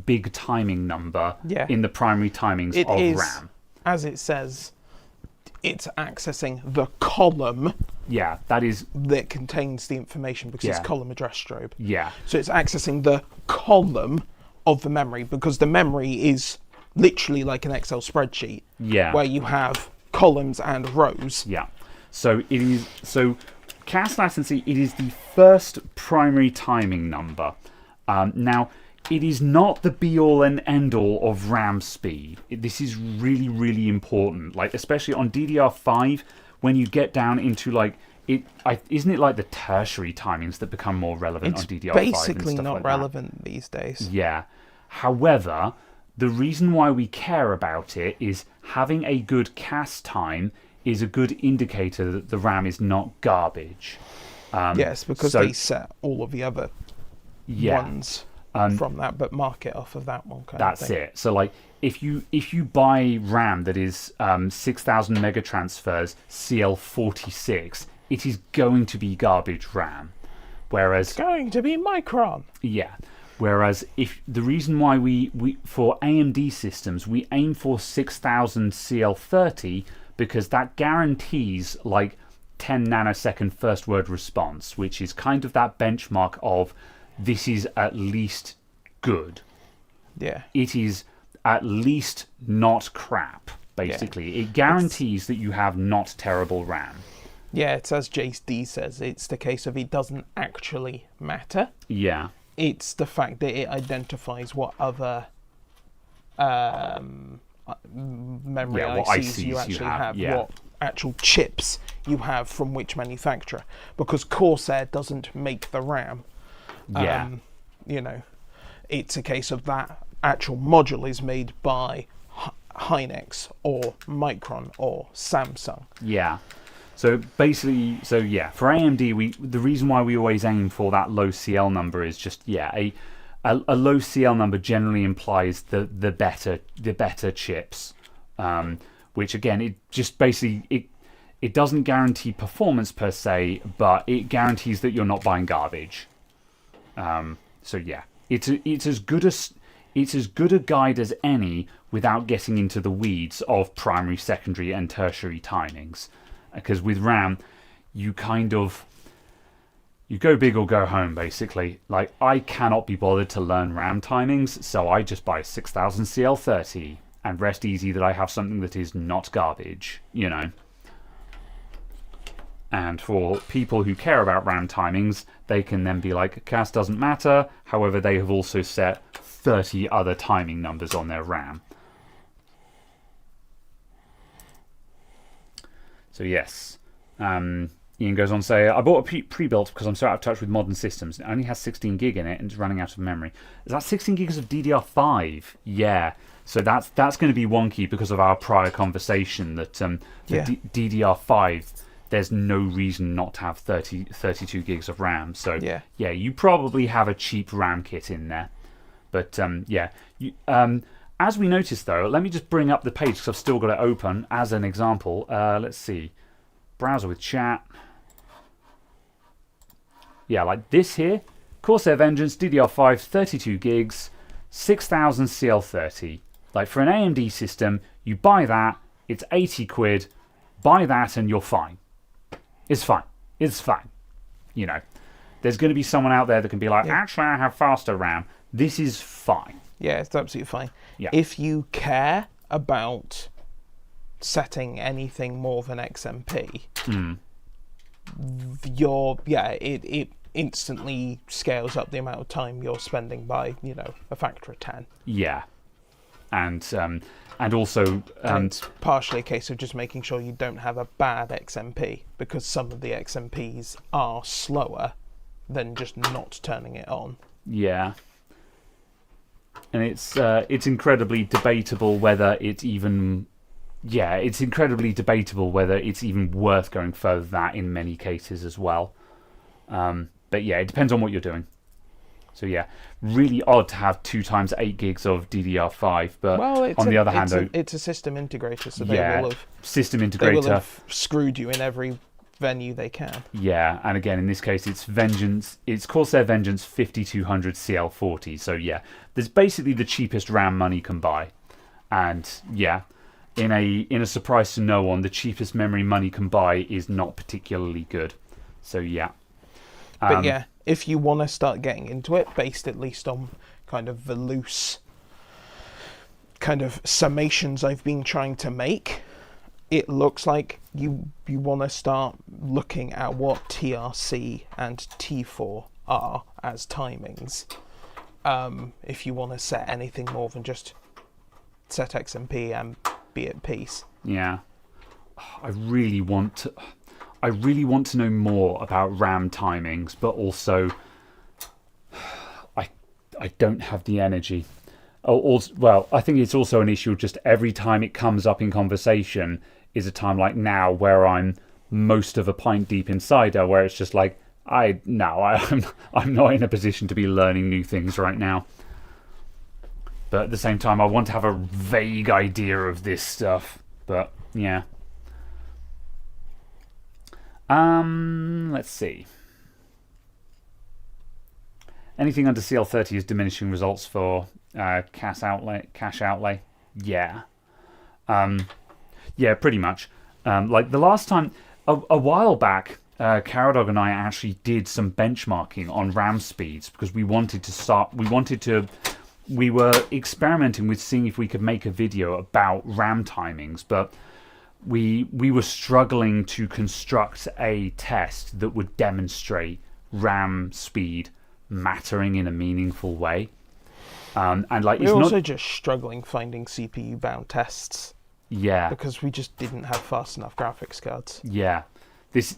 big timing number in the primary timings of RAM. As it says, it's accessing the column. Yeah, that contains the information because it's column address strobe. Yeah. So it's accessing the column of the memory because the memory is literally like an Excel spreadsheet. Yeah. Where you have columns and rows. Yeah. So CAS latency, it is the first primary timing number. Now, it is not the be-all and end-all of RAM speed. This is really, really important. Like, especially on DDR5, when you get down into isn't it like the tertiary timings that become more relevant on DDR5? It's basically not relevant these days. Yeah. However, the reason why we care about it is having a good CAS time is a good indicator that the RAM is not garbage. Yes, because they set all of the other ones from that, but mark it off of that one. That's it. So, like, if you buy RAM that is 6,000 megatransfers CL46, it is going to be garbage RAM. Whereas it's going to be Micron. Yeah. Whereas if the reason why we for AMD systems we aim for 6000 CL30 because that guarantees like 10 nanosecond first word response, which is kind of that benchmark of this is at least good. Yeah. It is at least not crap, basically. Yeah. It guarantees that you have not terrible RAM. Yeah, it's as Jace D says, it's the case of it doesn't actually matter. Yeah. It's the fact that it identifies what other memory ICs you actually have, what actual chips you have from which manufacturer. Because Corsair doesn't make the RAM. It's a case of that actual module is made by Hynix or Micron or Samsung. Yeah. So basically, for AMD, the reason why we always aim for that low CL number is just a low CL number generally implies the better chips, which again it just basically it doesn't guarantee performance per se, but it guarantees that you're not buying garbage. It's as good a guide as any without getting into the weeds of primary, secondary, and tertiary timings. Because with RAM, you go big or go home, basically. Like, I cannot be bothered to learn RAM timings, so I just buy 6000 CL30 and rest easy that I have something that is not garbage, And for people who care about RAM timings, they can then be like, CAS doesn't matter. However, they have also set 30 other timing numbers on their RAM. So yes, Ian goes on to say, I bought a pre-built because I'm so out of touch with modern systems. It only has 16 gig in it and it's running out of memory. Is that 16 gigs of DDR5? Yeah. So that's going to be wonky because of our prior conversation that DDR5, there's no reason not to have 32 gigs of RAM. So yeah, you probably have a cheap RAM kit in there. But as we noticed, though, let me just bring up the page because I've still got it open as an example. Let's see. Browser with chat. Yeah, like this here. Corsair Vengeance, DDR5, 32 gigs, 6000 CL30. Like, for an AMD system, You buy that, it's 80 quid, buy that and you're fine. It's fine. It's fine. You know, there's going to be someone out there that can be like, actually, I have faster RAM. This is fine. Yeah, it's absolutely fine. Yeah. If you care about setting anything more than XMP, it instantly scales up the amount of time you're spending by, a factor of 10. Yeah. And also... and it's partially a case of just making sure you don't have a bad XMP, because some of the XMPs are slower than just not turning it on. Yeah. And it's incredibly debatable whether it's even... Yeah, it's incredibly debatable whether it's even worth going further than that in many cases as well. But yeah, it depends on what you're doing. So yeah, really odd to have 2 times 8 gigs of DDR5, but on the other hand, it's a system integrator, so system integrator. They will have screwed you in every venue they can. Yeah, and again, in this case, it's Corsair Vengeance 5200 CL40. So yeah, there's basically the cheapest RAM money can buy, and yeah, in a surprise to no one, the cheapest memory money can buy is not particularly good. So yeah. But yeah, if you want to start getting into it, based at least on kind of the loose kind of summations I've been trying to make, it looks like you want to start looking at what TRC and T4 are as timings. If you want to set anything more than just set XMP and be at peace. Yeah. I really want to know more about RAM timings, but also I don't have the energy. Well, I think it's also an issue just every time it comes up in conversation is a time like now where I'm most of a pint deep in cider, where it's just like, I'm not in a position to be learning new things right now. But at the same time, I want to have a vague idea of this stuff. But yeah. Let's see. Anything under CL30 is diminishing results for cash outlay. Yeah. Yeah, pretty much. Like the last time, a while back, Caradog and I actually did some benchmarking on RAM speeds because we were experimenting with seeing if we could make a video about RAM timings, but we were struggling to construct a test that would demonstrate RAM speed mattering in a meaningful way. And like we're also just struggling finding CPU bound tests. Yeah, because we just didn't have fast enough graphics cards. Yeah, this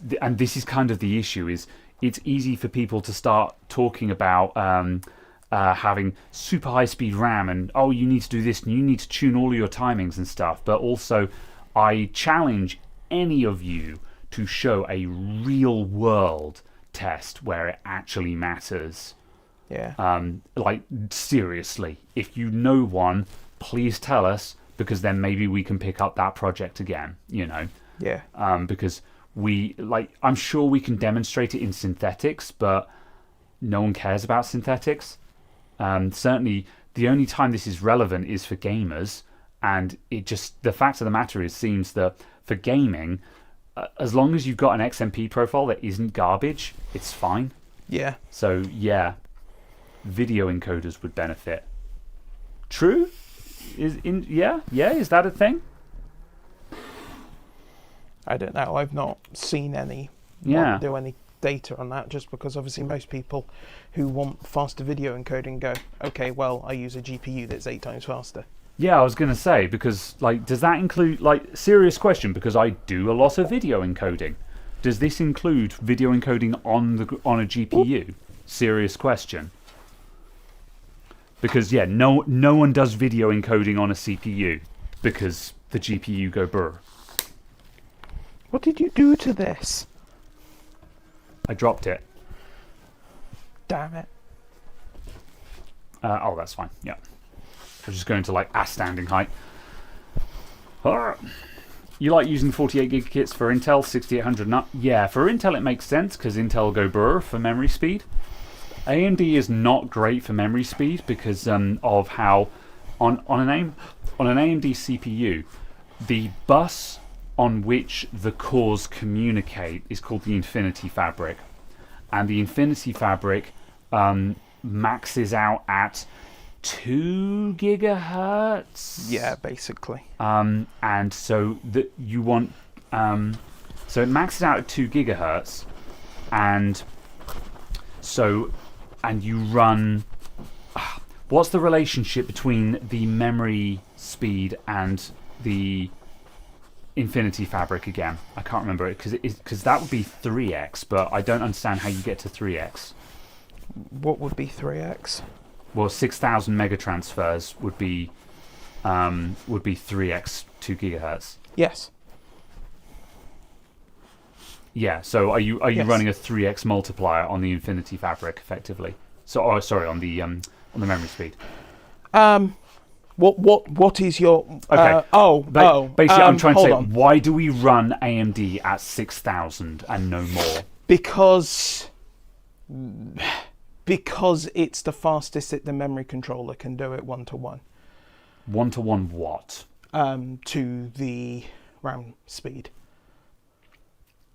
is kind of the issue. Is it's easy for people to start talking about having super high speed RAM and you need to do this and you need to tune all of your timings and stuff. But also, I challenge any of you to show a real world test where it actually matters. Yeah. Like seriously, if you know one, please tell us. Because then maybe we can pick up that project again, Yeah. Because I'm sure we can demonstrate it in synthetics, but no one cares about synthetics. Certainly, the only time this is relevant is for gamers, and the fact of the matter seems that for gaming, as long as you've got an XMP profile that isn't garbage, it's fine. Yeah. So yeah, video encoders would benefit. True. Is that a thing? I don't know. I've not seen any do any data on that, just because obviously most people who want faster video encoding go, okay, well, I use a GPU that's 8 times faster. Yeah, I was going to say, because does that include serious question, because I do a lot of video encoding. Does this include video encoding on a GPU? Ooh. Serious question. Because yeah, no one does video encoding on a CPU because the GPU go brr. What did you do to this? I dropped it. Damn it. That's fine. Yeah. I'm just going to a standing height. You like using 48 gig kits for Intel 6800 nut? Yeah, for Intel it makes sense because Intel go brr for memory speed. AMD is not great for memory speed because of how on an on an AMD CPU, the bus on which the cores communicate is called the Infinity Fabric, and the Infinity Fabric maxes out at 2 gigahertz. Yeah, basically. And so that you want, so it maxes out at 2 gigahertz, and you run. What's the relationship between the memory speed and the Infinity Fabric again? I can't remember it because that would be 3x, but I don't understand how you get to 3x. What would be 3x? Well, 6,000 megatransfers would be 3x 2 gigahertz. Yes. Yeah. So are you Yes. running a 3x multiplier on the Infinity Fabric effectively? So sorry, on the memory speed. What is your? Okay. Basically, I'm trying to hold say, on. why do we run AMD at 6,000 and no more? Because it's the fastest that the memory controller can do it 1-to-1 1-to-1 what? to the RAM speed.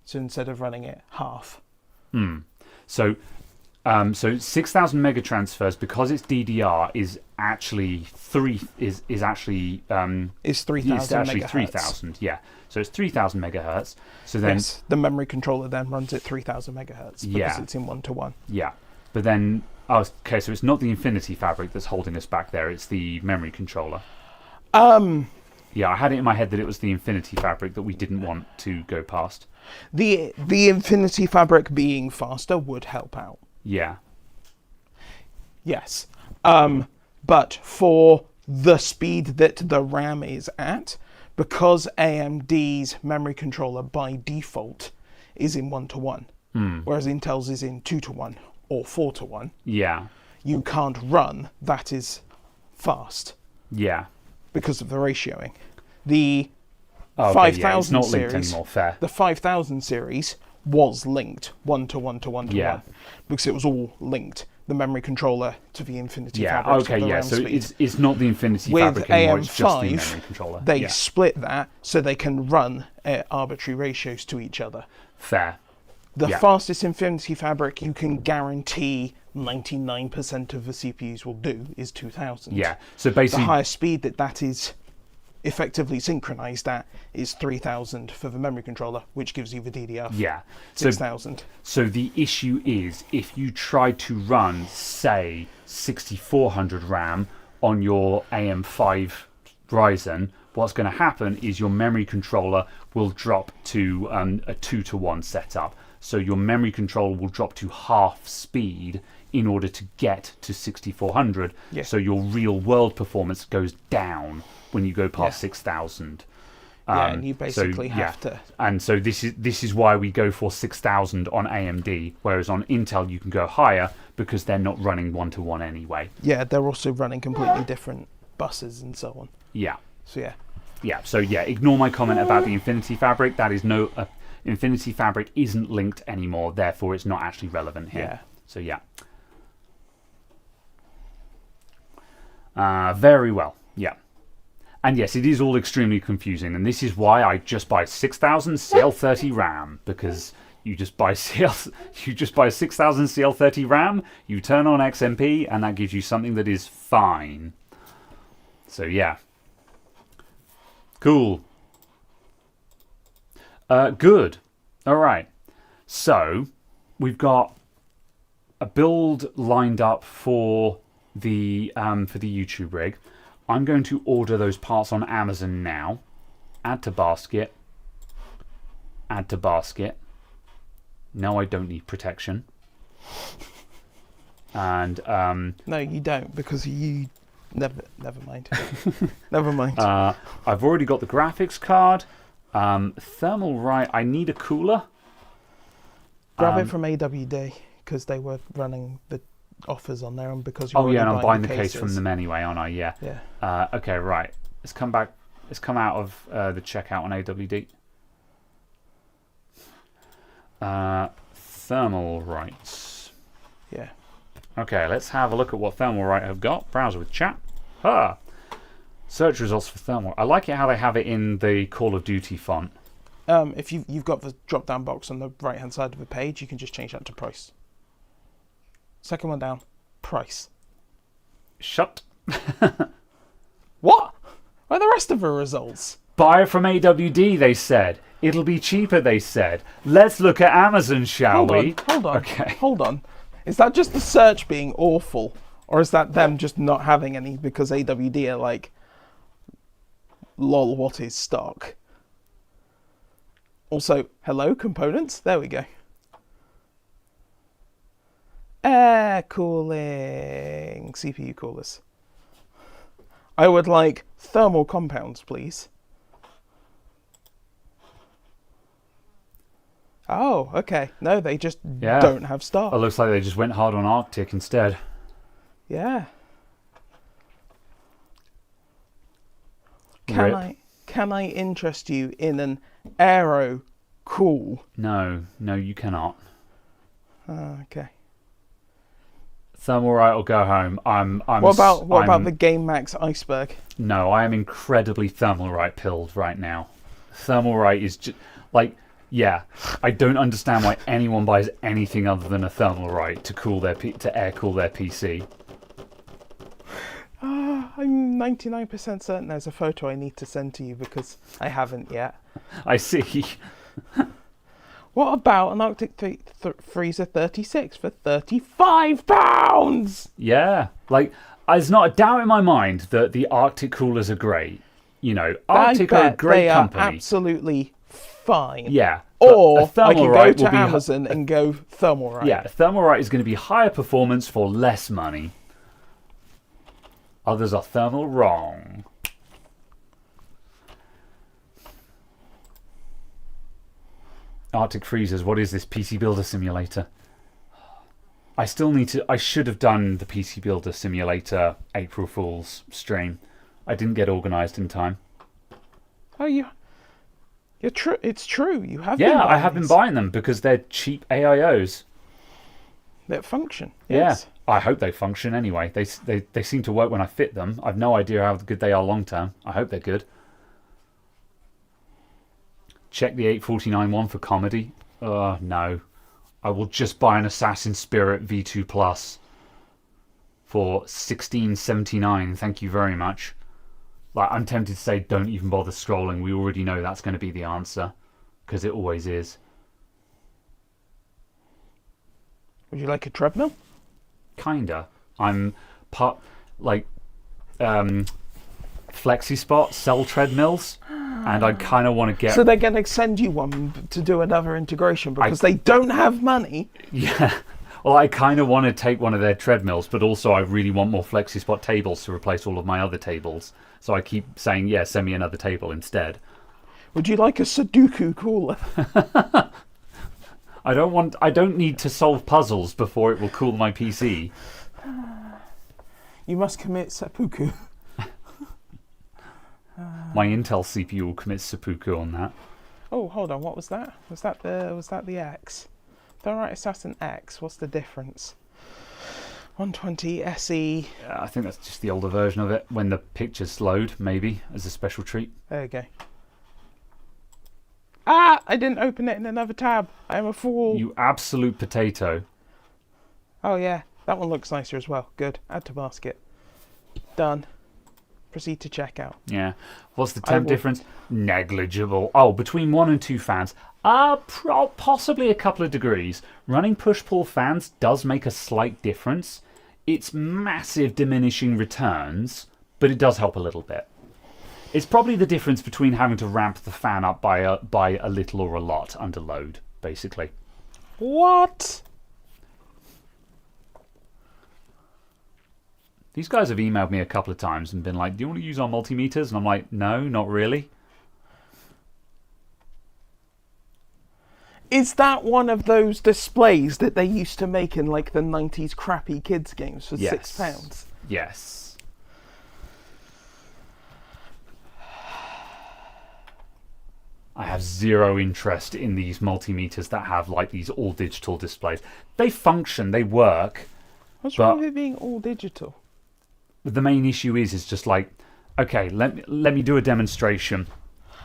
So instead of running it half. So 6,000 megatransfers, because it's DDR, is actually It's 3,000 megahertz. 3,000. Yeah. So it's 3,000 megahertz. So then Yes, the memory controller then runs at 3,000 megahertz because Yeah. it's in 1-to-1. yeah, but then okay, so it's not the Infinity Fabric that's holding us back there. It's the memory controller. Yeah, I had it in my head that it was the Infinity Fabric that we didn't want to go past. The Infinity Fabric being faster would help out. Yeah. Yes. But for the speed that the RAM is at, because AMD's memory controller by default is in 1-to-1, whereas Intel's is in 2-to-1 or 4-to-1, Yeah. you can't run that is fast Yeah. because of the ratioing. The Oh, okay, 5000 yeah, it's not linked series, anymore. Fair. the 5000 series was linked 1-to-1 to 1-to-1 Yeah. because it was all linked. The memory controller to the Infinity Yeah. Fabric. Okay. to the Yeah. RAM So speed. it's not the Infinity With Fabric anymore. It's just the AM5, memory controller. they Yeah. split that so they can run at arbitrary ratios to each other. Fair. The Yeah. fastest Infinity Fabric you can guarantee 99% of the CPUs will do is 2000. Yeah. So The basically, highest speed that is effectively synchronized at is 3000 for the memory controller, which gives you the DDR yeah. So 6000. So the issue is, if you try to run, say, 6400 RAM on your AM5 Ryzen, what's going to happen is your memory controller will drop to a 2-to-1 setup. So your memory controller will drop to half speed in order to get to 6400. Yeah. So your real world performance goes down when you go past Yeah. 6,000. Yeah, and you basically yeah. have to. And so this is why we go for 6,000 on AMD, whereas on Intel you can go higher because they're not running 1-to-1 anyway. Yeah, they're also running completely different buses and so on. Yeah, So yeah. yeah. So yeah, ignore my comment about the Infinity Fabric. That is Infinity Fabric isn't linked anymore, therefore it's not actually relevant here. Yeah. So yeah. Very well. Yeah. And yes, it is all extremely confusing, and this is why I just buy 6,000 CL30 RAM, because you just buy 6,000 CL30 RAM, you turn on XMP, and that gives you something that is fine. So yeah. Cool. Good. All right. So we've got a build lined up for the YouTube rig. I'm going to order those parts on Amazon now. Add to basket. Add to basket. No, I don't need protection. And No, you don't, because you never mind. Never mind. I've already got the graphics card. Thermalright. I need a cooler. Grab it from AWD because they were running the offers on there, and because you're Oh yeah, and I'm already buying the case cases. from them anyway, aren't I? Yeah. Yeah. Okay, right. Let's come back. Let's come out of the checkout on AWD. Thermalright. Yeah. Okay, let's have a look at what Thermalright have got. Browser with chat. Ah. Search results for thermal. I like it how they have it in the Call of Duty font. If you've got the drop-down box on the right-hand side of the page, you can just change that to price. Second one down, price. Shut. What? Where are the rest of the results? Buy it from AWD, they said. It'll be cheaper, they said. Let's look at Amazon, shall we? Hold on. Okay. Hold on. Is that just the search being awful? Or is that them just not having any because AWD are like, lol, what is stock? Also, hello, components. There we go. Air cooling. CPU coolers. I would like thermal compounds, please. Oh, okay. No, they just don't have stock. It looks like they just went hard on Arctic instead. Yeah. Rip. Can I interest you in an aero cool? No, you cannot. Okay. Thermalright will go home. What about the Game Max Iceberg? No, I am incredibly Thermalright pilled right now. Thermalright is just like, yeah, I don't understand why anyone buys anything other than a Thermalright to air cool their PC. I'm 99% certain there's a photo I need to send to you because I haven't yet. I see. What about an Arctic Freezer 36 for £35? Yeah, like there's not a doubt in my mind that the Arctic coolers are great. You know, Arctic are a great company. Are absolutely fine. Yeah. Or I can go Thermalright to Amazon and go Thermalright. Yeah, Thermalright is going to be higher performance for less money. Others are thermal wrong. Arctic Freezers, what is this? PC Builder Simulator. I should have done the PC Builder Simulator April Fool's stream. I didn't get organised in time. Oh, you're true. It's true. You have. Yeah, I have been buying them because they're cheap AIOs. That function. Yes. Yeah, I hope they function anyway. They seem to work when I fit them. I've no idea how good they are long term. I hope they're good. Check the 849 one for comedy. No. I will just buy an Assassin's Spirit V2 Plus for $16.79. Thank you very much. Like, I'm tempted to say don't even bother scrolling. We already know that's going to be the answer because it always is. Would you like a treadmill? Kinda. I'm FlexiSpot sell treadmills, and I kind of want to get. So they're going to send you one to do another integration because they don't have money. Yeah. Well, I kind of want to take one of their treadmills, but also I really want more FlexiSpot tables to replace all of my other tables. So I keep saying, yeah, send me another table instead. Would you like a Sudoku cooler? I don't need to solve puzzles before it will cool my PC. You must commit seppuku. My Intel CPU will commit seppuku on that. Oh, hold on. What was that? Was that the X? Thermalright Assassin X. What's the difference? 120 SE. I think that's just the older version of it. When the pictures load, maybe as a special treat. There you go. Ah! I didn't open it in another tab. I am a fool. You absolute potato. Oh yeah, that one looks nicer as well. Good. Add to basket. Done. Proceed to checkout. Yeah. What's the temp difference? Negligible. Oh, between 1 and 2 fans. Possibly a couple of degrees. Running push-pull fans does make a slight difference. It's massive diminishing returns, but it does help a little bit. It's probably the difference between having to ramp the fan up by a little or a lot under load, basically. What? These guys have emailed me a couple of times and been like, do you want to use our multimeters? And I'm like, no, not really. Is that one of those displays that they used to make in like the 90s crappy kids games for £6? Yes. I have zero interest in these multimeters that have like these all digital displays. They function, they work. What's wrong with it being all digital? The main issue is just like Okay, let me do a demonstration.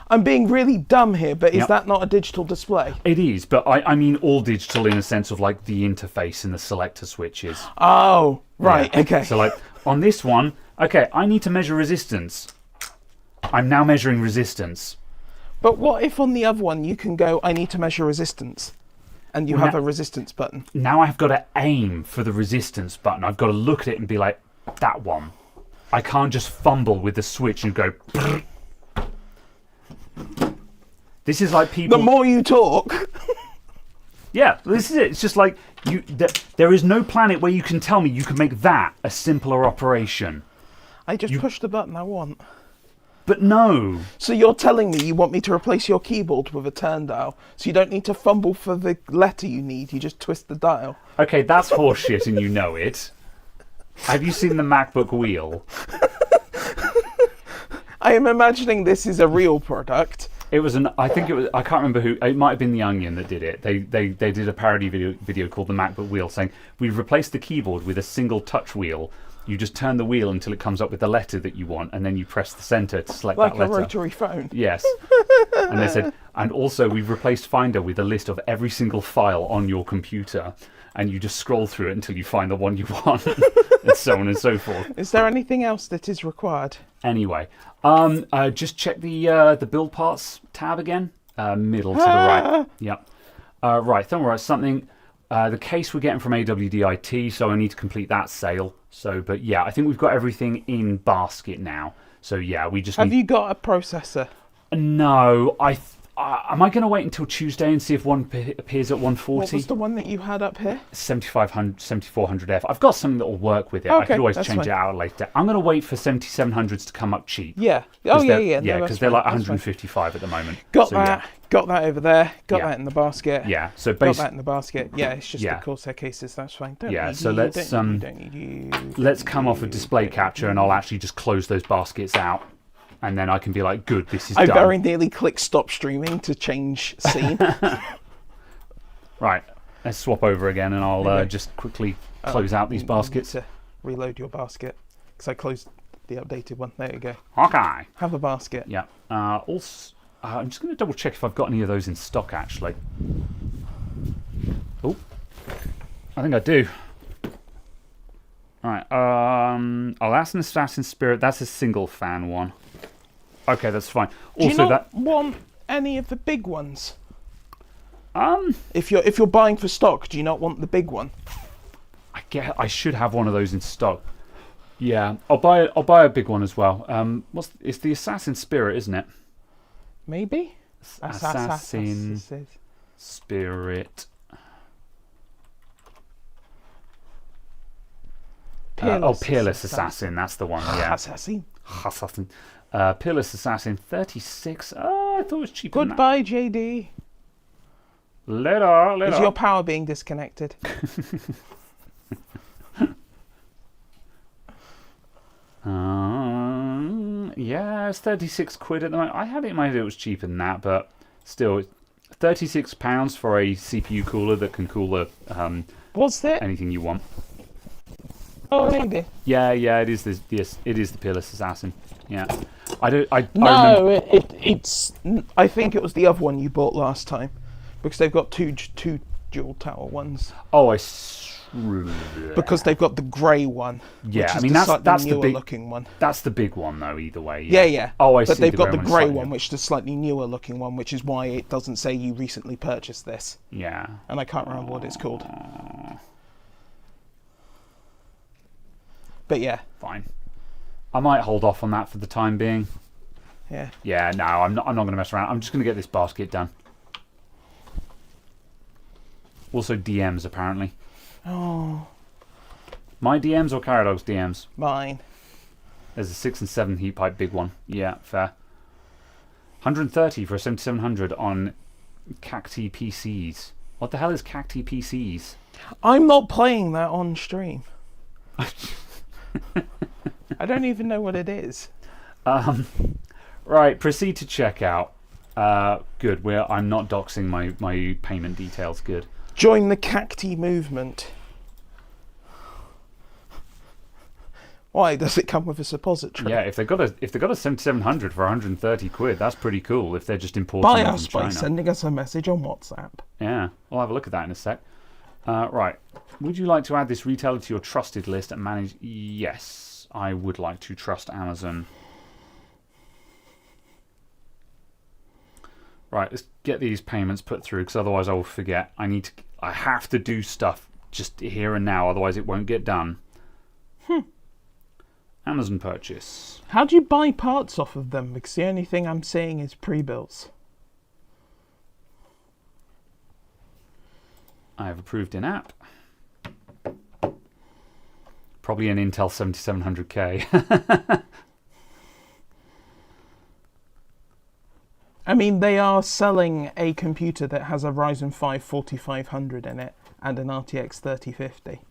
I'm being really dumb here, but is Yep. that not a digital display? It is, but I mean all digital in a sense of like the interface and the selector switches. Oh, right, Yeah. okay. So like on this one, okay, I need to measure resistance. I'm now measuring resistance. But what if on the other one you can go, I need to measure resistance, and you Well, have now- a resistance button? Now I've got to aim for the resistance button. I've got to look at it and be like, that one. I can't just fumble with the switch and go. This is like people. The more you talk, Yeah, this is it. It's just like there is no planet where you can tell me you can make that a simpler operation. I just push the button I want. But no. So you're telling me you want me to replace your keyboard with a turn dial, so you don't need to fumble for the letter you need, you just twist the dial. Okay, that's horseshit and you know it. Have you seen the MacBook wheel? I am imagining this is a real product. It was I think it was, I can't remember who, it might have been The Onion that did it. They did a parody video called the MacBook wheel saying, we've replaced the keyboard with a single touch wheel. You just turn the wheel until it comes up with the letter that you want, and then you press the center to select Like that a letter. rotary phone. Yes. And they said, and also we've replaced Finder with a list of every single file on your computer, and you just scroll through it until you find the one you want, and so on and so forth. Is there anything else that is required? Anyway, just check the build parts tab again. Middle to the right. Yep. Right, thermal something. The case we're getting from AWDIT, so I need to complete that sale. So, but yeah, I think we've got everything in basket now. So yeah, we just Have need... you got a processor? No, am I going to wait until Tuesday and see if one appears at What 140? was the one that you had up here? 7400F. I've got something that will work with it. I Okay, could always that's change fine. it out later. I'm going to wait for 7700s to come up cheap. Yeah. Oh, yeah, yeah. Yeah, no, because that's they're fine, like that's fine. 155 at the moment. Got So, that. Yeah. Got that over there. Got Yeah. that in the basket. Yeah. So Got basically, that in the basket. Yeah, it's just Yeah. the Corsair cases. That's fine. Don't Yeah, need so you, let's, don't need you. let's come off a display capture, and I'll actually just close those baskets out, and then I can be like, good, this is I done. very nearly clicked stop streaming to change scene. Right. Let's swap over again, and I'll Okay. just quickly close out these You need baskets. to reload your basket because I closed the updated one. There you go. Okay. Have a basket. Yeah. Also, I'm just going to double check if I've got any of those in stock, actually. Oh, I think I do. All right. Oh, that's an Assassin Spirit. That's a single fan one. Okay, that's fine. Do you Also, not want any of the big ones? that If you're buying for stock, do you not want the big one? I should have one of those in stock. Yeah, I'll buy a big one as well. It's the Assassin Spirit, isn't it? Maybe. Assassin Spirit. Peerless Assassin. That's the one. Yeah, Assassin. Assassin. Peerless Assassin 36. Oh, I thought it was cheaper. than that. Goodbye, JD. Later. Is your power being disconnected? Yeah, it's 36 quid at the moment. I had it in my head it was cheaper than that, but still, £36 for a CPU cooler that can cool Was it? anything you want. Oh, maybe. Yeah, it is it is the Peerless Assassin. Yeah, I remember, No, it's. I think it was the other one you bought last time, because they've got two dual tower ones. oh, Because they've got the grey one. Yeah, which I is mean, the that's slightly the newer big- looking one. that's the big one though. Either way, Yeah. Oh, I but see. they've got the one's grey slightly- one, which is the slightly newer looking one, which is why it doesn't say you recently purchased this, Yeah. and I can't remember what it's called. But yeah, Fine. I might hold off on that for the time being. yeah. Yeah, no, I'm not going to mess around. I'm just going to get this basket done. Also DMs apparently. Oh, My DMs or Caradog's DMs? mine. There's a 6 and 7 heat pipe big one. Yeah, fair. 130 for a 7700 on Cacti PCs. What the hell is Cacti PCs? I'm not playing that on stream. I don't even know what it is. Right, proceed to checkout. Good. I'm not doxing my payment details. Good. Join the Cacti movement. Why does it come with a suppository? Yeah, if they've got a 7700 for 130 quid, that's pretty cool. If they're just importing Buy them us from by China. sending us a message on WhatsApp. Yeah, I'll have a look at that in a sec. Right, would you like to add this retailer to your trusted list and manage? Yes, I would like to trust Amazon. Right, let's get these payments put through because otherwise I will forget. I have to do stuff just here and now, otherwise it won't get done. Amazon purchase. How do you buy parts off of them? Because the only thing I'm seeing is pre-builds. I have approved in app. Probably an Intel 7700K. I mean, they are selling a computer that has a Ryzen 5 4500 in it and an RTX 3050.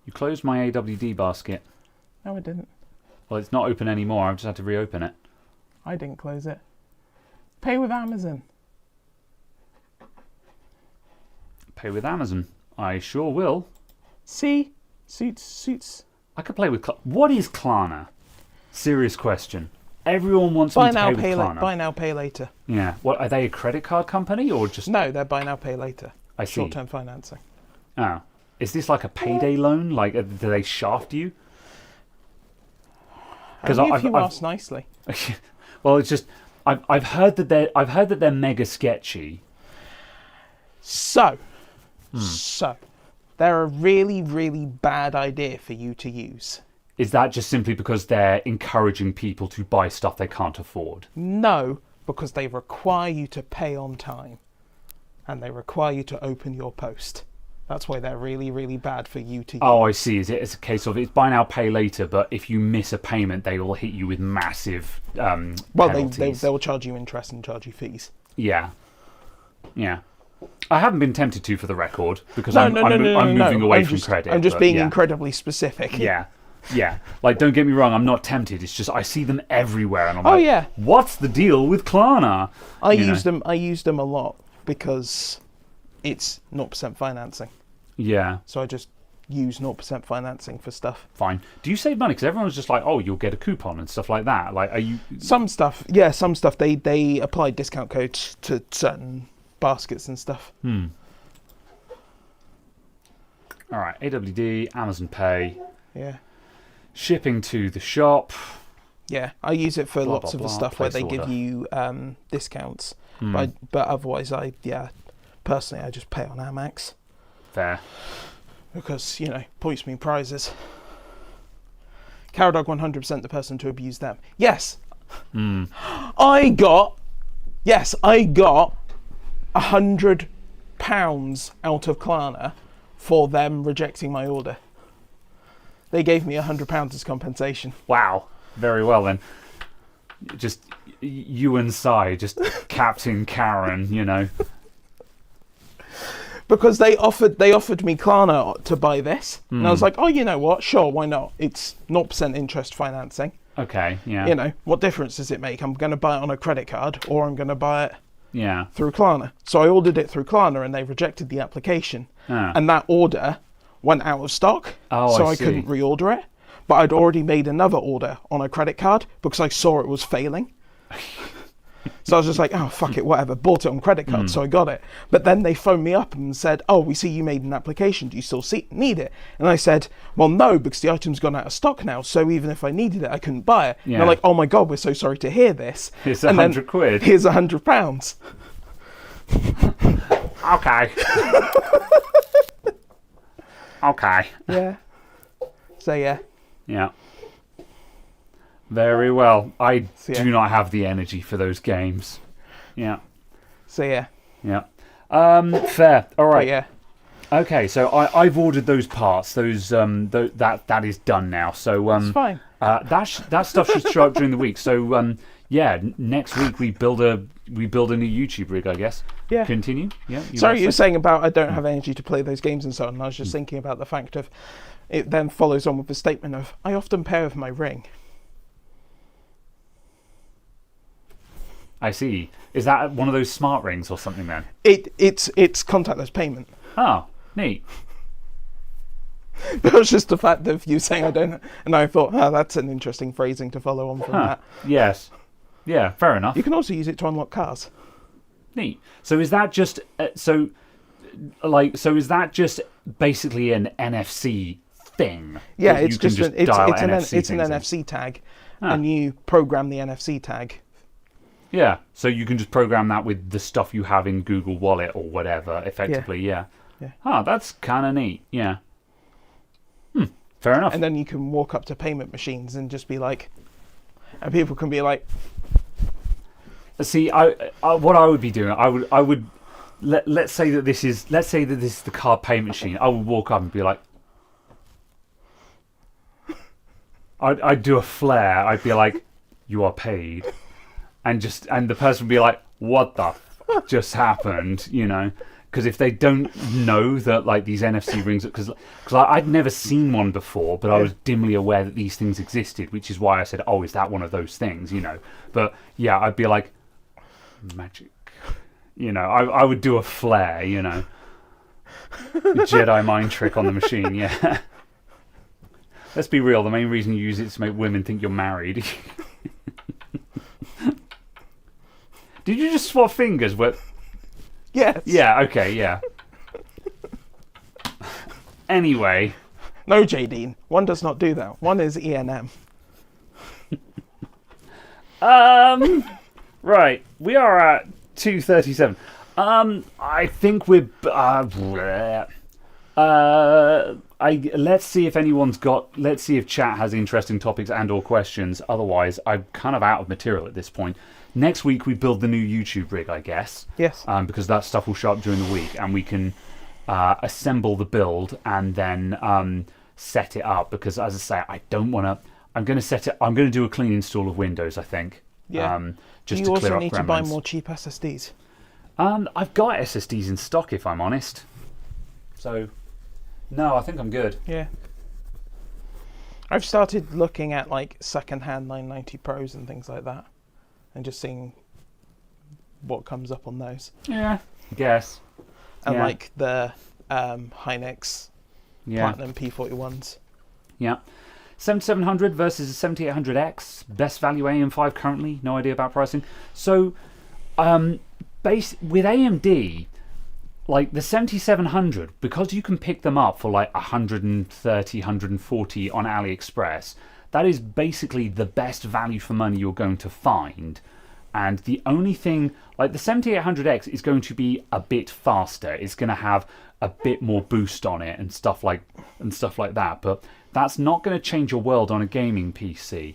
You closed my AWD basket. No, I didn't. Well, it's not open anymore. I've just had to reopen it. I didn't close it. Pay with Amazon. Pay with Amazon. I sure will. See? Suits. I could play with... What is Klarna? Serious question. Everyone wants me to pay with Klarna. Buy now, pay later. Yeah. What, are they a credit card company or just... No, they're buy now, pay later. I see. Short-term financing. Oh. Is this like a payday loan? Like, do they shaft you? Because if you ask nicely. Well, it's just... I've heard that they're mega sketchy. So, they're a really, really bad idea for you to use. Is that just simply because they're encouraging people to buy stuff they can't afford? No, because they require you to pay on time. And they require you to open your post. That's why they're really, really bad for you to use. Oh, I see. It's a case of it's buy now, pay later, but if you miss a payment, they will hit you with massive penalties. They'll charge you interest and charge you fees. Yeah. Yeah. I haven't been tempted to, for the record, because I'm moving away from credit. I'm just being incredibly specific. Yeah. Yeah. Like, don't get me wrong, I'm not tempted. It's just I see them everywhere, and I'm what's the deal with Klarna? I use them a lot because it's 0% financing. Yeah. So I just use 0% financing for stuff. Fine. Do you save money? Because everyone's just like, oh, you'll get a coupon and stuff like that. Like, are you... Some stuff. They apply discount codes to certain baskets and stuff. All right. AWD, Amazon Pay. Yeah. Shipping to the shop. Yeah, I use it for lots of the stuff where they order. give you discounts. But otherwise, personally, I just pay on Amex. Fair. Because, points mean prizes. Caradog 100% the person to abuse them. Yes. I got £100 out of Klarna for them rejecting my order. They gave me £100 as compensation. Wow. Very well then. Just you and Sai, just Captain Karen, Because they offered me Klarna to buy this, and I was like, oh, you know what? Sure, why not? It's 0% interest financing. Okay, yeah. What difference does it make? I'm going to buy it on a credit card, or I'm going to buy it through Klarna. So I ordered it through Klarna, and they rejected the application, and that order went out of stock, so I couldn't reorder it. But I'd already made another order on a credit card because I saw it was failing. So I was just like, oh, fuck it, whatever. Bought it on credit card, so I got it. But then they phoned me up and said, oh, we see you made an application. Do you still need it? And I said, well, no, because the item's gone out of stock now. So even if I needed it, I couldn't buy it. Yeah. And they're like, oh, my God, we're so sorry to hear this. Here's £100. Here's £100. Okay. Okay. Yeah. So, yeah. Yeah. Very well. I do not have the energy for those games. Yeah. So, yeah. Yeah. Fair. All right. But, yeah. Okay, so I've ordered those parts. Those that is done now. So it's fine. That stuff should show up during the week. So next week we build a new YouTube rig, I guess. Yeah. Continue. Yeah. Sorry, you were saying about I don't have energy to play those games and so on. And I was just thinking about the fact of it then follows on with the statement of I often pair with my ring. I see. Is that one of those smart rings or something then? It's contactless payment. Oh, neat. That was just the fact of you saying I don't, and I thought, that's an interesting phrasing to follow on from that. Yes. Yeah, fair enough. You can also use it to unlock cars. Neat. So is that just so is that just basically an NFC thing? Yeah, that it's you can just an NFC tag, and you program the NFC tag. Yeah, so you can just program that with the stuff you have in Google Wallet or whatever, effectively, yeah. That's kind of neat, yeah. Fair enough. And then you can walk up to payment machines and just be like, and people can be like... See, what I would be doing, I would let's say that this is the card payment machine. I would walk up and be like, I'd do a flare. I'd be like, "You are paid," and the person would be like, "What the f- just happened?" You know, because if they don't know that like these NFC rings, because I'd never seen one before, but I was dimly aware that these things existed, which is why I said, "Oh, is that one of those things?" You know, but yeah, I'd be like, magic. You know, I would do a flare, you know. Jedi mind trick on the machine, yeah. Let's be real, the main reason you use it is to make women think you're married. Did you just swap fingers? Yes. Yeah, okay, yeah. Anyway. No, Jadine. One does not do that. One is ENM. Right. We are at 2:37. I think we're... let's see if let's see if chat has interesting topics and or questions. Otherwise, I'm kind of out of material at this point. Next week, we build the new YouTube rig, I guess. Yes. Because that stuff will show up during the week, and we can assemble the build and then set it up. Because, as I say, I don't want to... I'm going to do a clean install of Windows, I think. Yeah. Just Do you to clear also up need gremlins. to buy more cheap SSDs? I've got SSDs in stock, if I'm honest. So, no, I think I'm good. Yeah. I've started looking at like second-hand 990 Pros and things like that, and just seeing what comes up on those. Yeah, I guess. And like the Hynix Platinum P41s. Yeah. 7700 versus a 7800X. Best value AM5 currently. No idea about pricing. So, with AMD, like the 7700, because you can pick them up for like 130, 140 on AliExpress, that is basically the best value for money you're going to find. And the only thing, like the 7800X is going to be a bit faster. It's going to have a bit more boost on it and stuff like that. But that's not going to change your world on a gaming PC.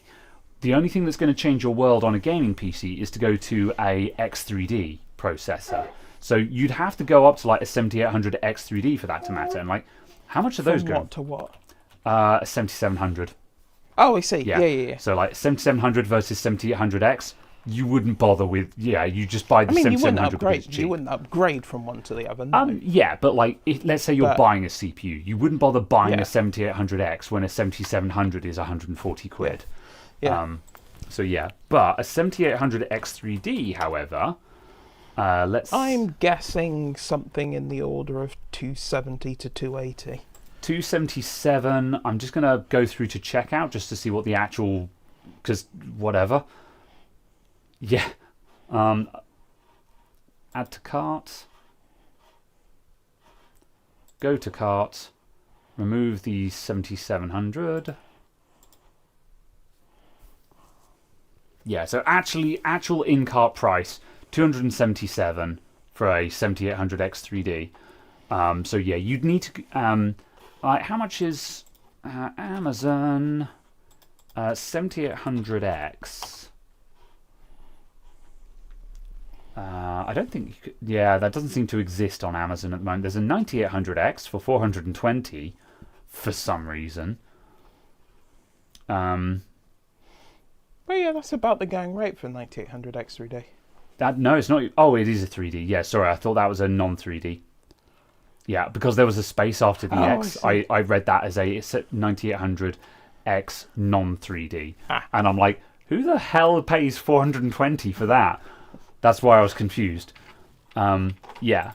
The only thing that's going to change your world on a gaming PC is to go to a X3D processor. So you'd have to go up to like a 7800 X3D for that to matter. And like, how much are those going? What to what? A 7700. Oh, I see. Yeah. So like 7700 versus 7800X. You wouldn't bother with, you just buy the 7700 because it's cheap. You wouldn't upgrade from one to the other, no. Yeah, but like, let's say you're buying a CPU. You wouldn't bother buying a 7800X when a 7700 is 140 quid. Yeah. So yeah, but a 7800 X3D, however, I'm guessing something in the order of 270 to 280. 277, I'm just going to go through to checkout just to see what the actual, because whatever. Yeah. Add to cart. Go to cart. Remove the 7700. Yeah, so actual in-cart price, 277 for a 7800 X3D. So yeah, you'd need to... how much is Amazon 7800X? I don't think you could, that doesn't seem to exist on Amazon at the moment. There's a 9800X for 420 for some reason. Well, yeah, that's about the going rate for 9800 X3D. No, it's not. Oh, it is a 3D. Yeah, sorry, I thought that was a non-3D. Yeah, because there was a space after the X. I read that as a 9800X non-3D. And I'm like, who the hell pays 420 for that? That's why I was confused. Yeah.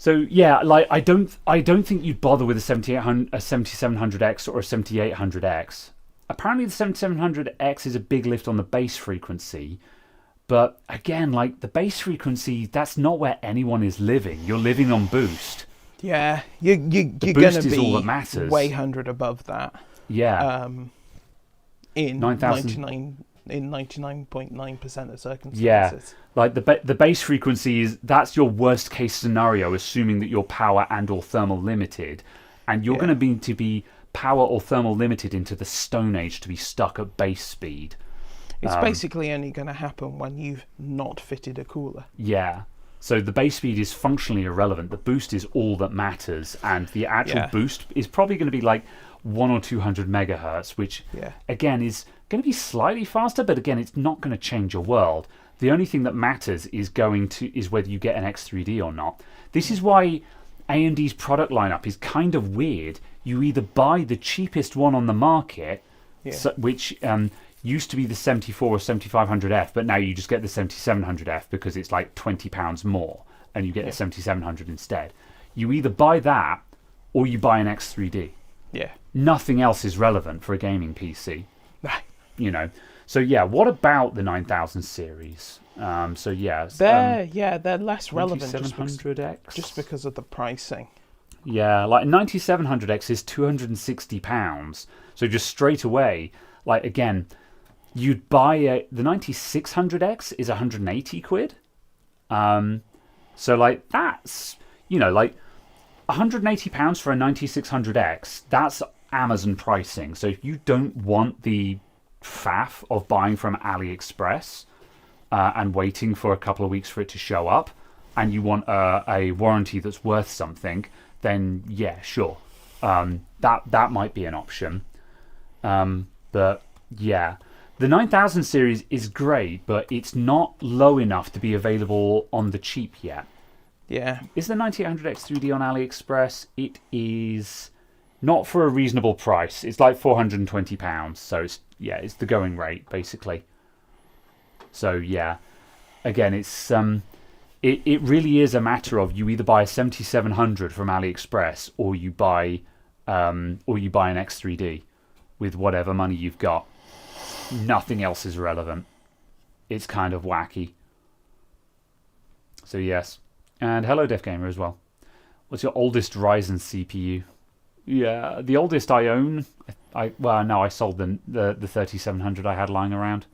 So yeah, like I don't think you'd bother with a 7700X or a 7800X. Apparently the 7700X is a big lift on the bass frequency, but again, like the bass frequency, that's not where anyone is living. You're living on boost. Yeah, you're going boost to is be all that matters. way 100 above that. Yeah. In 9,000 99.9% of circumstances. Yeah, like the base frequency that's your worst case scenario, assuming that you're power and or thermal limited, and you're going to be power or thermal limited into the Stone Age to be stuck at base speed. It's basically only going to happen when you've not fitted a cooler. Yeah. So the base speed is functionally irrelevant. The boost is all that matters, and the actual boost is probably going to be like 100 or 200 megahertz, which again is going to be slightly faster, but again, it's not going to change your world. The only thing that matters is whether you get an X3D or not. This is why AMD's product lineup is kind of weird. You either buy the cheapest one on the market, which used to be the 74 or 7500F, but now you just get the 7700F because it's like £20 more, and you get the 7700 instead. You either buy that or you buy an X3D. Yeah. Nothing else is relevant for a gaming PC. You know. So yeah, what about the 9000 series? So yeah, they're less relevant just because of the pricing. Yeah, like 9700X is £260. So just straight away, like again, you'd buy the 9600X is 180 quid. So like that's, you know, like £180 for a 9600X, that's Amazon pricing. So if you don't want the faff of buying from AliExpress and waiting for a couple of weeks for it to show up, and you want a warranty that's worth something, then yeah, sure, that might be an option. But yeah, the 9000 series is great, but it's not low enough to be available on the cheap yet. Yeah. Is the 9800X 3D on AliExpress? It is not for a reasonable price. It's like £420. So it's the going rate basically. So yeah, again, it's it really is a matter of you either buy a 7700 from AliExpress or you buy an X3D with whatever money you've got. Nothing else is relevant. It's kind of wacky. So yes. And hello, Def Gamer, as well. What's your oldest Ryzen CPU? Yeah, the oldest I own. I sold the 3700 I had lying around.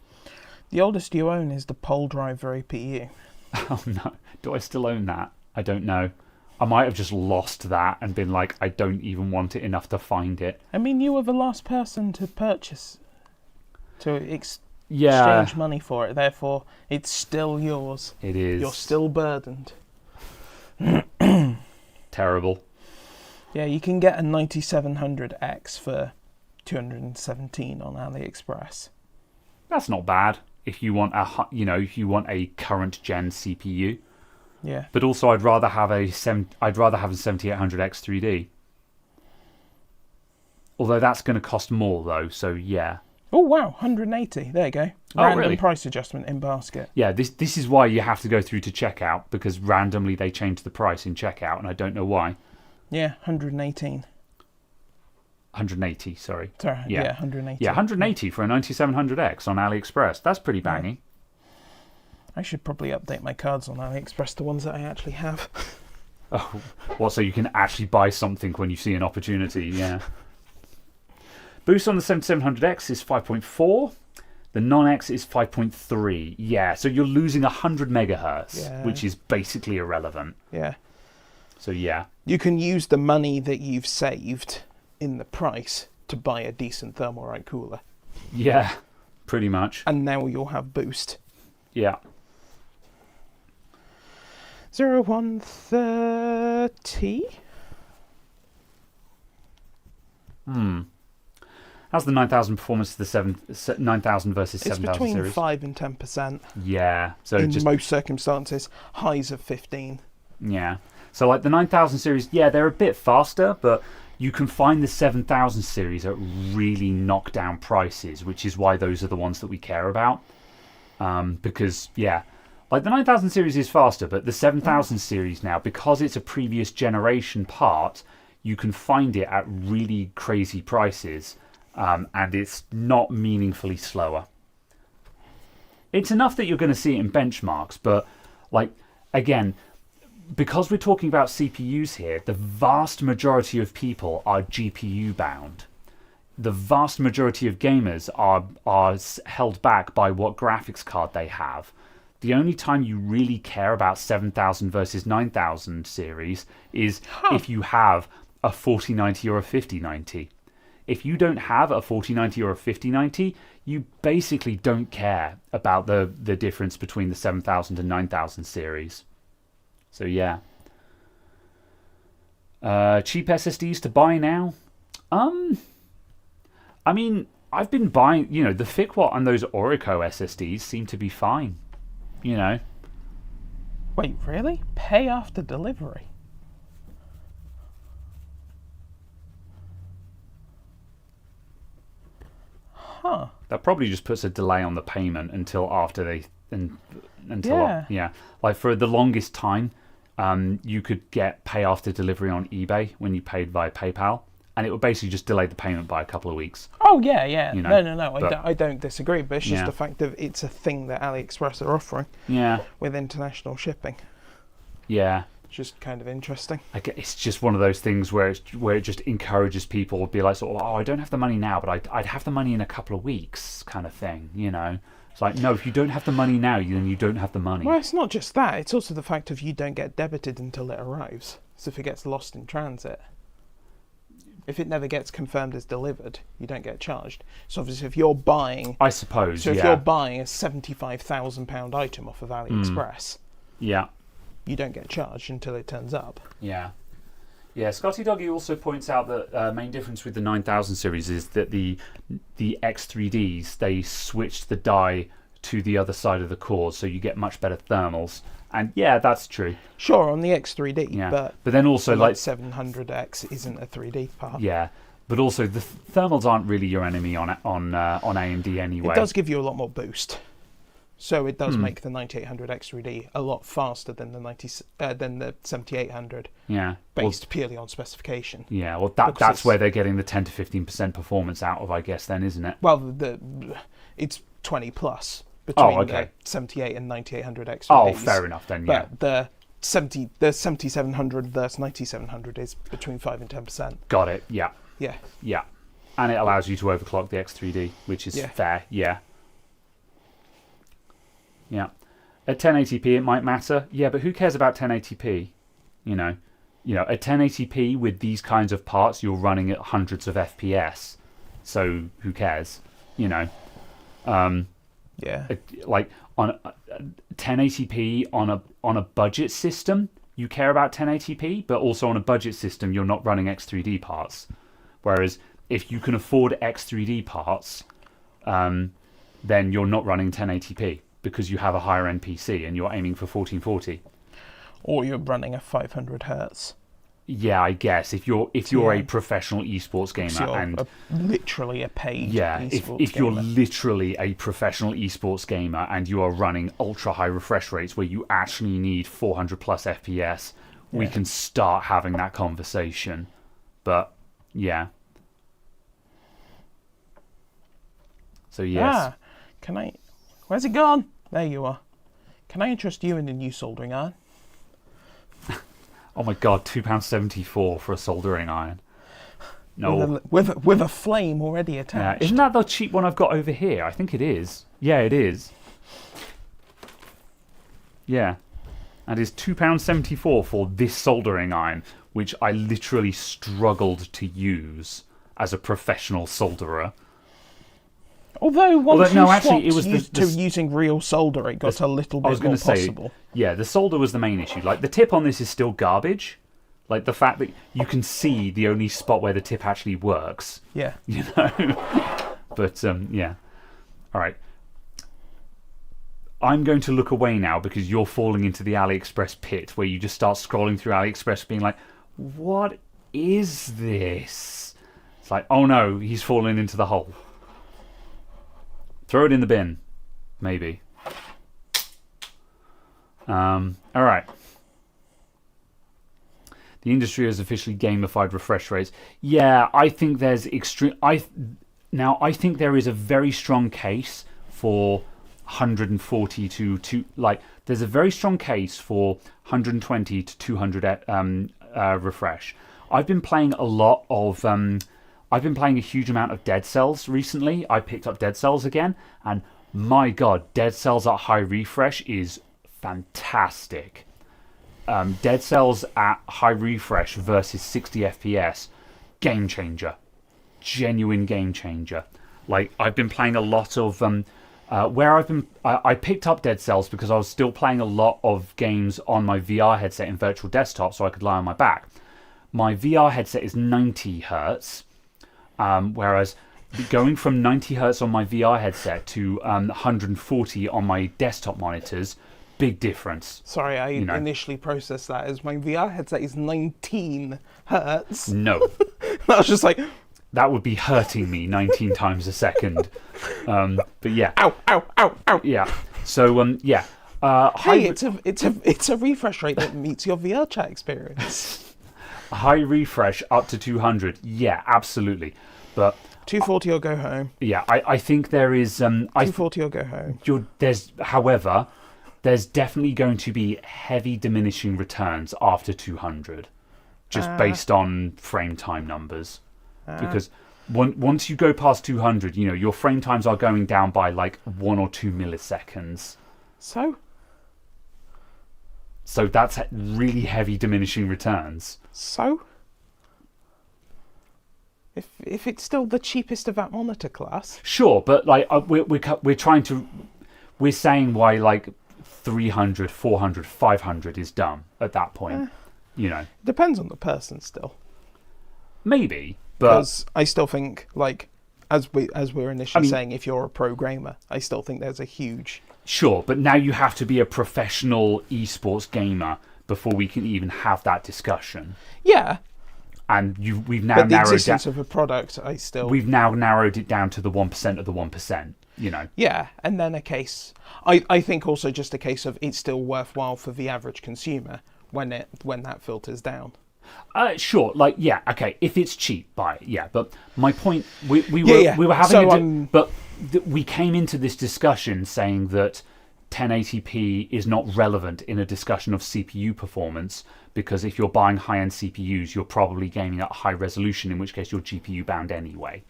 The oldest you own is the Pole Driver APU. Oh no, do I still own that? I don't know. I might have just lost that and been like, I don't even want it enough to find it. I mean, you were the last person to purchase, exchange money for it. Therefore, it's still yours. It is. You're still burdened. Terrible. Yeah, you can get a 9700X for $217 on AliExpress. That's not bad if you want a current gen CPU. Yeah. But also, I'd rather have a 7800X 3D. Although that's going to cost more though, so yeah. Oh wow, 180. There you go. Random price adjustment in basket. Yeah, this is why you have to go through to checkout, because randomly they change the price in checkout, and I don't know why. Yeah, 118. 180, sorry. Sorry, yeah 180. Yeah, 180 for a 9700X on AliExpress. That's pretty banging. I should probably update my cards on AliExpress, the ones that I actually have. Oh, what, so you can actually buy something when you see an opportunity, yeah. Boost on the 7700X is 5.4. The non-X is 5.3. Yeah, so you're losing 100 megahertz, which is basically irrelevant. Yeah. So yeah. You can use the money that you've saved in the price to buy a decent Thermalright cooler. Yeah, pretty much. And now you'll have boost. Yeah. 0130. How's the 9000 performance to the 9000 versus 7000 series? It's between 5 and 10%. Yeah. So in most circumstances, highs of 15. Yeah. So like the 9000 series, yeah, they're a bit faster, but you can find the 7000 series at really knockdown prices, which is why those are the ones that we care about. Because, yeah, Like the 9000 series is faster, but the 7000 series now, because it's a previous generation part, you can find it at really crazy prices, and it's not meaningfully slower. It's enough that you're going to see it in benchmarks, but like again, because we're talking about CPUs here, the vast majority of people are GPU bound. The vast majority of gamers are held back by what graphics card they have. The only time you really care about 7000 versus 9000 series is if you have a 4090 or a 5090. If you don't have a 4090 or a 5090, you basically don't care about the difference between the 7000 and 9000 series. So yeah. Cheap SSDs to buy now? I mean, I've been buying, the ThickWatt and those Orico SSDs seem to be fine, Wait, really? Pay after delivery? Huh. That probably just puts a delay on the payment until after Yeah. Like for the longest time, you could get pay after delivery on eBay when you paid via PayPal, and it would basically just delay the payment by a couple of weeks. Oh, yeah. No. but- I don't disagree, but it's just Yeah. the fact that it's a thing that AliExpress are offering Yeah, with international shipping. yeah. It's just kind of interesting. It's just one of those things where it just encourages people to be like, sort of, oh, I don't have the money now, but I'd have the money in a couple of weeks, kind of thing. It's like, no, if you don't have the money now, then you don't have the money. Well, it's not just that. It's also the fact of you don't get debited until it arrives. So if it gets lost in transit, if it never gets confirmed as delivered, you don't get charged. So obviously, if you're buying, I suppose. so if yeah. you're buying a £75,000 item off of AliExpress, Yeah. you don't get charged until it turns up. Yeah. Yeah, Scotty Doggy also points out that main difference with the 9000 series is that the X3Ds, they switched the die to the other side of the core, so you get much better thermals. And yeah, that's true. Sure, on the X3D, Yeah. but then also the like 700X isn't a 3D part. yeah, but also the thermals aren't really your enemy on AMD anyway. It does give you a lot more boost. So it does make the 9800 X3D a lot faster than the 7800, Yeah. based purely on specification. Yeah, well Because that's where they're getting the 10 to 15% performance out of, I guess, then, isn't it? Well, it's 20 plus between okay. the 78 and 9800 X3Ds. Oh, fair enough then, yeah. But the 7700 versus 9700 is between 5 and 10%. Got it, yeah. Yeah. Yeah. And it allows you to overclock the X3D, which is Yeah. fair, yeah. Yeah. At 1080p it might matter. Yeah, but who cares about 1080p? At 1080p with these kinds of parts you're running at hundreds of FPS. So who cares? Yeah. Like on 1080p on a budget system, you care about 1080p, but also on a budget system you're not running X3D parts. Whereas if you can afford X3D parts, then you're not running 1080p because you have a higher end PC and you're aiming for 1440. Or you're running a 500 hertz. Yeah, I guess if you're a professional esports gamer So you're and literally a paid esports if you're gamer. literally a professional esports gamer and you are running ultra high refresh rates where you actually need 400 plus FPS, we Yeah. can start having that conversation. But yeah. So yes. Can I... Where's it gone? There you are. Can I interest you in a new soldering iron? Oh my god, £2.74 for a soldering iron. No. With a flame already attached. Isn't that the cheap one I've got over here? I think it is. Yeah, it is. Yeah. And it's £2.74 for this soldering iron, which I literally struggled to use as a professional solderer. Although once no, you actually, it swapped was to using real solder, it got a little I was bit going more to say, possible. yeah, the solder was the main issue. Like, the tip on this is still garbage. Like, the fact that you can see the only spot where the tip actually works. Yeah. But, yeah. All right. I'm going to look away now because you're falling into the AliExpress pit where you just start scrolling through AliExpress being like, what is this? It's like, oh no, he's fallen into the hole. Throw it in the bin. Maybe. All right. The industry has officially gamified refresh rates. Yeah, I think there's I think there is a very strong case for 140 to like. There's a very strong case for 120 to 200 refresh. I've been playing a lot of. I've been playing a huge amount of Dead Cells recently. I picked up Dead Cells again, and my God, Dead Cells at high refresh is fantastic. Dead Cells at high refresh versus 60 FPS, game changer, genuine game changer. Like I've been playing a lot of I picked up Dead Cells because I was still playing a lot of games on my VR headset in virtual desktop, so I could lie on my back. My VR headset is 90 hertz, whereas going from 90 hertz on my VR headset to 140 on my desktop monitors. Big difference. Sorry, I initially processed that as my VR headset is 19 hertz. No. I was just like... That would be hurting me 19 times a second. But yeah. Ow, ow, ow, ow. Yeah. So, yeah. Hey, it's a refresh rate that meets your VR chat experience. High refresh up to 200. Yeah, absolutely. But... 240 or go home. Yeah, I think there is... 240 or go home. However... There's definitely going to be heavy diminishing returns after 200, just based on frame time numbers. Because once you go past 200, your frame times are going down by like 1 or 2 milliseconds. So that's really heavy diminishing returns. So? If it's still the cheapest of that monitor class. Sure, but like we're saying why like 300, 400, 500 is dumb at that point. Depends on the person still. Maybe, but because I still think, like, as we were initially saying, if you're a pro gamer, I still think there's a huge... Sure, but now you have to be a professional esports gamer before we can even have that discussion. Yeah. And we've now narrowed down... But the existence of a product, We've now narrowed it down to the 1% of the 1%. Yeah, and then a case. I think also just a case of it's still worthwhile for the average consumer when that filters down. Sure, like yeah, okay. If it's cheap, buy it. Yeah, but my point, we were having we came into this discussion saying that 1080p is not relevant in a discussion of CPU performance because if you're buying high-end CPUs, you're probably gaming at high resolution, in which case you're GPU bound anyway.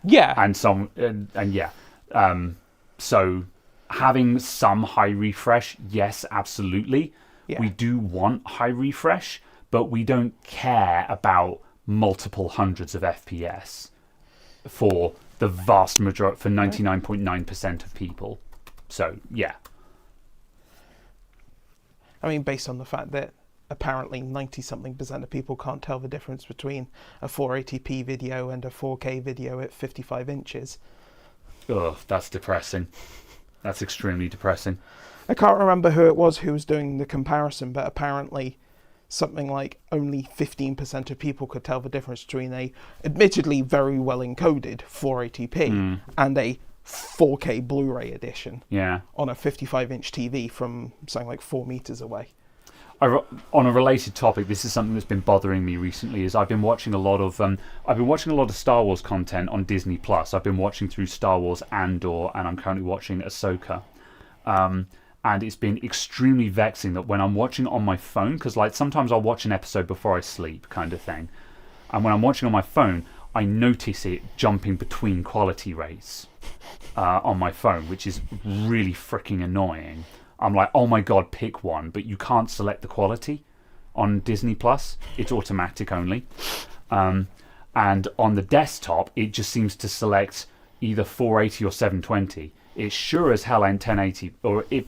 Yeah, so having some high refresh, yes, absolutely. Yeah. We do want high refresh, but we don't care about multiple hundreds of FPS for the vast majority, for 99.9% of people. So yeah. I mean, based on the fact that apparently 90-something% of people can't tell the difference between a 480p video and a 4K video at 55 inches. Ugh, that's depressing. That's extremely depressing. I can't remember who it was who was doing the comparison, but apparently something like only 15% of people could tell the difference between a admittedly very well encoded 480p and a 4K Blu-ray edition on a 55-inch TV from something like 4 meters away. On a related topic, this is something that's been bothering me recently. Is I've been watching a lot of Star Wars content on Disney Plus. I've been watching through Star Wars Andor, and I'm currently watching Ahsoka. And it's been extremely vexing that when I'm watching on my phone, because like sometimes I'll watch an episode before I sleep, kind of thing, and when I'm watching on my phone, I notice it jumping between quality rates on my phone, which is really freaking annoying. I'm like, oh my god, pick one, but you can't select the quality on Disney Plus. It's automatic only. And on the desktop, it just seems to select either 480 or 720. It's sure as hell ain't 1080. Or if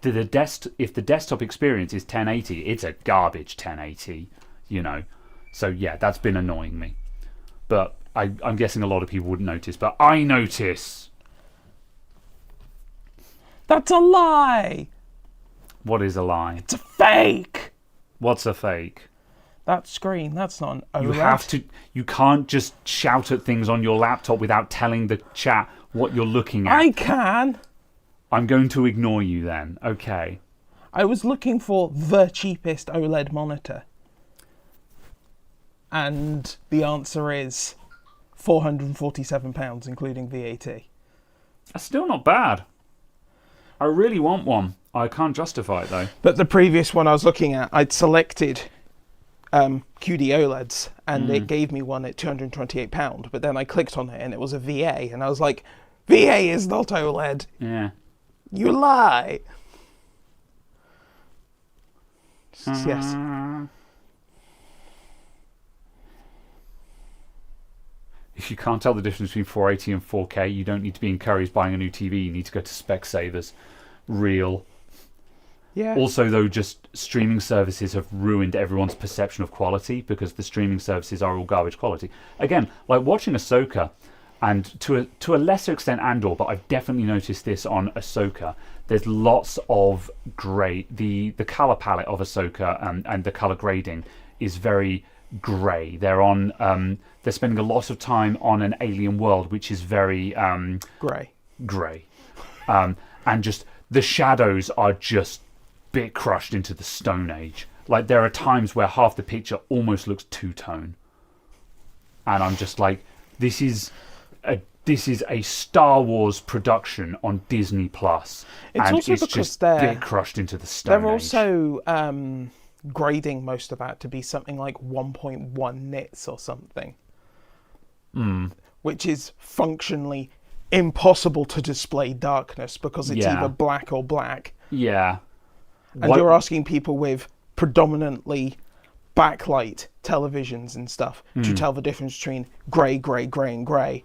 the desktop experience is 1080, it's a garbage 1080, So yeah, that's been annoying me. But I'm guessing a lot of people wouldn't notice, but I notice. That's a lie! What is a lie? It's a fake! What's a fake? That screen, that's not an OLED. You can't just shout at things on your laptop without telling the chat what you're looking at. I can! I'm going to ignore you then. Okay. I was looking for the cheapest OLED monitor. And the answer is £447, including VAT. That's still not bad. I really want one. I can't justify it though. But the previous one I was looking at, I'd selected QD OLEDs, and it gave me one at £228. But then I clicked on it, and it was a VA, and I was like, VA is not OLED. Yeah. You lie. Yes. If you can't tell the difference between 480 and 4K, you don't need to be encouraged buying a new TV. You need to go to Specsavers. Real. Yeah. Also, though, just streaming services have ruined everyone's perception of quality because the streaming services are all garbage quality. Again, like watching Ahsoka, and to a lesser extent Andor, but I've definitely noticed this on Ahsoka. There's lots of grey. The color palette of Ahsoka and the color grading is very grey. They're spending a lot of time on an alien world, which is very grey, and just the shadows are just bit crushed into the Stone Age. Like there are times where half the picture almost looks two-tone, and I'm just like, this is a Star Wars production on Disney Plus, and also it's because just bit crushed into the Stone Age. They're also grading most of that to be something like 1.1 nits or something, which is functionally impossible to display darkness because it's either black or black. Yeah. And you're asking people with predominantly backlight televisions and stuff to tell the difference between grey, grey, grey and grey,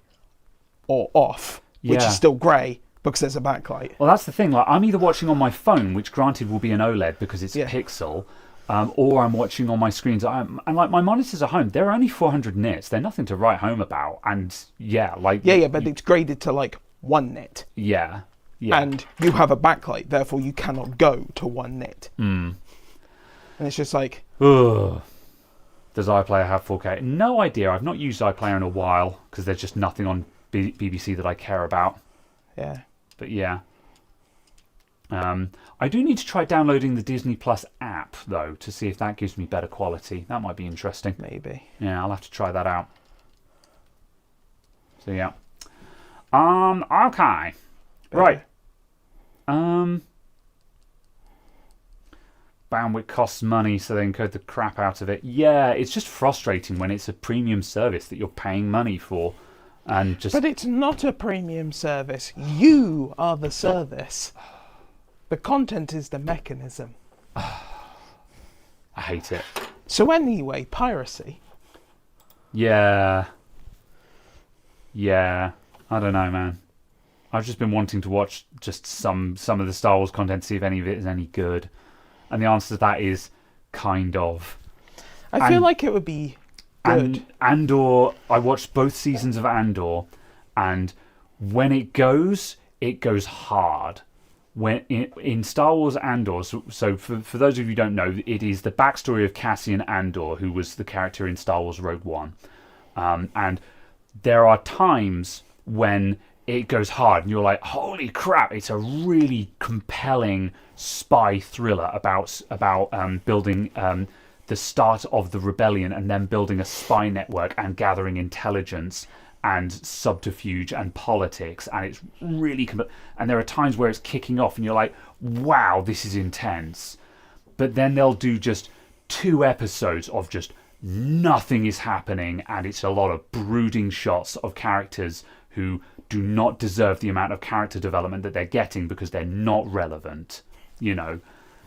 or off, which is still grey because there's a backlight. Well, that's the thing. Like, I'm either watching on my phone, which granted will be an OLED because it's a pixel, or I'm watching on my screens. And like my monitors at home, they're only 400 nits. They're nothing to write home about. And but it's graded to like 1 nit. Yeah. And you have a backlight, therefore you cannot go to 1 nit. And it's just like, ugh. Does iPlayer have 4K? No idea. I've not used iPlayer in a while because there's just nothing on BBC that I care about. Yeah. But yeah. I do need to try downloading the Disney Plus app, though, to see if that gives me better quality. That might be interesting. Maybe. Yeah, I'll have to try that out. So, yeah. Okay. Right. Bandwidth costs money, so they encode the crap out of it. Yeah, it's just frustrating when it's a premium service that you're paying money for. But it's not a premium service. You are the service. The content is the mechanism. I hate it. So anyway, piracy. Yeah. I don't know, man. I've just been wanting to watch just some of the Star Wars content, see if any of it is any good. And the answer to that is kind of. I feel like it would be good. Andor, I watched both seasons of Andor, and when it goes hard. When in Star Wars Andor, so for those of you who don't know, it is the backstory of Cassian Andor, who was the character in Star Wars Rogue One. And there are times when it goes hard and you're like, holy crap, it's a really compelling spy thriller about building the start of the rebellion and then building a spy network and gathering intelligence and subterfuge and politics, and it's really and there are times where it's kicking off and you're like, wow, this is intense. But then they'll do just 2 episodes of just nothing is happening, and it's a lot of brooding shots of characters who do not deserve the amount of character development that they're getting because they're not relevant,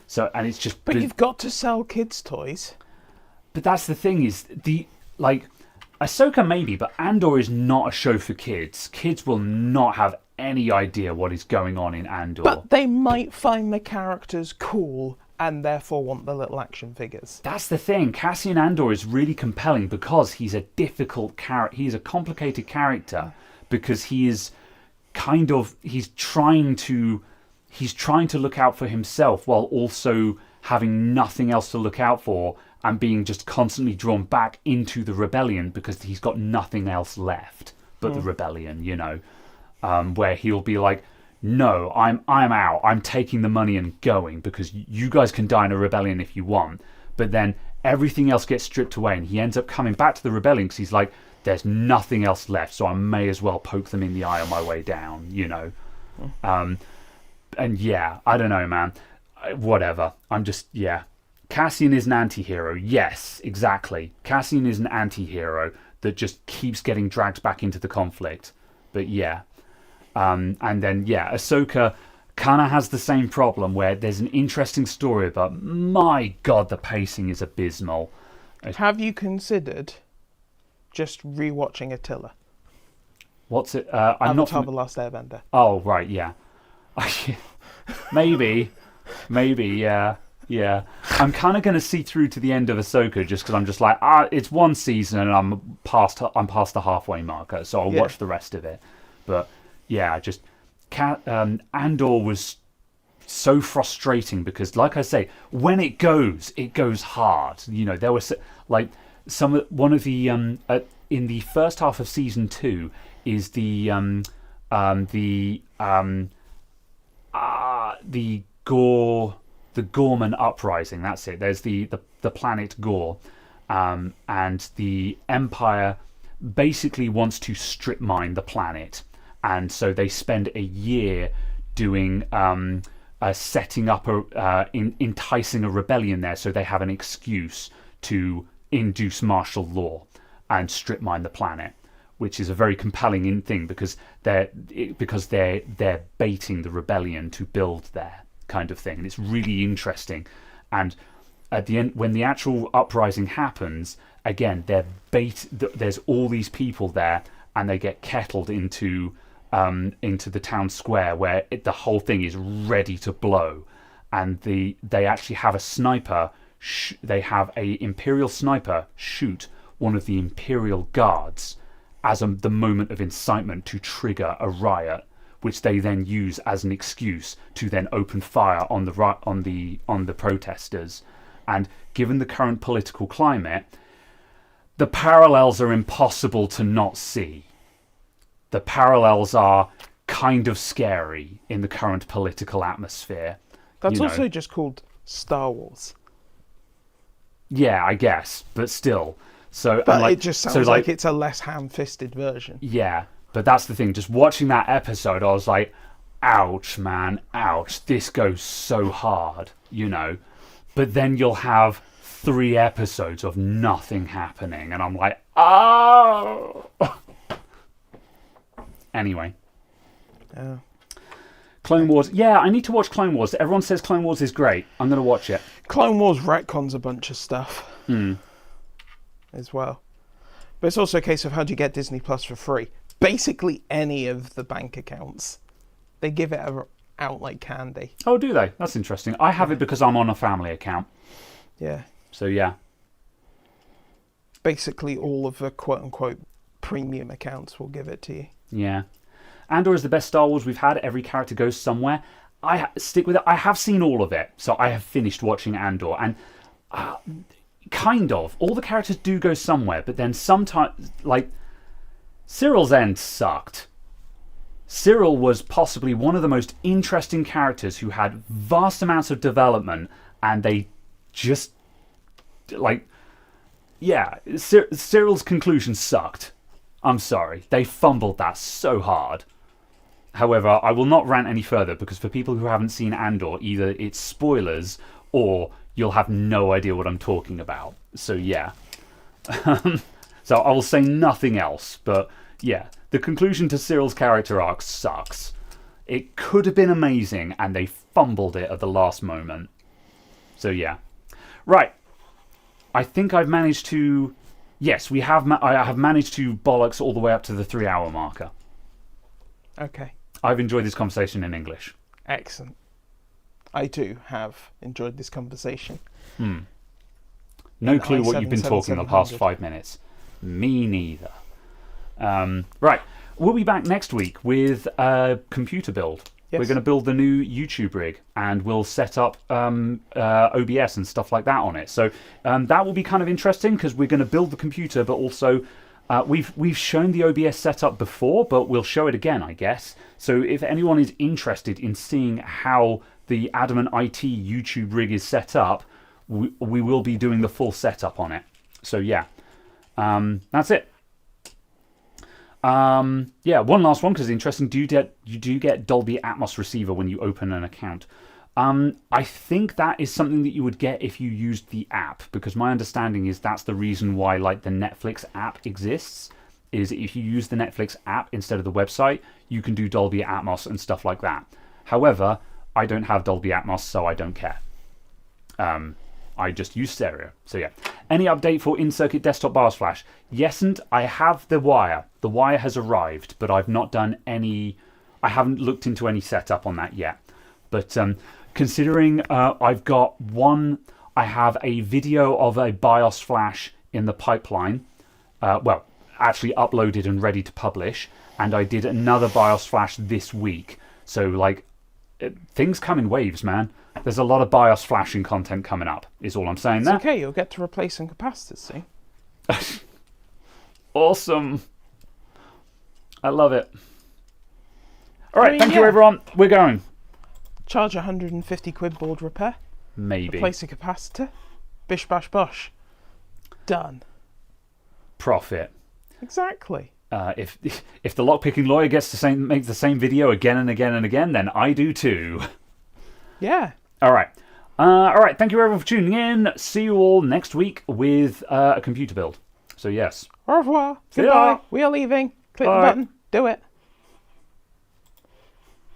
so, and it's just... But you've got to sell kids' toys. But that's the thing, is Ahsoka maybe, but Andor is not a show for kids. Kids will not have any idea what is going on in Andor. But they might find the characters cool and therefore want the little action figures. That's the thing. Cassian Andor is really compelling because he's a difficult character. He's a complicated character because he is he's trying to look out for himself while also having nothing else to look out for, and being just constantly drawn back into the rebellion because he's got nothing else left but the rebellion, where he'll be like, no, I'm out. I'm taking the money and going because you guys can die in a rebellion if you want. But then everything else gets stripped away, and he ends up coming back to the rebellion because he's like, there's nothing else left, so I may as well poke them in the eye on my way down, you know. And yeah, I don't know, man. Whatever. I'm just, yeah. Cassian is an anti-hero. Yes, exactly. Cassian is an anti-hero that just keeps getting dragged back into the conflict. But yeah. And then, yeah, Ahsoka kind of has the same problem where there's an interesting story, but my God, the pacing is abysmal. Have you considered just rewatching Attila? What's it? I'm not. Avatar: The Last Airbender. Oh, right, yeah. Maybe, yeah. Yeah, I'm kind of going to see through to the end of Ahsoka just because I'm just like, it's one season and I'm past the halfway marker, so I'll watch the rest of it. But yeah, just Andor was so frustrating because, like I say, when it goes hard. You know, there was like one of the in the first half of season 2 is the Gorman uprising. That's it. There's the planet Gore, and the Empire basically wants to strip mine the planet, and so they spend a year doing setting up enticing a rebellion there, so they have an excuse to induce martial law and strip mine the planet, which is a very compelling thing because they're baiting the rebellion to build there, kind of thing. And it's really interesting. And at the end, when the actual uprising happens, again, there's all these people there, and they get kettled into the town square where the whole thing is ready to blow. And they actually have a sniper. They have a Imperial sniper shoot one of the Imperial guards as the moment of incitement to trigger a riot, which they then use as an excuse to then open fire on the protesters. And given the current political climate, the parallels are impossible to not see. The parallels are kind of scary in the current political atmosphere. That's also just called Star Wars. Yeah, I guess, but still. So, but it just sounds like it's a less ham-fisted version. Yeah, but that's the thing. Just watching that episode, I was like, ouch, man, ouch. This goes so hard, you know. But then you'll have 3 episodes of nothing happening, and I'm like, oh! Anyway. Clone Wars. Yeah, I need to watch Clone Wars. Everyone says Clone Wars is great. I'm going to watch it. Clone Wars retcons a bunch of stuff. As well. But it's also a case of how do you get Disney Plus for free? Basically any of the bank accounts. They give it out like candy. Oh, do they? That's interesting. I have it because I'm on a family account. Yeah. So, yeah. Basically all of the quote-unquote premium accounts will give it to you. Yeah. Andor is the best Star Wars we've had. Every character goes somewhere. I stick with it. I have seen all of it. So I have finished watching Andor. And kind of. All the characters do go somewhere. But then sometimes, like, Cyril's end sucked. Cyril was possibly one of the most interesting characters who had vast amounts of development. And they just, like, yeah, Cyril's conclusion sucked. I'm sorry. They fumbled that so hard. However, I will not rant any further because for people who haven't seen Andor, either it's spoilers or you'll have no idea what I'm talking about. So, yeah. So I will say nothing else. But, yeah, the conclusion to Cyril's character arc sucks. It could have been amazing and they fumbled it at the last moment. So, yeah. Right. I think I've managed to... Yes, I have managed to bollocks all the way up to the 3-hour marker. Okay. I've enjoyed this conversation in English. Excellent. I too have enjoyed this conversation. No clue what you've been talking the past 5 minutes. Me neither. Right. We'll be back next week with a computer build. Yes. We're going to build the new YouTube rig and we'll set up OBS and stuff like that on it. So that will be kind of interesting because we're going to build the computer but also We've shown the OBS setup before, but we'll show it again, I guess. So if anyone is interested in seeing how the Adamant IT YouTube rig is set up, we will be doing the full setup on it. So yeah, that's it. Yeah, one last one because it's interesting. Do you get Dolby Atmos receiver when you open an account? I think that is something that you would get if you used the app, because my understanding is that's the reason why like the Netflix app exists, is if you use the Netflix app instead of the website, you can do Dolby Atmos and stuff like that. However, I don't have Dolby Atmos, so I don't care. I just use stereo. So yeah. Any update for in-circuit desktop BIOS flash? Yesn't. I have the wire. The wire has arrived, but I've not done any... I haven't looked into any setup on that yet. But considering I've got one... I have a video of a BIOS flash in the pipeline. Well, actually uploaded and ready to publish. And I did another BIOS flash this week. So, like, things come in waves, man. There's a lot of BIOS flashing content coming up, is all I'm saying there. It's okay, you'll get to replace some capacitors, see? Awesome. I love it. All right, thank you, everyone. We're going. Charge 150 quid board repair. Maybe. Replace a capacitor. Bish bash bosh. Done. Profit. Exactly. If the lockpicking lawyer gets to make the same video again and again and again, then I do too. Yeah. All right. All right. Thank you everyone for tuning in. See you all next week with a computer build. So yes. Au revoir. See Goodbye. ya. We are leaving. Click Bye. the button. Do it.